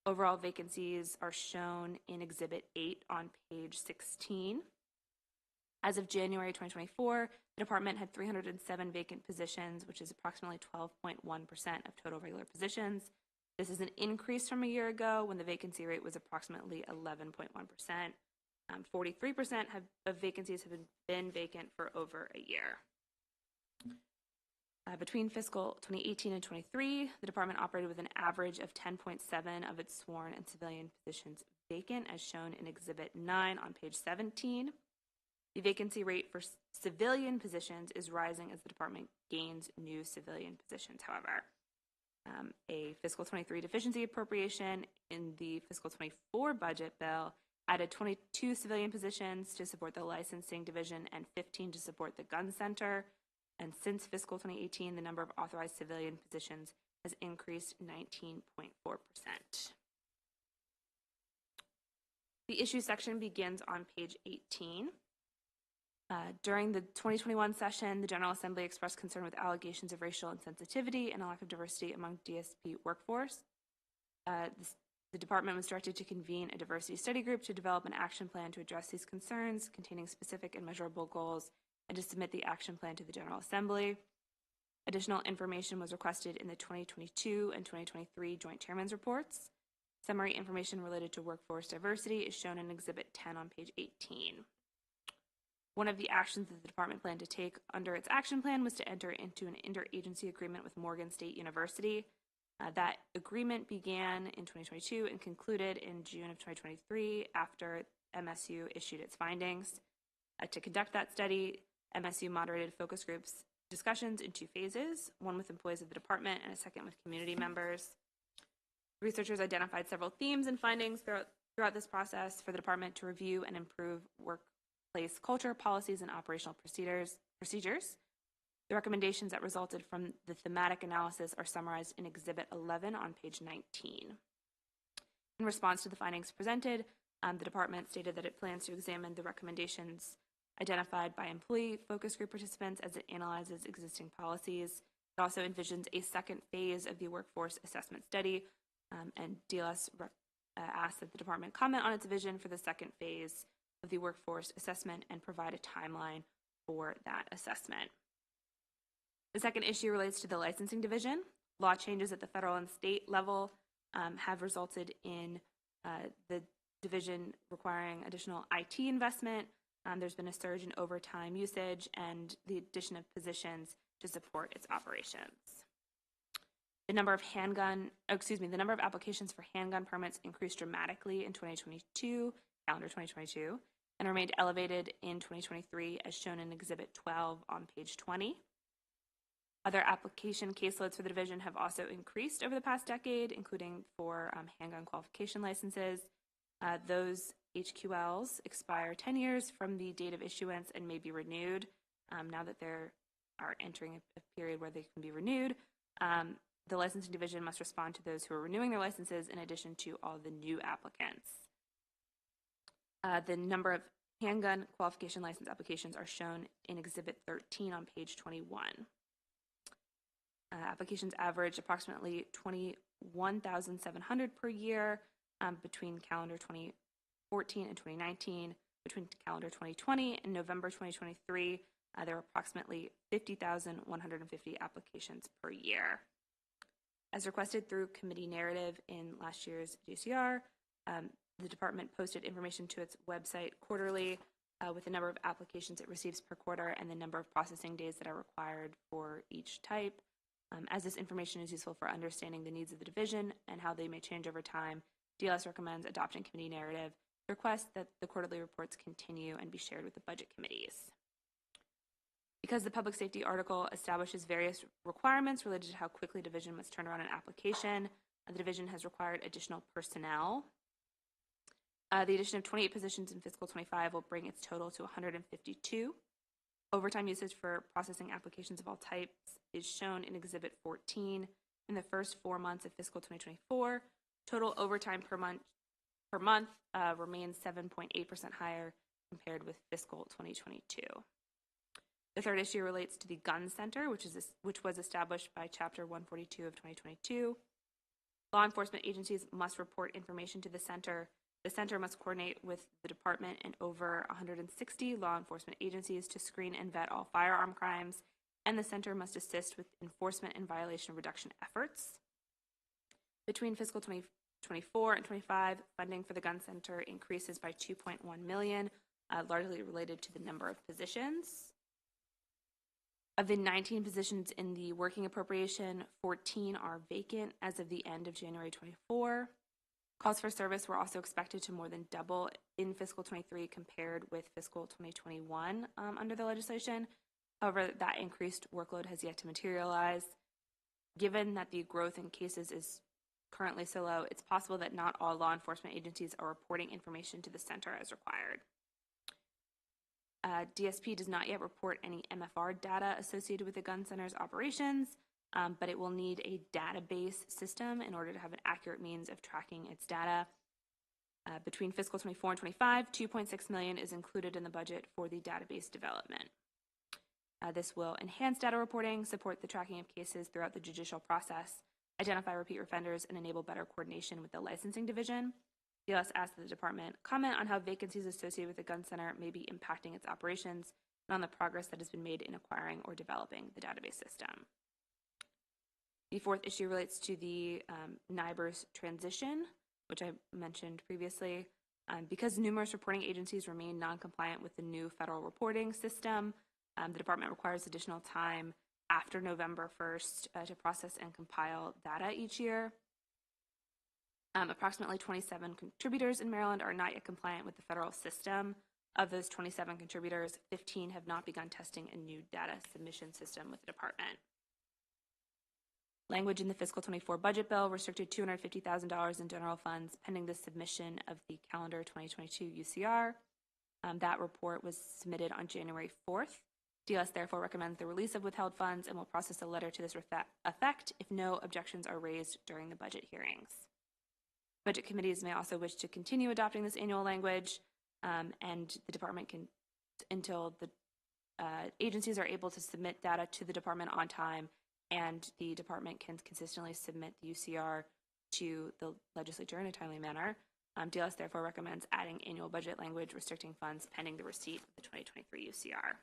Overall vacancies are shown in Exhibit 8 on page 16. As of January 2024, the department had 307 vacant positions, which is approximately 12.1% of total regular positions. This is an increase from a year ago when the vacancy rate was approximately 11.1%. 43% of vacancies have been vacant for over a year. Between fiscal 2018 and 23, the department operated with an average of 10.7 of its sworn and civilian positions vacant, as shown in Exhibit 9 on page 17. The vacancy rate for civilian positions is rising as the department gains new civilian positions, however. A fiscal 23 deficiency appropriation in the fiscal 24 budget bill added 22 civilian positions to support the licensing division and 15 to support the gun center. And since fiscal 2018, the number of authorized civilian positions has increased 19.4%. The issue section begins on page 18. During the 2021 session, the General Assembly expressed concern with allegations of racial insensitivity and a lack of diversity among DSP workforce. The department was directed to convene a diversity study group to develop an action plan to address these concerns, containing specific and measurable goals, and to submit the action plan to the General Assembly. Additional information was requested in the 2022 and 2023 Joint Chairman's reports. Summary information related to workforce diversity is shown in Exhibit 10 on page 18. One of the actions that the department planned to take under its action plan was to enter into an interagency agreement with Morgan State University. That agreement began in 2022 and concluded in June of 2023 after MSU issued its findings. To conduct that study, MSU moderated focus groups discussions in 2 phases, one with employees of the department and a second with community members. Researchers identified several themes and findings throughout this process for the department to review and improve workplace culture, policies, and operational procedures. The recommendations that resulted from the thematic analysis are summarized in Exhibit 11 on page 19. In response to the findings presented, the department stated that it plans to examine the recommendations identified by employee focus group participants as it analyzes existing policies. It also envisions a second phase of the workforce assessment study, and DLS asked that the department comment on its vision for the second phase of the workforce assessment and provide a timeline for that assessment. The second issue relates to the licensing division. Law changes at the federal and state level have resulted in the division requiring additional IT investment. There's been a surge in overtime usage and the addition of positions to support its operations. The number of applications for handgun permits increased dramatically in calendar 2022, and remained elevated in 2023, as shown in Exhibit 12 on page 20. Other application caseloads for the division have also increased over the past decade, including for handgun qualification licenses. Those HQLs expire 10 years from the date of issuance and may be renewed. Now that they are entering a period where they can be renewed, the licensing division must respond to those who are renewing their licenses in addition to all the new applicants. The number of handgun qualification license applications are shown in Exhibit 13 on page 21. Applications average approximately 21,700 per year between calendar 2014 2014 and 2019. Between calendar 2020 and November 2023, there were approximately 50,150 applications per year. As requested through committee narrative in last year's JCR, the department posted information to its website quarterly with the number of applications it receives per quarter and the number of processing days that are required for each type. As this information is useful for understanding the needs of the division and how they may change over time, DLS recommends adopting committee narrative, request that the quarterly reports continue and be shared with the budget committees. Because the public safety article establishes various requirements related to how quickly division must turn around an application, the division has required additional personnel. The addition of 28 positions in fiscal 25 will bring its total to 152. Overtime usage for processing applications of all types is shown in Exhibit 14. In the first 4 months of fiscal 2024, total overtime per month remains 7.8% higher compared with fiscal 2022. The third issue relates to the Gun Center, which was established by Chapter 142 of 2022. Law enforcement agencies must report information to the center. The center must coordinate with the department and over 160 law enforcement agencies to screen and vet all firearm crimes, and the center must assist with enforcement and violation reduction efforts. Between fiscal 2024 and 25, funding for the Gun Center increases by $2.1 million, largely related to the number of positions. Of the 19 positions in the working appropriation, 14 are vacant as of the end of January 24. Calls for service were also expected to more than double in fiscal 23 compared with fiscal 2021 under the legislation. However, that increased workload has yet to materialize. Given that the growth in cases is currently so low, it's possible that not all law enforcement agencies are reporting information to the center as required. DSP does not yet report any MFR data associated with the Gun Center's operations, but it will need a database system in order to have an accurate means of tracking its data. Between fiscal 24 and 25, $2.6 million is included in the budget for the database development. This will enhance data reporting, support the tracking of cases throughout the judicial process, identify repeat offenders, and enable better coordination with the licensing division. DLS asked that the department comment on how vacancies associated with the Gun Center may be impacting its operations and on the progress that has been made in acquiring or developing the database system. The fourth issue relates to the NIBRS transition, which I mentioned previously. Because numerous reporting agencies remain non-compliant with the new federal reporting system, the department requires additional time after November 1st to process and compile data each year. Approximately 27 contributors in Maryland are not yet compliant with the federal system. Of those 27 contributors, 15 have not begun testing a new data submission system with the department. Language in the fiscal 24 budget bill restricted $250,000 in general funds pending the submission of the calendar 2022 UCR. That report was submitted on January 4th. DLS therefore recommends the release of withheld funds and will process a letter to this effect if no objections are raised during the budget hearings. Budget committees may also wish to continue adopting this annual language, and the department can, until the agencies are able to submit data to the department on time, and the department can consistently submit the UCR to the legislature in a timely manner. DLS therefore recommends adding annual budget language restricting funds pending the receipt of the 2023 UCR.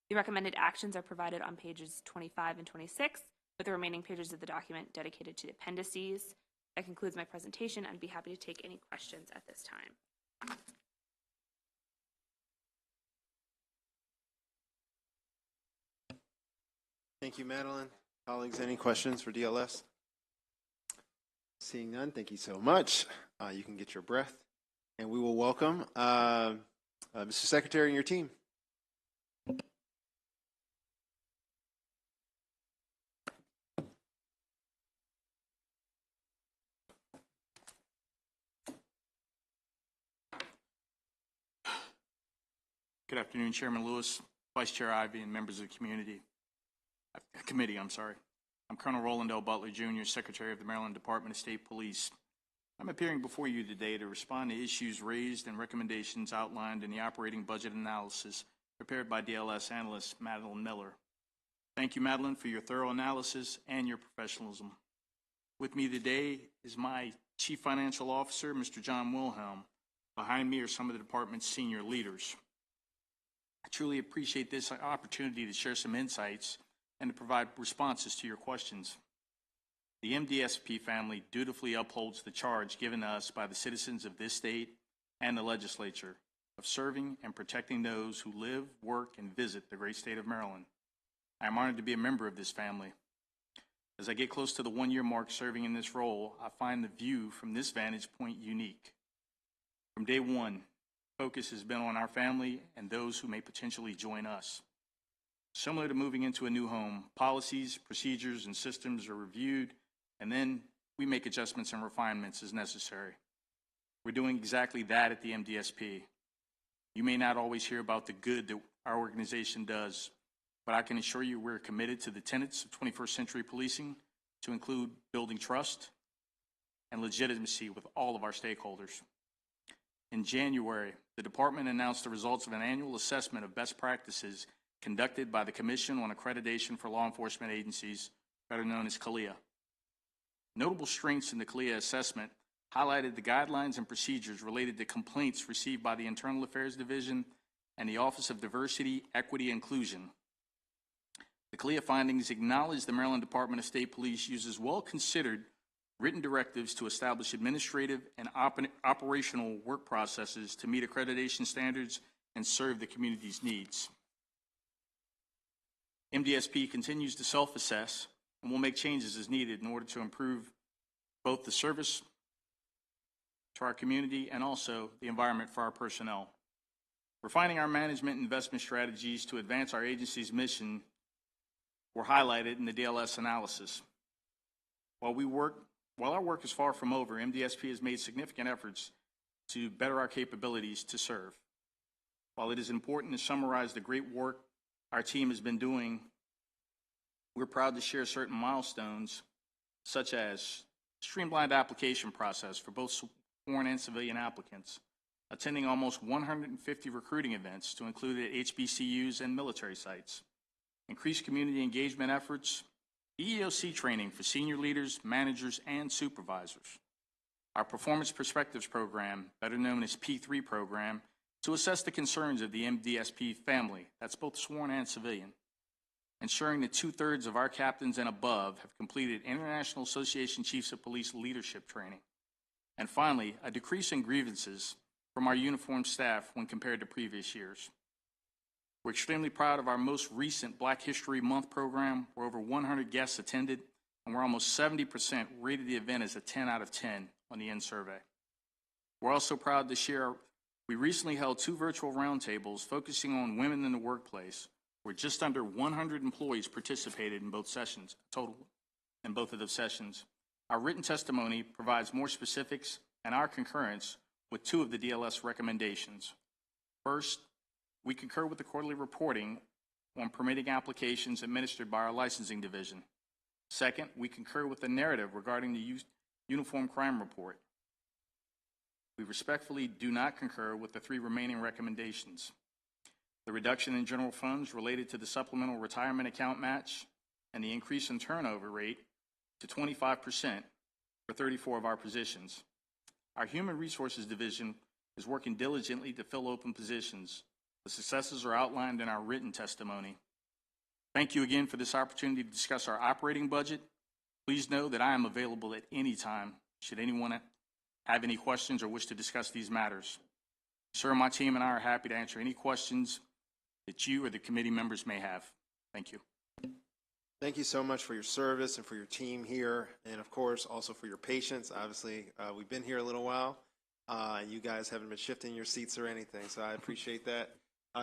The recommended actions are provided on pages 25 and 26, with the remaining pages of the document dedicated to the appendices. That concludes my presentation. I'd be happy to take any questions at this time. Thank you, Madeline. Colleagues, any questions for DLS? Seeing none, thank you so much. You can get your breath. And we will welcome Mr. Secretary and your team. Good afternoon, Chairman Lewis, Vice Chair Ivey, and members of the committee. I'm Colonel Roland L. Butler, Jr., Secretary of the Maryland Department of State Police. I'm appearing before you today to respond to issues raised and recommendations outlined in the operating budget analysis prepared by DLS analyst Madeline Miller. Thank you, Madeline, for your thorough analysis and your professionalism. With me today is my Chief Financial Officer, Mr. John Wilhelm, Behind me are some of the department's senior leaders. I truly appreciate this opportunity to share some insights and to provide responses to your questions. The MDSP family dutifully upholds the charge given to us by the citizens of this state and the legislature of serving and protecting those who live, work, and visit the great state of Maryland. I am honored to be a member of this family. As I get close to the one-year mark serving in this role, I find the view from this vantage point unique. From day one, focus has been on our family and those who may potentially join us. Similar to moving into a new home, policies, procedures, and systems are reviewed, and then we make adjustments and refinements as necessary. We're doing exactly that at the MDSP. You may not always hear about the good that our organization does, but I can assure you we're committed to the tenets of 21st century policing to include building trust and legitimacy with all of our stakeholders. In January, the department announced the results of an annual assessment of best practices conducted by the Commission on Accreditation for Law Enforcement Agencies, better known as CALEA. Notable strengths in the CALEA assessment highlighted the guidelines and procedures related to complaints received by the Internal Affairs Division and the Office of Diversity, Equity, and Inclusion. The CALEA findings acknowledge the Maryland Department of State Police uses well-considered written directives to establish administrative and operational work processes to meet accreditation standards and serve the community's needs. MDSP continues to self-assess and will make changes as needed in order to improve both the service to our community and also the environment for our personnel. Refining our management and investment strategies to advance our agency's mission were highlighted in the DLS analysis. While our work is far from over, MDSP has made significant efforts to better our capabilities to serve. While it is important to summarize the great work our team has been doing, we're proud to share certain milestones, such as streamlined application process for both sworn and civilian applicants, attending almost 150 recruiting events to include at HBCUs and military sites, increased community engagement efforts, EEOC training for senior leaders, managers, and supervisors, our Performance Perspectives Program, better known as P3 program, to assess the concerns of the MDSP family, that's both sworn and civilian, ensuring that 2/3 of our captains and above have completed International Association Chiefs of Police leadership training, and finally, a decrease in grievances from our uniformed staff when compared to previous years. We're extremely proud of our most recent Black History Month program, where over 100 guests attended, and where almost 70% rated the event as a 10 out of 10 on the end survey. We're also proud to share we recently held 2 virtual roundtables focusing on women in the workplace, where just under 100 employees participated in both sessions, total in both of those sessions. Our written testimony provides more specifics and our concurrence with 2 of the DLS recommendations. First, we concur with the quarterly reporting on permitting applications administered by our licensing division. Second, we concur with the narrative regarding the uniform crime report. We respectfully do not concur with the 3 remaining recommendations: the reduction in general funds related to the supplemental retirement account match and the increase in turnover rate to 25% for 34 of our positions. Our Human Resources Division is working diligently to fill open positions. The successes are outlined in our written testimony. Thank you again for this opportunity to discuss our operating budget. Please know that I am available at any time should anyone have any questions or wish to discuss these matters. Sir, my team and I are happy to answer any questions that you or the committee members may have. Thank you. Thank you so much for your service and for your team here, and of course also for your patience. Obviously, we've been here a little while. You guys haven't been shifting your seats or anything, so I appreciate that.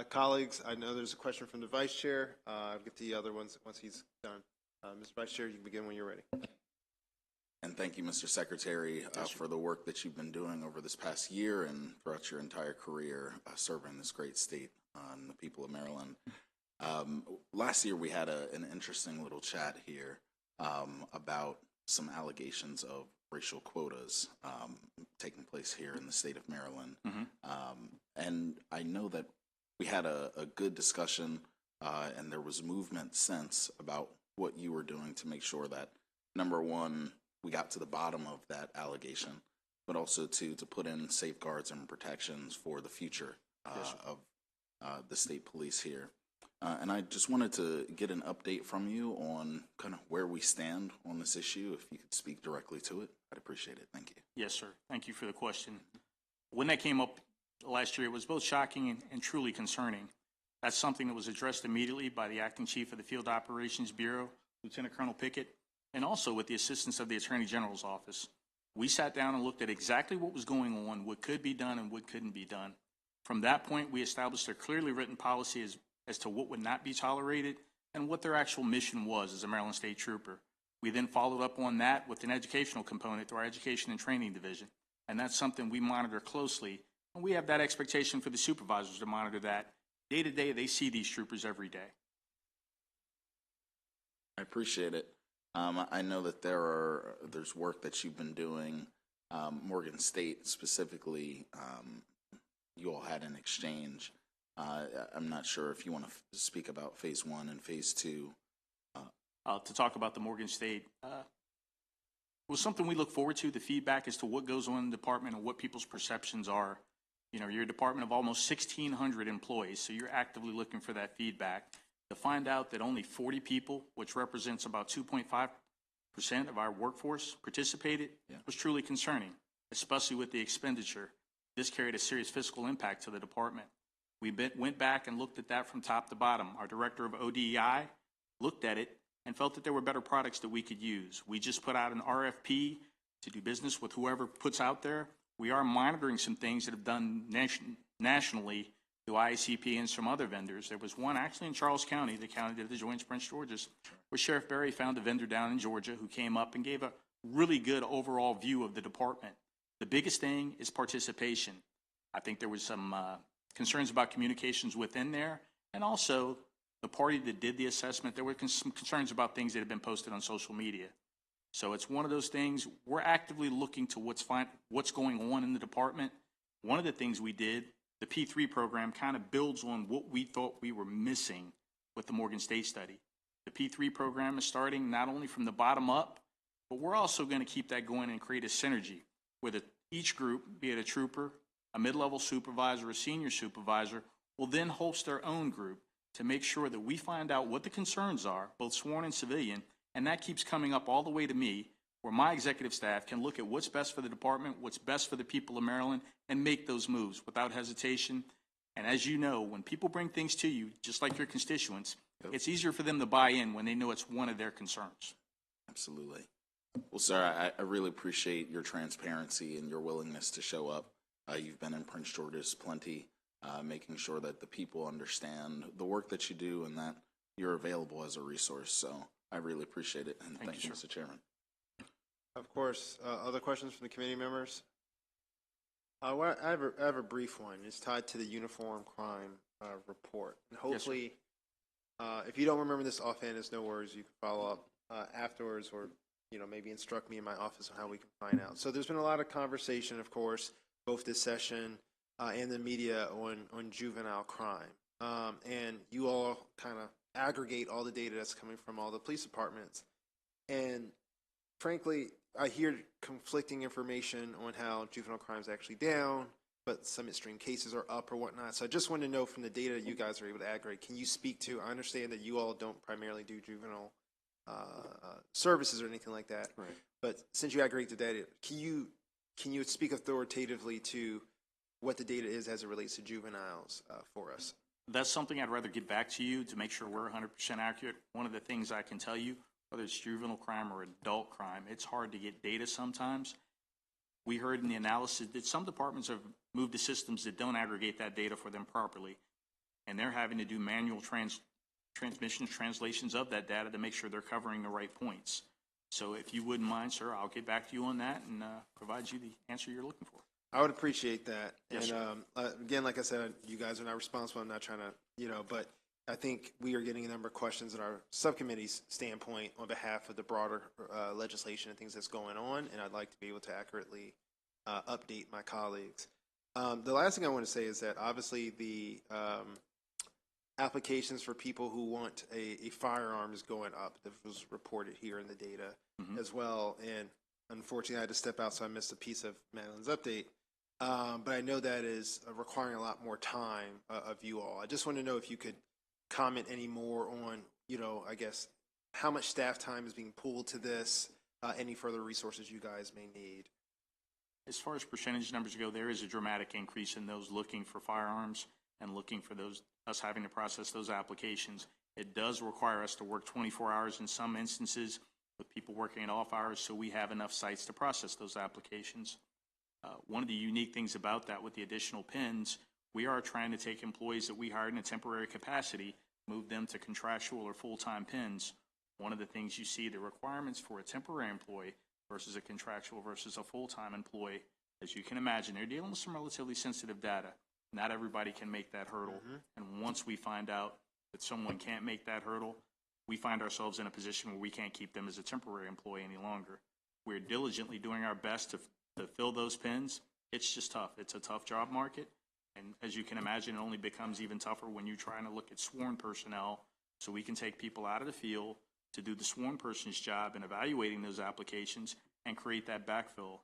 Colleagues, I know there's a question from the Vice Chair. I'll get to the other ones once he's done. Mr. Vice Chair, you can begin when you're ready. And thank you, Mr. Secretary, for the work that you've been doing over this past year and throughout your entire career serving this great state and the people of Maryland. Last year, we had an interesting little chat here about some allegations of racial quotas taking place here in the state of Maryland. And I know that we had a good discussion and there was movement since about what you were doing to make sure that, number one, we got to the bottom of that allegation, but also to put in safeguards and protections for the future of the state police here. And I just wanted to get an update from you on kind of where we stand on this issue. If you could speak directly to it, I'd appreciate it. Thank you. Yes, sir. Thank you for the question. When that came up last year, it was both shocking and truly concerning. That's something that was addressed immediately by the acting chief of the Field Operations Bureau, Lieutenant Colonel Pickett, and also with the assistance of the Attorney General's office. We sat down and looked at exactly what was going on, what could be done and what couldn't be done. From that point, we established a clearly written policy as to what would not be tolerated and what their actual mission was as a Maryland State Trooper. We then followed up on that with an educational component through our Education and Training Division, and that's something we monitor closely, and we have that expectation for the supervisors to monitor that. Day to day, they see these troopers every day. I appreciate it. I know that there's work that you've been doing. Morgan State specifically, you all had an exchange. I'm not sure if you want to speak about phase 1 and phase 2. To talk about the Morgan State, it was something we look forward to, the feedback as to what goes on in the department and what people's perceptions are. You know, you're a department of almost 1,600 employees, so you're actively looking for that feedback. To find out that only 40 people, which represents about 2.5% of our workforce, participated was truly concerning, especially with the expenditure. This carried a serious fiscal impact to the department. We went back and looked at that from top to bottom. Our director of ODEI looked at it and felt that there were better products that we could use. We just put out an RFP to do business with whoever puts out there. We are monitoring some things that have done nationally through IACP and some other vendors. There was one actually in Charles County, the county that adjoins Prince George's, where Sheriff Berry found a vendor down in Georgia who came up and gave a really good overall view of the department. The biggest thing is participation. I think there was some concerns about communications within there, and also the party that did the assessment, there were some concerns about things that had been posted on social media. So it's one of those things, we're actively looking to what's going on in the department. One of the things we did, the P3 program kind of builds on what we thought we were missing with the Morgan State study. The P3 program is starting not only from the bottom up, but we're also going to keep that going and create a synergy where each group, be it a trooper, a mid-level supervisor, a senior supervisor, will then host their own group to make sure that we find out what the concerns are, both sworn and civilian, and that keeps coming up all the way to me, where my executive staff can look at what's best for the department, what's best for the people of Maryland, and make those moves without hesitation. And as you know, when people bring things to you, just like your constituents, it's easier for them to buy in when they know it's one of their concerns. Absolutely. Well, sir, I really appreciate your transparency and your willingness to show up. You've been in Prince George's plenty, making sure that the people understand the work that you do and that you're available as a resource. So I really appreciate it, and thank you, Mr. Chairman. Of course. Other questions from the committee members? I have a brief one. It's tied to the uniform crime report. And hopefully, if you don't remember this offhand, it's no worries. You can follow up afterwards, or maybe instruct me in my office on how we can find out. So there's been a lot of conversation, of course, both this session and the media on juvenile crime. And you all kind of aggregate all the data that's coming from all the police departments. And frankly, I hear conflicting information on how juvenile crime is actually down, but some extreme cases are up or whatnot. So I just want to know from the data you guys are able to aggregate, can you speak to, I understand that you all don't primarily do juvenile services or anything like that, right. But since you aggregate the data, can you speak authoritatively to what the data is as it relates to juveniles for us? That's something I'd rather get back to you to make sure we're 100% accurate. One of the things I can tell you, whether it's juvenile crime or adult crime, it's hard to get data sometimes. We heard in the analysis that some departments have moved to systems that don't aggregate that data for them properly, and they're having to do manual translations of that data to make sure they're covering the right points. So if you wouldn't mind, sir, I'll get back to you on that and provide you the answer you're looking for. I would appreciate that. Yes, and again, like I said, you guys are not responsible. I'm not trying to, but I think we are getting a number of questions in our subcommittee's standpoint on behalf of the broader legislation and things that's going on, and I'd like to be able to accurately update my colleagues. The last thing I want to say is that obviously the applications for people who want a firearm is going up. That was reported here in the data as well. And unfortunately, I had to step out, so I missed a piece of Madeline's update. But I know that is requiring a lot more time of you all. I just want to know if you could comment any more on, I guess, how much staff time is being pulled to this, any further resources you guys may need. As far as percentage numbers go, there is a dramatic increase in those looking for firearms and looking for us having to process those applications. It does require us to work 24 hours in some instances, with people working at off hours, so we have enough sites to process those applications. One of the unique things about that with the additional pins, we are trying to take employees that we hired in a temporary capacity, move them to contractual or full-time pins. One of the things you see, the requirements for a temporary employee versus a contractual versus a full-time employee, as you can imagine, they're dealing with some relatively sensitive data. Not everybody can make that hurdle. And once we find out that someone can't make that hurdle, we find ourselves in a position where we can't keep them as a temporary employee any longer. We're diligently doing our best to fill those pins. It's just tough. It's a tough job market. And as you can imagine, it only becomes even tougher when you're trying to look at sworn personnel, so we can take people out of the field to do the sworn person's job in evaluating those applications and create that backfill.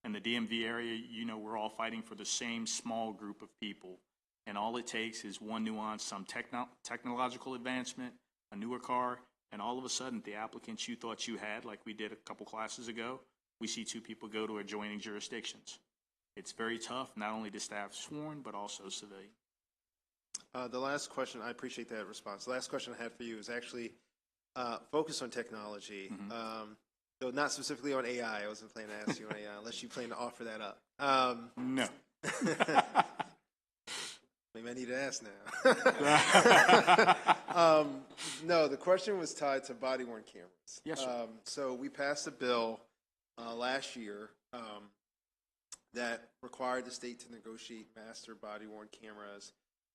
In the DMV area, we're all fighting for the same small group of people. And all it takes is one nuance, some technological advancement, a newer car, and all of a sudden the applicants you thought you had, like we did a couple classes ago, we see two people go to adjoining jurisdictions. It's very tough, not only to staff sworn, but also civilian. The last question, I appreciate that response. The last question I had for you is actually focused on technology. Though not specifically on AI. I wasn't planning to ask you on AI, unless you plan to offer that up. No. Maybe I need to ask now. No, the question was tied to body-worn cameras. Yes, sir. So we passed a bill last year that required the state to negotiate master body-worn cameras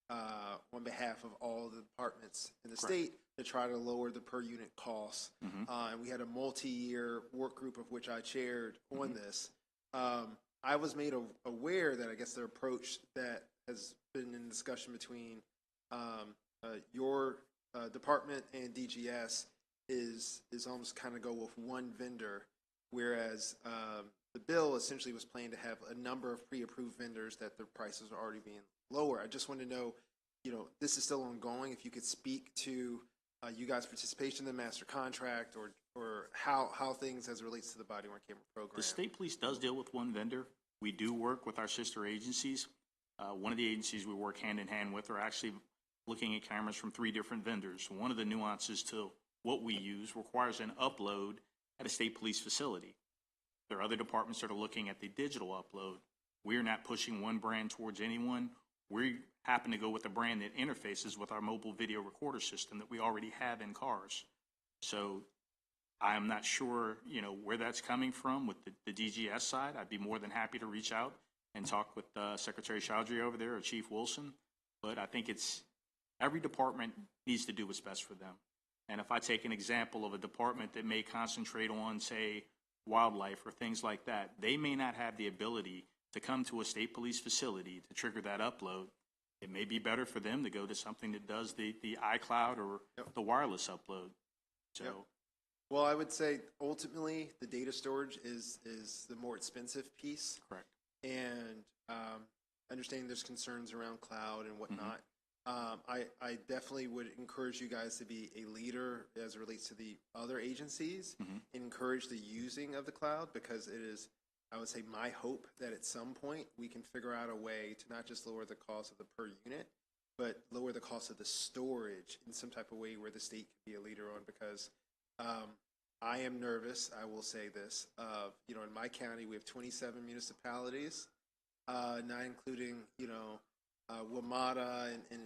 on behalf of all the departments in the state to try to lower the per-unit costs. And we had a multi-year work group of which I chaired on this. I was made aware that I guess the approach that has been in discussion between your department and DGS is almost kind of go with one vendor, whereas the bill essentially was planning to have a number of pre-approved vendors that their prices are already being lower. I just want to know, this is still ongoing. If you could speak to you guys' participation in the master contract or how things as it relates to the body-worn camera program. The state police does deal with one vendor. We do work with our sister agencies. One of the agencies we work hand in hand with are actually looking at cameras from 3 different vendors. One of the nuances to what we use requires an upload at a state police facility. There are other departments that are looking at the digital upload. We're not pushing one brand towards anyone. We happen to go with a brand that interfaces with our mobile video recorder system that we already have in cars. So I'm not sure, where that's coming from with the DGS side. I'd be more than happy to reach out and talk with Secretary Chaudhry over there or Chief Wilson. But I think every department needs to do what's best for them. And if I take an example of a department that may concentrate on, say, wildlife or things like that, they may not have the ability to come to a state police facility to trigger that upload. It may be better for them to go to something that does the iCloud or the wireless upload. So, well, I would say ultimately the data storage is the more expensive piece. Correct. And understanding there's concerns around cloud and whatnot. I definitely would encourage you guys to be a leader as it relates to the other agencies and encourage the using of the cloud, because it is, I would say, my hope that at some point we can figure out a way to not just lower the cost of the per unit, but lower the cost of the storage in some type of way where the state can be a leader on, because I am nervous, I will say this, in my county we have 27 municipalities, not including, WMATA and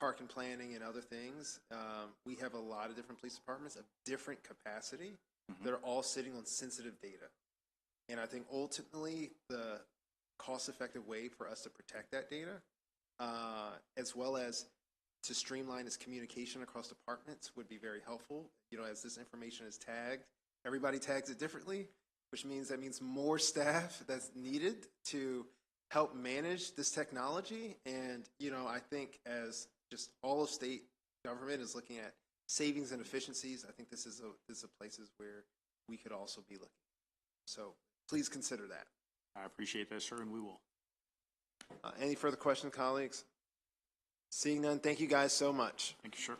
park and planning and other things. We have a lot of different police departments of different capacity that are all sitting on sensitive data. And I think ultimately the cost-effective way for us to protect that data, as well as to streamline its communication across departments, would be very helpful. As this information is tagged, everybody tags it differently, which means more staff that's needed to help manage this technology. And, I think as just all of state government is looking at savings and efficiencies, I think this is a places where we could also be looking. So please consider that. I appreciate that, sir, and we will. Any further questions, colleagues? Seeing none, thank you guys so much. Thank you, sir.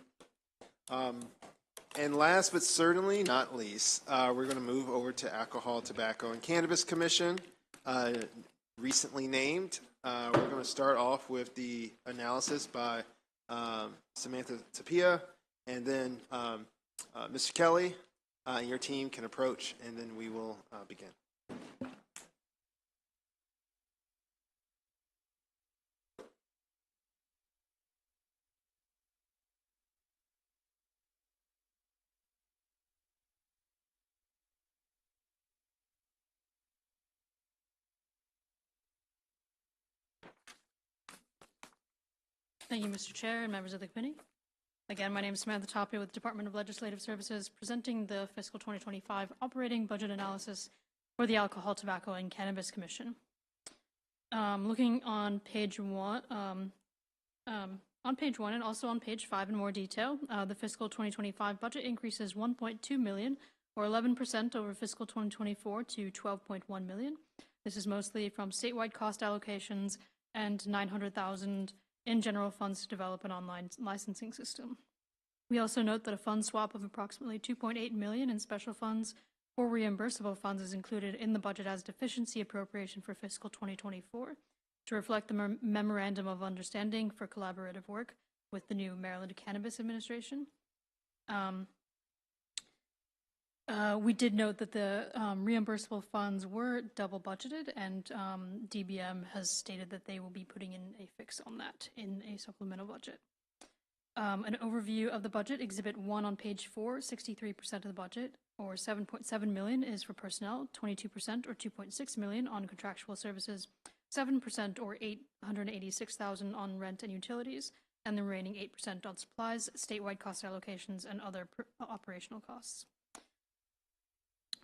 And last but certainly not least, we're going to move over to Alcohol, Tobacco, and Cannabis Commission, recently named. We're going to start off with the analysis by Samantha Tapia, and then Mr. Kelly and your team can approach, and then we will begin. Thank you, Mr. Chair and members of the committee. Again, my name is Samantha Tapia with the Department of Legislative Services, presenting the fiscal 2025 operating budget analysis for the Alcohol, Tobacco, and Cannabis Commission. Looking on page one, and also on page 5 in more detail, the fiscal 2025 budget increases $1.2 million, or 11% over fiscal 2024 to $12.1 million. This is mostly from statewide cost allocations and $900,000 in general funds to develop an online licensing system. We also note that a fund swap of approximately $2.8 million in special funds for reimbursable funds is included in the budget as deficiency appropriation for fiscal 2024 to reflect the Memorandum of Understanding for collaborative work with the new Maryland Cannabis Administration. We did note that the reimbursable funds were double budgeted, and DBM has stated that they will be putting in a fix on that in a supplemental budget. An overview of the budget, Exhibit 1 on page 4, 63% of the budget, or $7.7 million, is for personnel, 22% or $2.6 million on contractual services, 7% or $886,000 on rent and utilities, and the remaining 8% on supplies, statewide cost allocations, and other operational costs.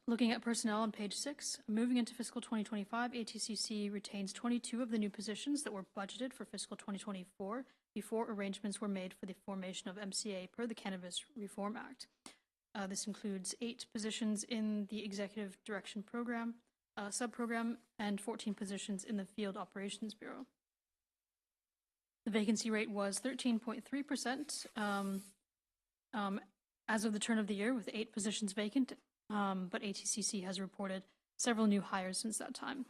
Looking at personnel on page 6, moving into fiscal 2025, ATCC retains 22 of the new positions that were budgeted for fiscal 2024 before arrangements were made for the formation of MCA per the Cannabis Reform Act. This includes 8 positions in the Executive Direction Program, subprogram, and 14 positions in the Field Operations Bureau. The vacancy rate was 13.3% as of the turn of the year, with 8 positions vacant. But ATCC has reported several new hires since that time.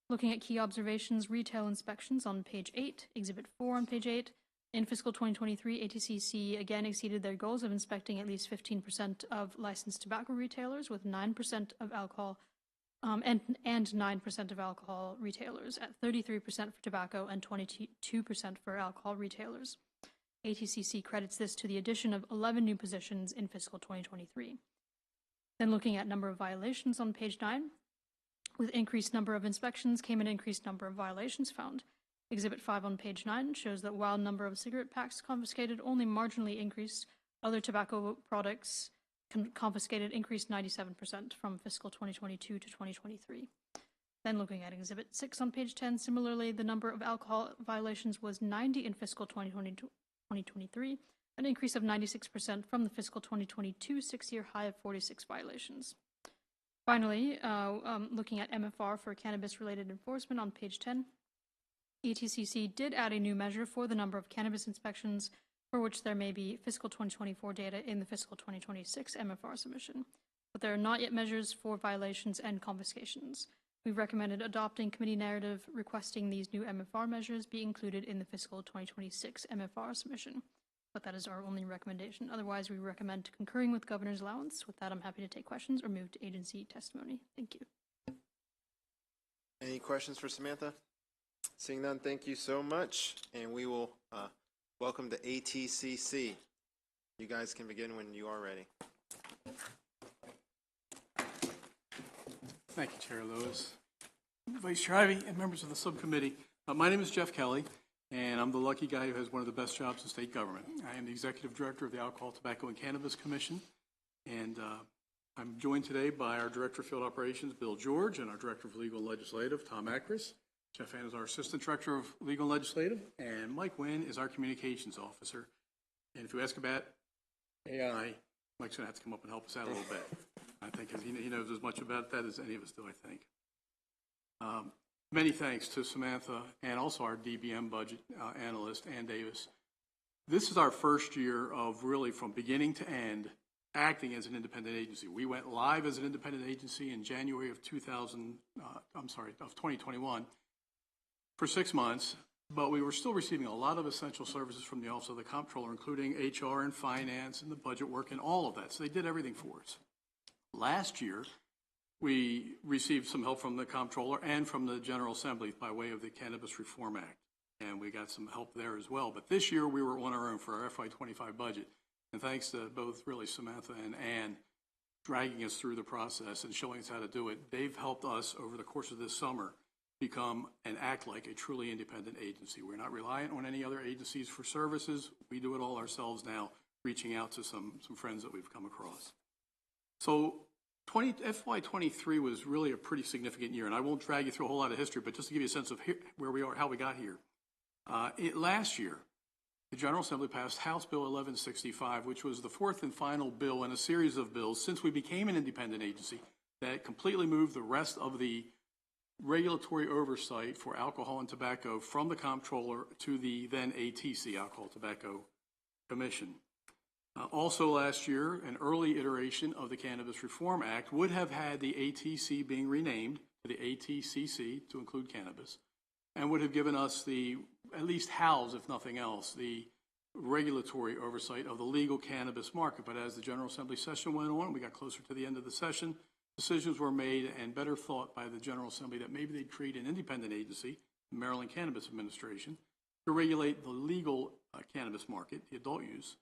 Looking at key observations, retail inspections on page 8, Exhibit 4 on page 8. In fiscal 2023, ATCC again exceeded their goals of inspecting at least 15% of licensed tobacco retailers, with 9% of alcohol and 9% of alcohol retailers, at 33% for tobacco and 22% for alcohol retailers. ATCC credits this to the addition of 11 new positions in fiscal 2023. Then looking at number of violations on page 9, with increased number of inspections came an increased number of violations found. Exhibit 5 on page 9 shows that while number of cigarette packs confiscated only marginally increased, other tobacco products confiscated increased 97% from fiscal 2022 to 2023. Then looking at Exhibit 6 on page 10, similarly, the number of alcohol violations was 90 in fiscal 2023, an increase of 96% from the fiscal 2022 6-year high of 46 violations. Finally, looking at MFR for cannabis-related enforcement on page 10, ATCC did add a new measure for the number of cannabis inspections for which there may be fiscal 2024 data in the fiscal 2026 MFR submission, but there are not yet measures for violations and confiscations. We've recommended adopting committee narrative requesting these new MFR measures be included in the fiscal 2026 MFR submission. But that is our only recommendation. Otherwise, we recommend concurring with governor's allowance. With that, I'm happy to take questions or move to agency testimony. Thank you. Any questions for Samantha? Seeing none, thank you so much. And we will welcome the ATCC. You guys can begin when you are ready. Thank you, Chair Lewis, Vice Chair Ivey, and members of the subcommittee. My name is Jeff Kelly, and I'm the lucky guy who has one of the best jobs in state government. I am the Executive Director of the Alcohol, Tobacco, and Cannabis Commission, and I'm joined today by our Director of Field Operations, Bill George, and our Director of Legal and Legislative, Tom Akris. Jeff Ann is our Assistant Director of Legal and Legislative, and Mike Wynn is our Communications Officer. And if you ask about AI, Mike's going to have to come up and help us out a little bit. I think he knows as much about that as any of us do, I think. Many thanks to Samantha and also our DBM budget analyst, Ann Davis. This is our first year of really from beginning to end acting as an independent agency. We went live as an independent agency in January of 2021 for 6 months, but we were still receiving a lot of essential services from the Office of the Comptroller, including HR and finance and the budget work and all of that. So they did everything for us. Last year, we received some help from the Comptroller and from the General Assembly by way of the Cannabis Reform Act, and we got some help there as well. But this year, we were on our own for our FY25 budget. And thanks to both really Samantha and Ann dragging us through the process and showing us how to do it, they've helped us over the course of this summer become and act like a truly independent agency. We're not reliant on any other agencies for services. We do it all ourselves now, reaching out to some friends that we've come across. So FY23 was really a pretty significant year, and I won't drag you through a whole lot of history, but just to give you a sense of where we are, how we got here. Last year, the General Assembly passed House Bill 1165, which was the fourth and final bill in a series of bills since we became an independent agency that completely moved the rest of the regulatory oversight for alcohol and tobacco from the Comptroller to the then ATC, Alcohol Tobacco Commission. Also last year, an early iteration of the Cannabis Reform Act would have had the ATC being renamed to the ATCC to include cannabis, and would have given us at least house, if nothing else, the regulatory oversight of the legal cannabis market. But as the General Assembly session went on, we got closer to the end of the session, decisions were made and better thought by the General Assembly that maybe they'd create an independent agency, the Maryland Cannabis Administration, to regulate the legal cannabis market, the adult use,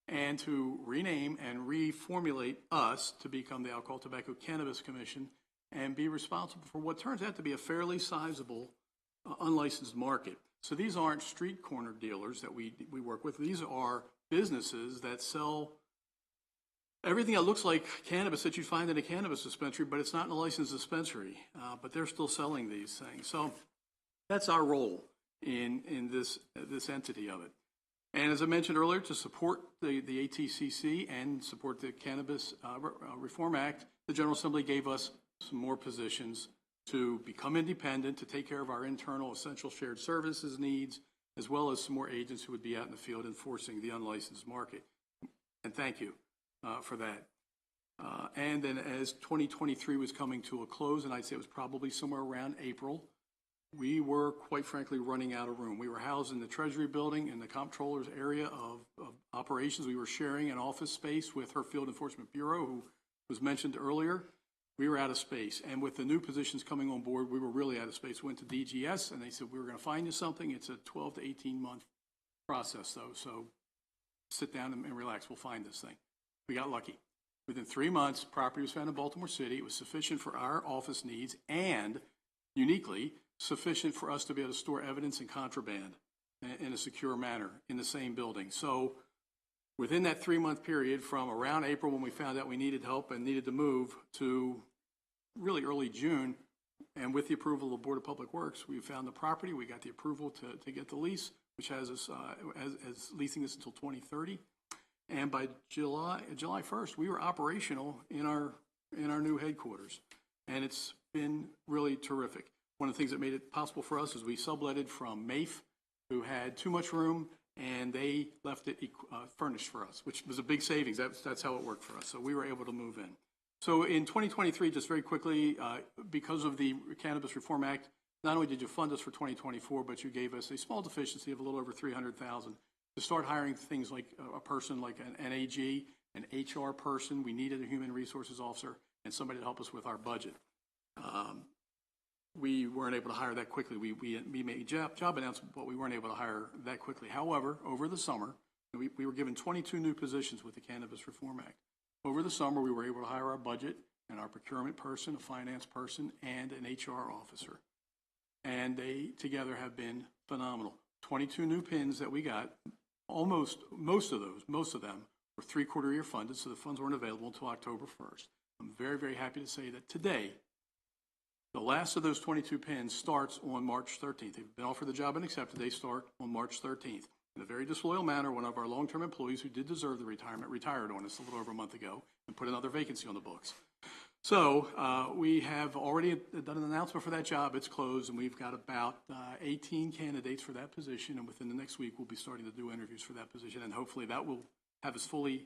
and to rename and reformulate us to become the Alcohol Tobacco Cannabis Commission and be responsible for what turns out to be a fairly sizable unlicensed market. So these aren't street corner dealers that we work with. These are businesses that sell everything that looks like cannabis that you find in a cannabis dispensary, but it's not in a licensed dispensary, but they're still selling these things. So that's our role in this entity of it. And as I mentioned earlier, to support the ATCC and support the Cannabis Reform Act, the General Assembly gave us some more positions to become independent, to take care of our internal essential shared services needs, as well as some more agents who would be out in the field enforcing the unlicensed market. And thank you for that. And then as 2023 was coming to a close, and I'd say it was probably somewhere around April, we were, quite frankly, running out of room. We were housed in the Treasury building in the Comptroller's area of operations. We were sharing an office space with her Field Enforcement Bureau, who was mentioned earlier. We were out of space. And with the new positions coming on board, we were really out of space. We went to DGS, and they said, we were going to find you something. It's a 12 to 18-month process, though, so sit down and relax. We'll find this thing. We got lucky. Within 3 months, property was found in Baltimore City. It was sufficient for our office needs and, uniquely, sufficient for us to be able to store evidence and contraband in a secure manner in the same building. So within that 3-month period, from around April when we found out we needed help and needed to move, to really early June, and with the approval of the Board of Public Works, we found the property. We got the approval to get the lease, which has us as leasing us until 2030. And by July 1st, we were operational in our new headquarters, and it's been really terrific. One of the things that made it possible for us is we subletted from MAIF, who had too much room, and they left it furnished for us, which was a big savings. That's how it worked for us. So we were able to move in. So in 2023, just very quickly, because of the Cannabis Reform Act, not only did you fund us for 2024, but you gave us a small deficiency of a little over $300,000 to start hiring things like a person like an AG, an HR person. We needed a human resources officer and somebody to help us with our budget. We weren't able to hire that quickly. We made job announcement, but we weren't able to hire that quickly. However, over the summer, we were given 22 new positions with the Cannabis Reform Act. Over the summer, we were able to hire our budget and our procurement person, a finance person, and an HR officer. And they together have been phenomenal. 22 new pins that we got, most of them were 3-quarter year funded, so the funds weren't available until October 1st. I'm very, very happy to say that today, the last of those 22 pins starts on March 13th. They've been offered the job and accepted. They start on March 13th. In a very disloyal manner, one of our long-term employees who did deserve the retirement retired on us a little over a month ago and put another vacancy on the books. So we have already done an announcement for that job. It's closed, and we've got about 18 candidates for that position. And within the next week, we'll be starting to do interviews for that position. And hopefully that will have us fully,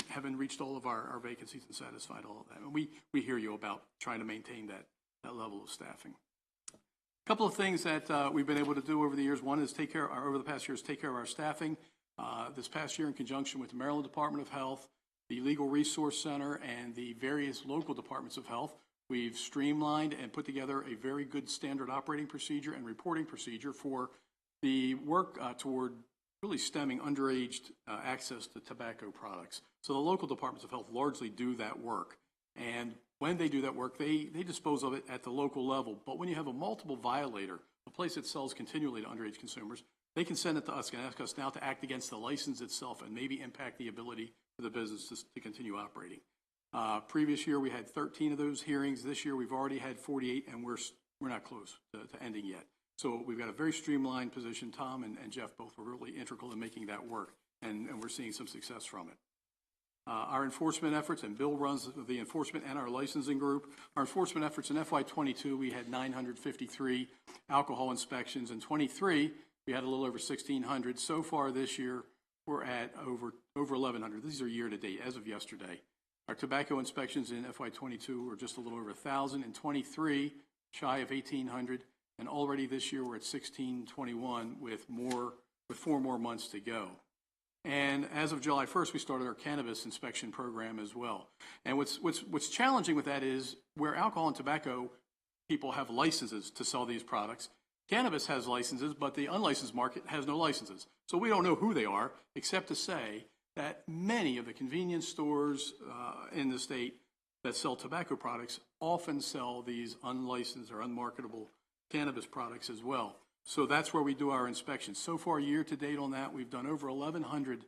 having reached all of our vacancies and satisfied all of that. And we hear you about trying to maintain that level of staffing. A couple of things that we've been able to do over the years. One is over the past years, take care of our staffing. This past year, in conjunction with the Maryland Department of Health, the Legal Resource Center, and the various local departments of health, we've streamlined and put together a very good standard operating procedure and reporting procedure for the work toward really stemming underage access to tobacco products. So the local departments of health largely do that work. And when they do that work, they dispose of it at the local level. But when you have a multiple violator, a place that sells continually to underage consumers, they can send it to us and ask us now to act against the license itself and maybe impact the ability for the business to continue operating. Previous year, we had 13 of those hearings. This year, we've already had 48, and we're not close to ending yet. So we've got a very streamlined position. Tom and Jeff both were really integral in making that work, and we're seeing some success from it. Our enforcement efforts, and Bill runs the enforcement and our licensing group. Our enforcement efforts in FY22, we had 953 alcohol inspections. In 23, we had a little over 1,600. So far this year, we're at over 1,100. These are year to date, as of yesterday. Our tobacco inspections in FY22 were just a little over 1,000. In 23, shy of 1,800. And already this year, we're at 1,621 with 4 more months to go. And as of July 1st, we started our cannabis inspection program as well. And what's challenging with that is where alcohol and tobacco people have licenses to sell these products, cannabis has licenses, but the unlicensed market has no licenses. So we don't know who they are, except to say that many of the convenience stores in the state that sell tobacco products often sell these unlicensed or unmarketable cannabis products as well. So that's where we do our inspections. So far, year to date on that, we've done over 1,100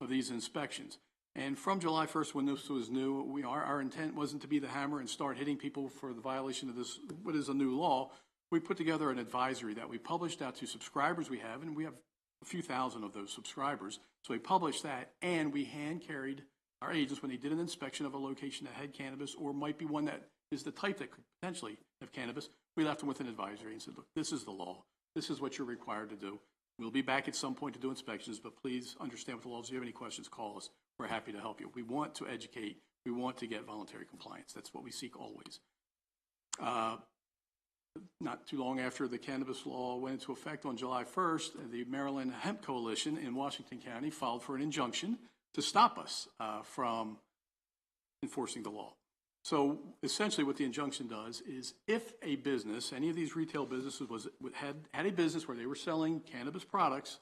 of these inspections. And from July 1st, when this was new, our intent wasn't to be the hammer and start hitting people for the violation of this, what is a new law. We put together an advisory that we published out to subscribers we have, and we have a few thousand of those subscribers. So we published that, and we hand-carried our agents when they did an inspection of a location that had cannabis or might be one that is the type that could potentially have cannabis. We left them with an advisory and said, look, this is the law. This is what you're required to do. We'll be back at some point to do inspections, but please understand what the law is. If you have any questions, call us. We're happy to help you. We want to educate. We want to get voluntary compliance. That's what we seek always. Not too long after the cannabis law went into effect on July 1st, the Maryland Hemp Coalition in Washington County filed for an injunction to stop us from enforcing the law. So essentially what the injunction does is if a business, any of these retail businesses had a business where they were selling cannabis products,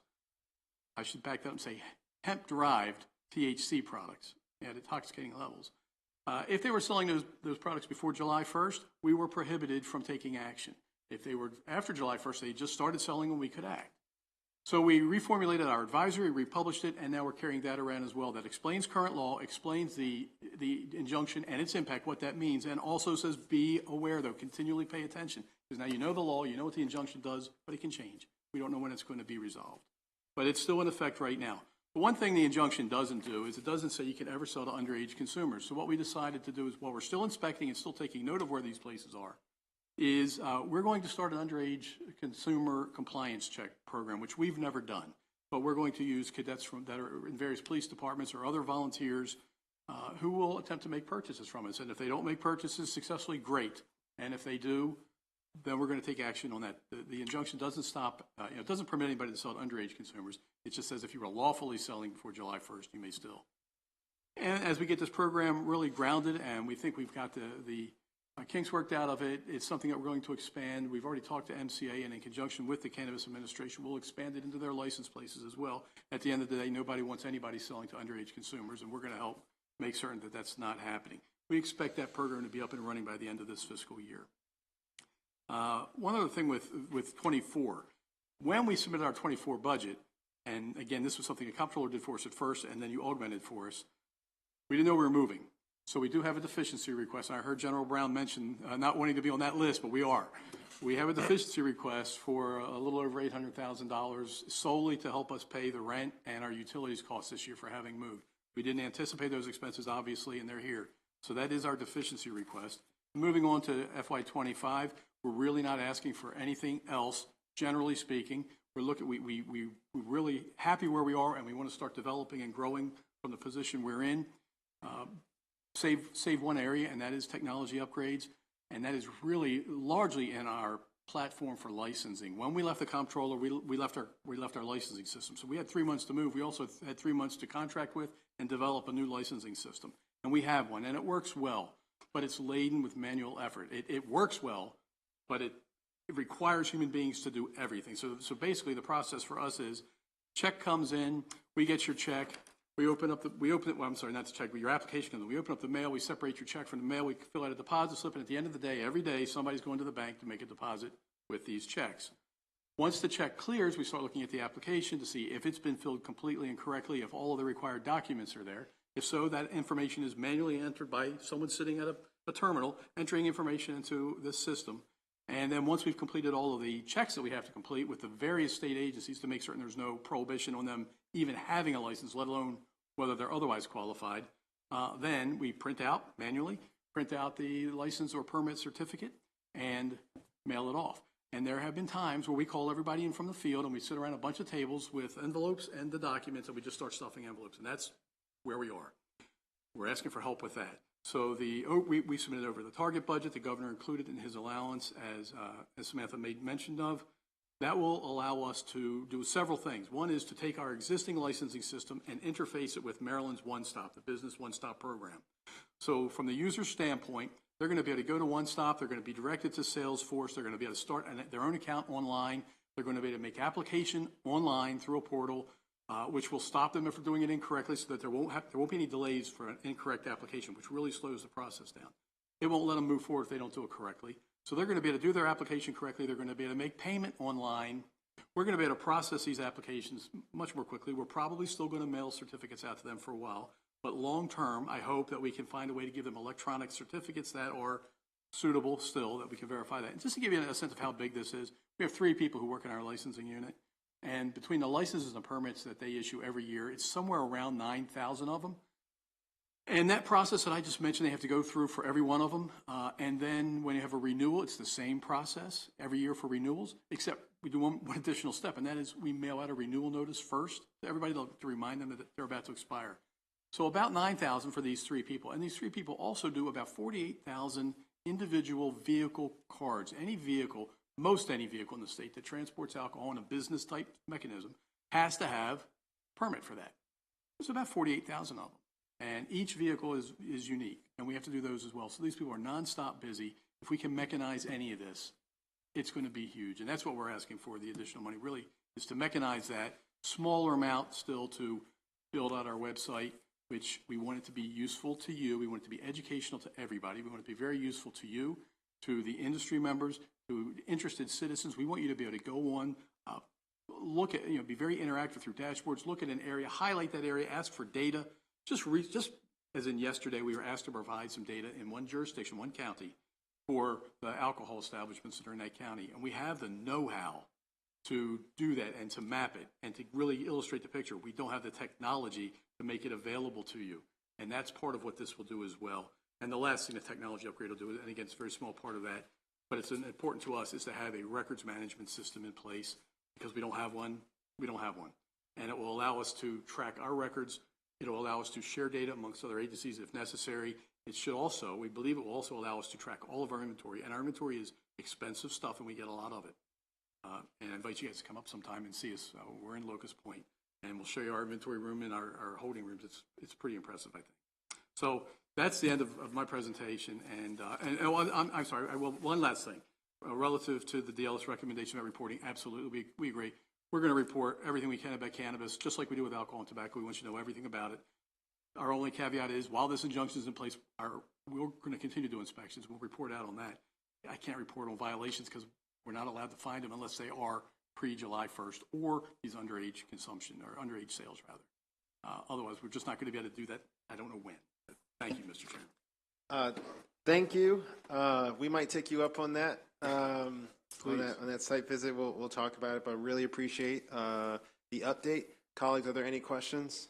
I should back that up and say hemp-derived THC products at intoxicating levels. If they were selling those products before July 1st, we were prohibited from taking action. If they were after July 1st, they just started selling when we could act. So we reformulated our advisory, republished it, and now we're carrying that around as well. That explains current law, explains the injunction and its impact, what that means, and also says be aware, though, continually pay attention. Because now you know the law, you know what the injunction does, but it can change. We don't know when it's going to be resolved. But it's still in effect right now. But one thing the injunction doesn't do is it doesn't say you can ever sell to underage consumers. So what we decided to do is, while we're still inspecting and still taking note of where these places are, is we're going to start an underage consumer compliance check program, which we've never done. But we're going to use cadets that are in various police departments or other volunteers who will attempt to make purchases from us. And if they don't make purchases successfully, great. And if they do, then we're going to take action on that. The injunction doesn't stop, it doesn't permit anybody to sell to underage consumers. It just says if you were lawfully selling before July 1st, you may still. And as we get this program really grounded and we think we've got the kinks worked out of it, it's something that we're going to expand. We've already talked to MCA, and in conjunction with the Cannabis Administration, we'll expand it into their license places as well. At the end of the day, nobody wants anybody selling to underage consumers, and we're going to help make certain that that's not happening. We expect that program to be up and running by the end of this fiscal year. One other thing with 24, when we submitted our 24 budget, and again, this was something the comptroller did for us at first, and then you augmented for us, we didn't know we were moving. So we do have a deficiency request. I heard General Brown mention not wanting to be on that list, but we are. We have a deficiency request for a little over $800,000 solely to help us pay the rent and our utilities costs this year for having moved. We didn't anticipate those expenses, obviously, and they're here. So that is our deficiency request. Moving on to FY25, we're really not asking for anything else, generally speaking. We're really happy where we are, and we want to start developing and growing from the position we're in. Save one area, and that is technology upgrades, and that is really largely in our platform for licensing. When we left the comptroller, we left our licensing system. So we had 3 months to move. We also had 3 months to contract with and develop a new licensing system. And we have one, and it works well, but it's laden with manual effort. It works well, but it requires human beings to do everything. So basically the process for us is check comes in, we get your check, well, I'm sorry, not the check, but your application comes in. We open up the mail, we separate your check from the mail, we fill out a deposit slip, and at the end of the day, every day, somebody's going to the bank to make a deposit with these checks. Once the check clears, we start looking at the application to see if it's been filled completely and correctly, if all of the required documents are there. If so, that information is manually entered by someone sitting at a terminal, entering information into this system. And then once we've completed all of the checks that we have to complete with the various state agencies to make certain there's no prohibition on them even having a license, let alone whether they're otherwise qualified, then we manually print out the license or permit certificate and mail it off. And there have been times where we call everybody in from the field and we sit around a bunch of tables with envelopes and the documents, and we just start stuffing envelopes. And that's where we are. We're asking for help with that. So we submitted over the target budget. The governor included in his allowance, as Samantha made mention of. That will allow us to do several things. One is to take our existing licensing system and interface it with Maryland's One Stop, the Business One Stop program. So from the user standpoint, they're going to be able to go to One Stop. They're going to be directed to Salesforce. They're going to be able to start their own account online. They're going to be able to make application online through a portal, which will stop them if they're doing it incorrectly, so that there won't be any delays for an incorrect application, which really slows the process down. It won't let them move forward if they don't do it correctly. So they're going to be able to do their application correctly. They're going to be able to make payment online. We're going to be able to process these applications much more quickly. We're probably still going to mail certificates out to them for a while. But long term, I hope that we can find a way to give them electronic certificates that are suitable still, that we can verify that. And just to give you a sense of how big this is, we have 3 people who work in our licensing unit. And between the licenses and permits that they issue every year, it's somewhere around 9,000 of them. And that process that I just mentioned, they have to go through for every one of them. And then when you have a renewal, it's the same process every year for renewals, except we do one additional step, and that is we mail out a renewal notice first to everybody to remind them that they're about to expire. So about 9,000 for these 3 people. And these 3 people also do about 48,000 individual vehicle cards. Any vehicle, most any vehicle in the state that transports alcohol in a business type mechanism has to have a permit for that. There's about 48,000 of them. And each vehicle is unique, and we have to do those as well. So these people are nonstop busy. If we can mechanize any of this, it's going to be huge. And that's what we're asking for, the additional money, really, is to mechanize that. Smaller amount still to build out our website, which we want it to be useful to you. We want it to be educational to everybody. We want it to be very useful to you, to the industry members, to interested citizens. We want you to be able to go on, look at, be very interactive through dashboards, look at an area, highlight that area, ask for data. Just as in yesterday, we were asked to provide some data in one jurisdiction, one county, for the alcohol establishments that are in that county. And we have the know-how to do that and to map it and to really illustrate the picture. We don't have the technology to make it available to you. And that's part of what this will do as well. And the last thing the technology upgrade will do, and again, it's a very small part of that, but it's important to us, is to have a records management system in place, because we don't have one. And it will allow us to track our records. It will allow us to share data amongst other agencies if necessary. It should also, we believe it will also allow us to track all of our inventory. And our inventory is expensive stuff, and we get a lot of it. And I invite you guys to come up sometime and see us. We're in Locust Point, and we'll show you our inventory room and our holding rooms. It's pretty impressive, I think. So that's the end of my presentation. And I'm sorry, one last thing. Relative to the DLS recommendation about reporting, absolutely, we agree. We're going to report everything we can about cannabis, just like we do with alcohol and tobacco. We want you to know everything about it. Our only caveat is, while this injunction is in place, we're going to continue to do inspections. We'll report out on that. I can't report on violations because we're not allowed to find them unless they are pre-July 1st or these underage consumption or underage sales, rather. Otherwise, we're just not going to be able to do that. I don't know when. Thank you, Mr. Chairman. Thank you. We might take you up on that. On that site visit, we'll talk about it, but really appreciate the update. Colleagues, are there any questions?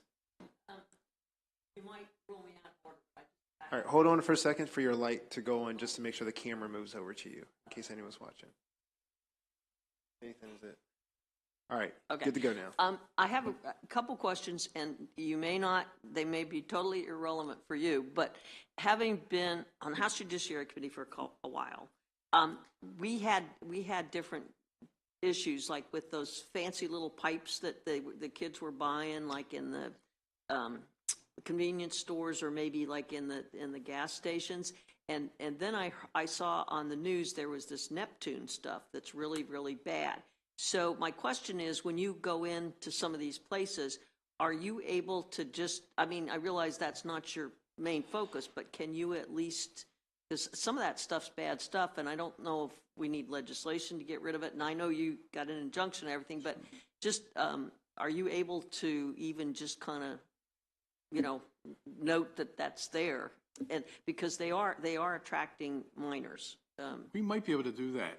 You might rule me out of order. I All right, hold on for a second for your light to go on, just to make sure the camera moves over to you, in case anyone's watching. Nathan, is it? All right, Okay. good to go now. I have a couple questions, and you may not, they may be totally irrelevant for you, but having been on House Judiciary Committee for a while, we had different issues, like with those fancy little pipes that the kids were buying, like in the convenience stores or maybe like in the gas stations. And then I saw on the news there was this Neptune stuff that's really, really bad. So my question is, when you go into some of these places, are you able to just, I mean, I realize that's not your main focus, but can you at least, because some of that stuff's bad stuff, and I don't know if we need legislation to get rid of it, and I know you got an injunction and everything, but just, are you able to even just kind of, you know, note that that's there? And because they are attracting minors. We might be able to do that.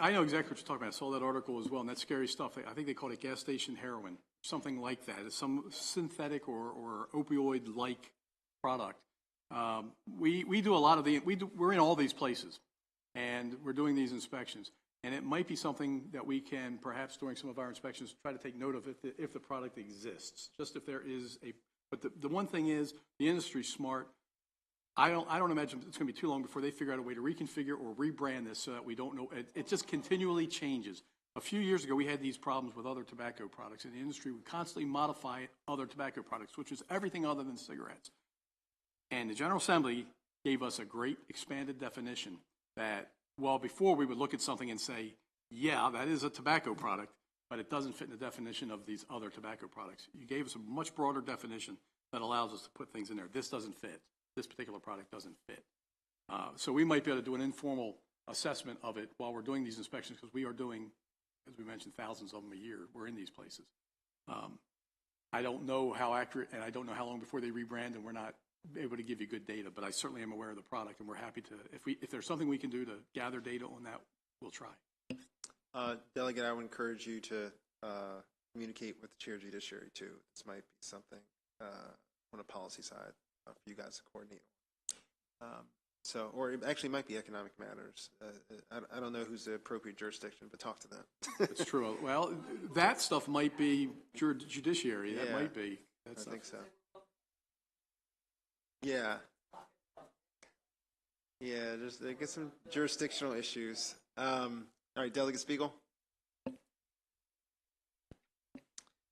I know exactly what you're talking about. I saw that article as well, and that's scary stuff. I think they call it gas station heroin, something like that. It's some synthetic or opioid-like product. We do a lot of we're in all these places, and we're doing these inspections. And it might be something that we can, perhaps during some of our inspections, try to take note of if the product exists, just if there is a, but the one thing is, the industry's smart. I don't imagine it's going to be too long before they figure out a way to reconfigure or rebrand this so that we don't know. It just continually changes. A few years ago, we had these problems with other tobacco products, and the industry would constantly modify other tobacco products, which is everything other than cigarettes. And the General Assembly gave us a great expanded definition that, well, before we would look at something and say, yeah, that is a tobacco product, but it doesn't fit in the definition of these other tobacco products. You gave us a much broader definition that allows us to put things in there. This doesn't fit. This particular product doesn't fit. So we might be able to do an informal assessment of it while we're doing these inspections, because we are doing, as we mentioned, thousands of them a year. We're in these places. I don't know how accurate, and I don't know how long before they rebrand, and we're not able to give you good data, but I certainly am aware of the product, and we're happy to, if there's something we can do to gather data on that, we'll try. Delegate, I would encourage you to communicate with the Chair of Judiciary too. This might be something on a policy side for you guys to coordinate. So, or it actually might be economic matters. I don't know who's the appropriate jurisdiction, but talk to them. It's true. Well, that stuff might be judiciary. That might be. I think so. Yeah. Yeah, they get some jurisdictional issues. All right, Delegate Spiegel.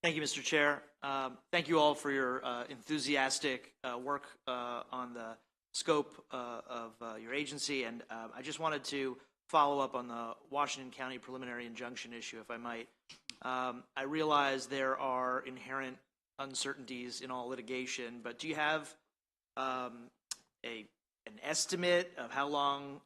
Thank you, Mr. Chair. Thank you all for your enthusiastic work on the scope of your agency. And I just wanted to follow up on the Washington County preliminary injunction issue, if I might. I realize there are inherent uncertainties in all litigation, but do you have an estimate of how long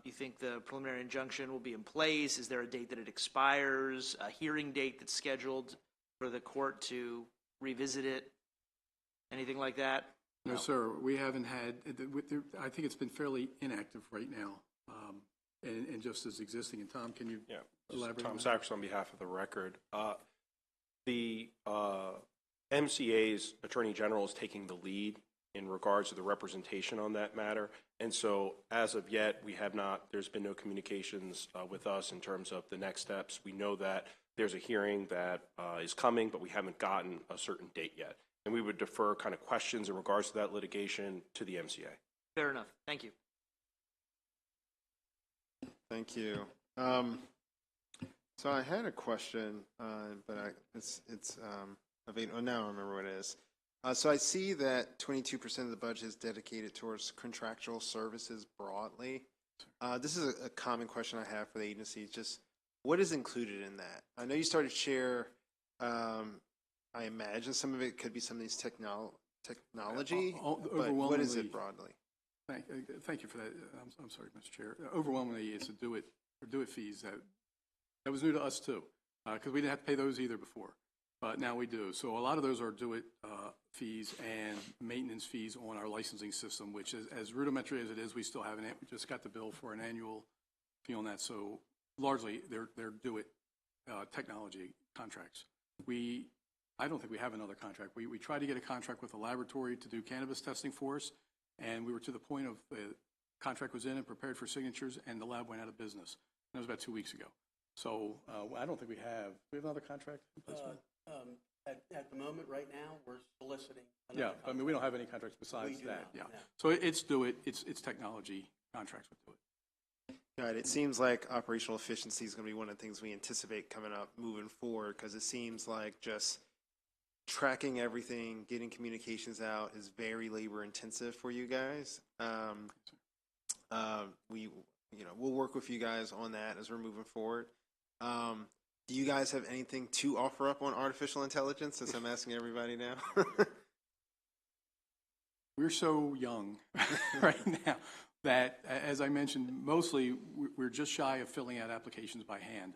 you think the preliminary injunction will be in place? Is there a date that it expires, a hearing date that's scheduled for the court to revisit it? Anything like that? No, sir. We haven't had, I think it's been fairly inactive right now, and just as existing. And Tom, can you elaborate? Tom Sachs on behalf of the record. The MCA's Attorney General is taking the lead in regards to the representation on that matter. And so as of yet, there's been no communications with us in terms of the next steps. We know that there's a hearing that is coming, but we haven't gotten a certain date yet. And we would defer kind of questions in regards to that litigation to the MCA. Fair enough. Thank you. Thank you. So I had a question, but it's available. Now I remember what it is. So I see that 22% of the budget is dedicated towards contractual services broadly. This is a common question I have for the agency. Just what is included in that? I know you started to share. I imagine some of it could be some of these technology, but what is it broadly? Thank you for that. I'm sorry, Mr. Chair. Overwhelmingly, it's a do it fees that was new to us too, because we didn't have to pay those either before, but now we do. So a lot of those are do it fees and maintenance fees on our licensing system, which is as rudimentary as it is. We still haven't. We just got the bill for an annual fee on that. So largely, they're do it technology contracts. I don't think we have another contract. We tried to get a contract with a laboratory to do cannabis testing for us. And we were to the point of the contract was in and prepared for signatures, and the lab went out of business. That was about 2 weeks ago. So I don't think we have another contract in place? At the moment, right now, we're soliciting. Yeah, I mean, we don't have any contracts besides We do that. not, Yeah. no. So it's technology contracts would do it. Got it. It seems like operational efficiency is going to be one of the things we anticipate coming up moving forward, because it seems like just tracking everything, getting communications out is very labor intensive for you guys. We'll work with you guys on that as we're moving forward. Do you guys have anything to offer up on artificial intelligence, since I'm asking everybody now? We're so young right now that, as I mentioned, mostly we're just shy of filling out applications by hand.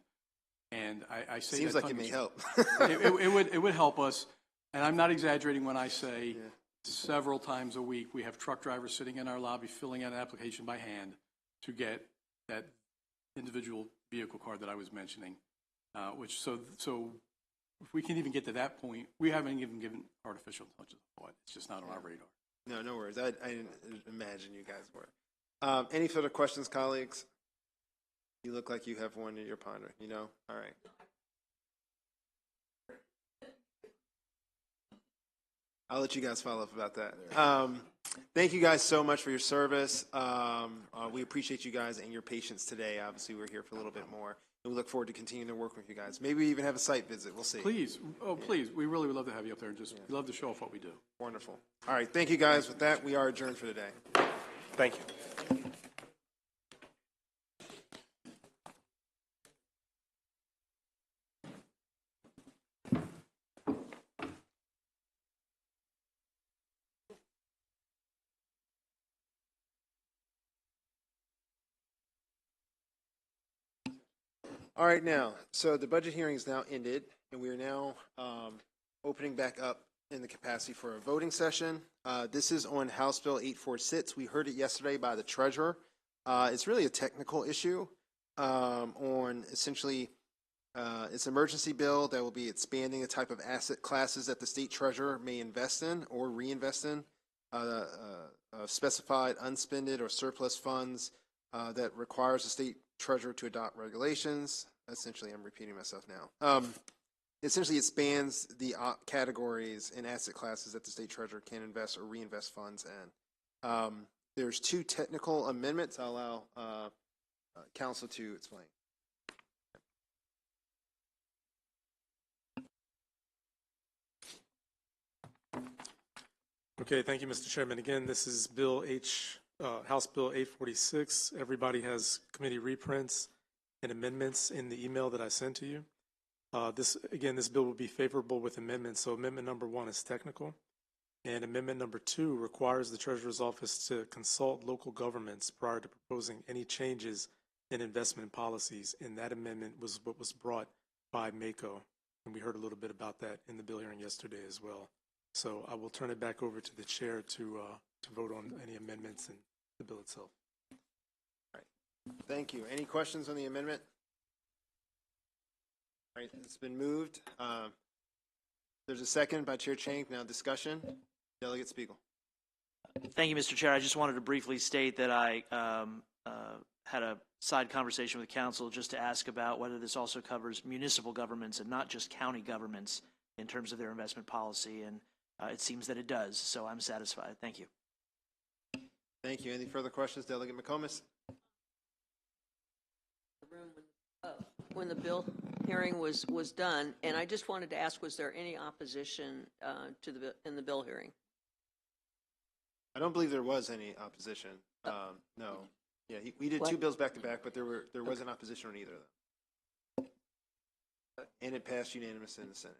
And I say Seems that like it may help. it would help us. And I'm not exaggerating when I say several times a week we have truck drivers sitting in our lobby filling out an application by hand to get that individual vehicle card that I was mentioning. So if we can even get to that point, we haven't even given artificial intelligence a thought. It's just not on our radar. No worries. I didn't imagine you guys were. Any further questions, colleagues? You look like you have one in your ponder. All right. I'll let you guys follow up about that. Thank you guys so much for your service. We appreciate you guys and your patience today. Obviously, we're here for a little bit more. And we look forward to continuing to work with you guys. Maybe we even have a site visit. We'll see. Please. Oh, please. We really would love to have you up there and just love to show off what we do. Wonderful. All right. Thank you, guys. With that, we are adjourned for today. Thank you. All right, now, so the budget hearing is now ended, and we are now opening back up in the capacity for a voting session. This is on House Bill 846. We heard it yesterday by the treasurer. It's really a technical issue on essentially it's an emergency bill that will be expanding the type of asset classes that the state treasurer may invest in or reinvest in, specified unspended or surplus funds that requires the state treasurer to adopt regulations. Essentially, I'm repeating myself now. Essentially, it spans the categories and asset classes that the state treasurer can invest or reinvest funds in. There's two technical amendments. I'll allow counsel to explain. Okay, thank you, Mr. Chairman. Again, this is House Bill 846. Everybody has committee reprints and amendments in the email that I sent to you. This bill will be favorable with amendments. So amendment number 1 is technical. And amendment number 2 requires the Treasurer's Office to consult local governments prior to proposing any changes in investment policies. And that amendment was what was brought by MACO. And we heard a little bit about that in the bill hearing yesterday as well. So I will turn it back over to the chair to vote on any amendments in the bill itself. All right. Thank you. Any questions on the amendment? All right, it's been moved. There's a second by Chair Chang. Now discussion. Delegate Spiegel. Thank you, Mr. Chair. I just wanted to briefly state that I had a side conversation with council just to ask about whether this also covers municipal governments and not just county governments in terms of their investment policy, and it seems that it does, so I'm satisfied. Thank you. Thank you. Any further questions, Delegate McComas? When the bill hearing was done, and I just wanted to ask, was there any opposition in the bill hearing? I don't believe there was any opposition. No. Yeah, we did two bills back to back, but there wasn't opposition on either of them. And it passed unanimous in the Senate.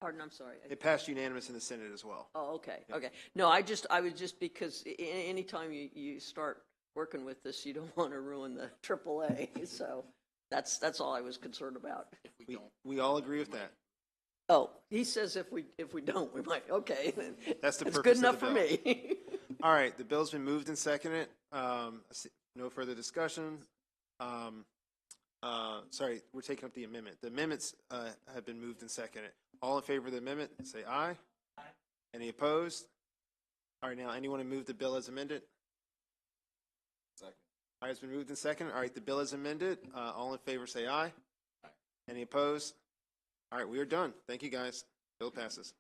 Pardon, I'm sorry. It passed unanimous in the Senate as well. Oh, okay, okay. No, I was just because anytime you start working with this, you don't want to ruin the AAA. So that's all I was concerned about. We all agree with that. Oh, he says if we don't, we might. Okay, that's the purpose. It's good enough of the for me. All right, the bill's been moved and seconded. No further discussion. Sorry, we're taking up the amendment. The amendments have been moved and seconded. All in favor of the amendment, say aye. Aye. Any opposed? All right, now, anyone to move the bill as amended? Second. All right, it's been moved and second. All right, the bill is amended. All in favor, say aye. Aye. Any opposed? All right, we are done. Thank you, guys. Bill passes.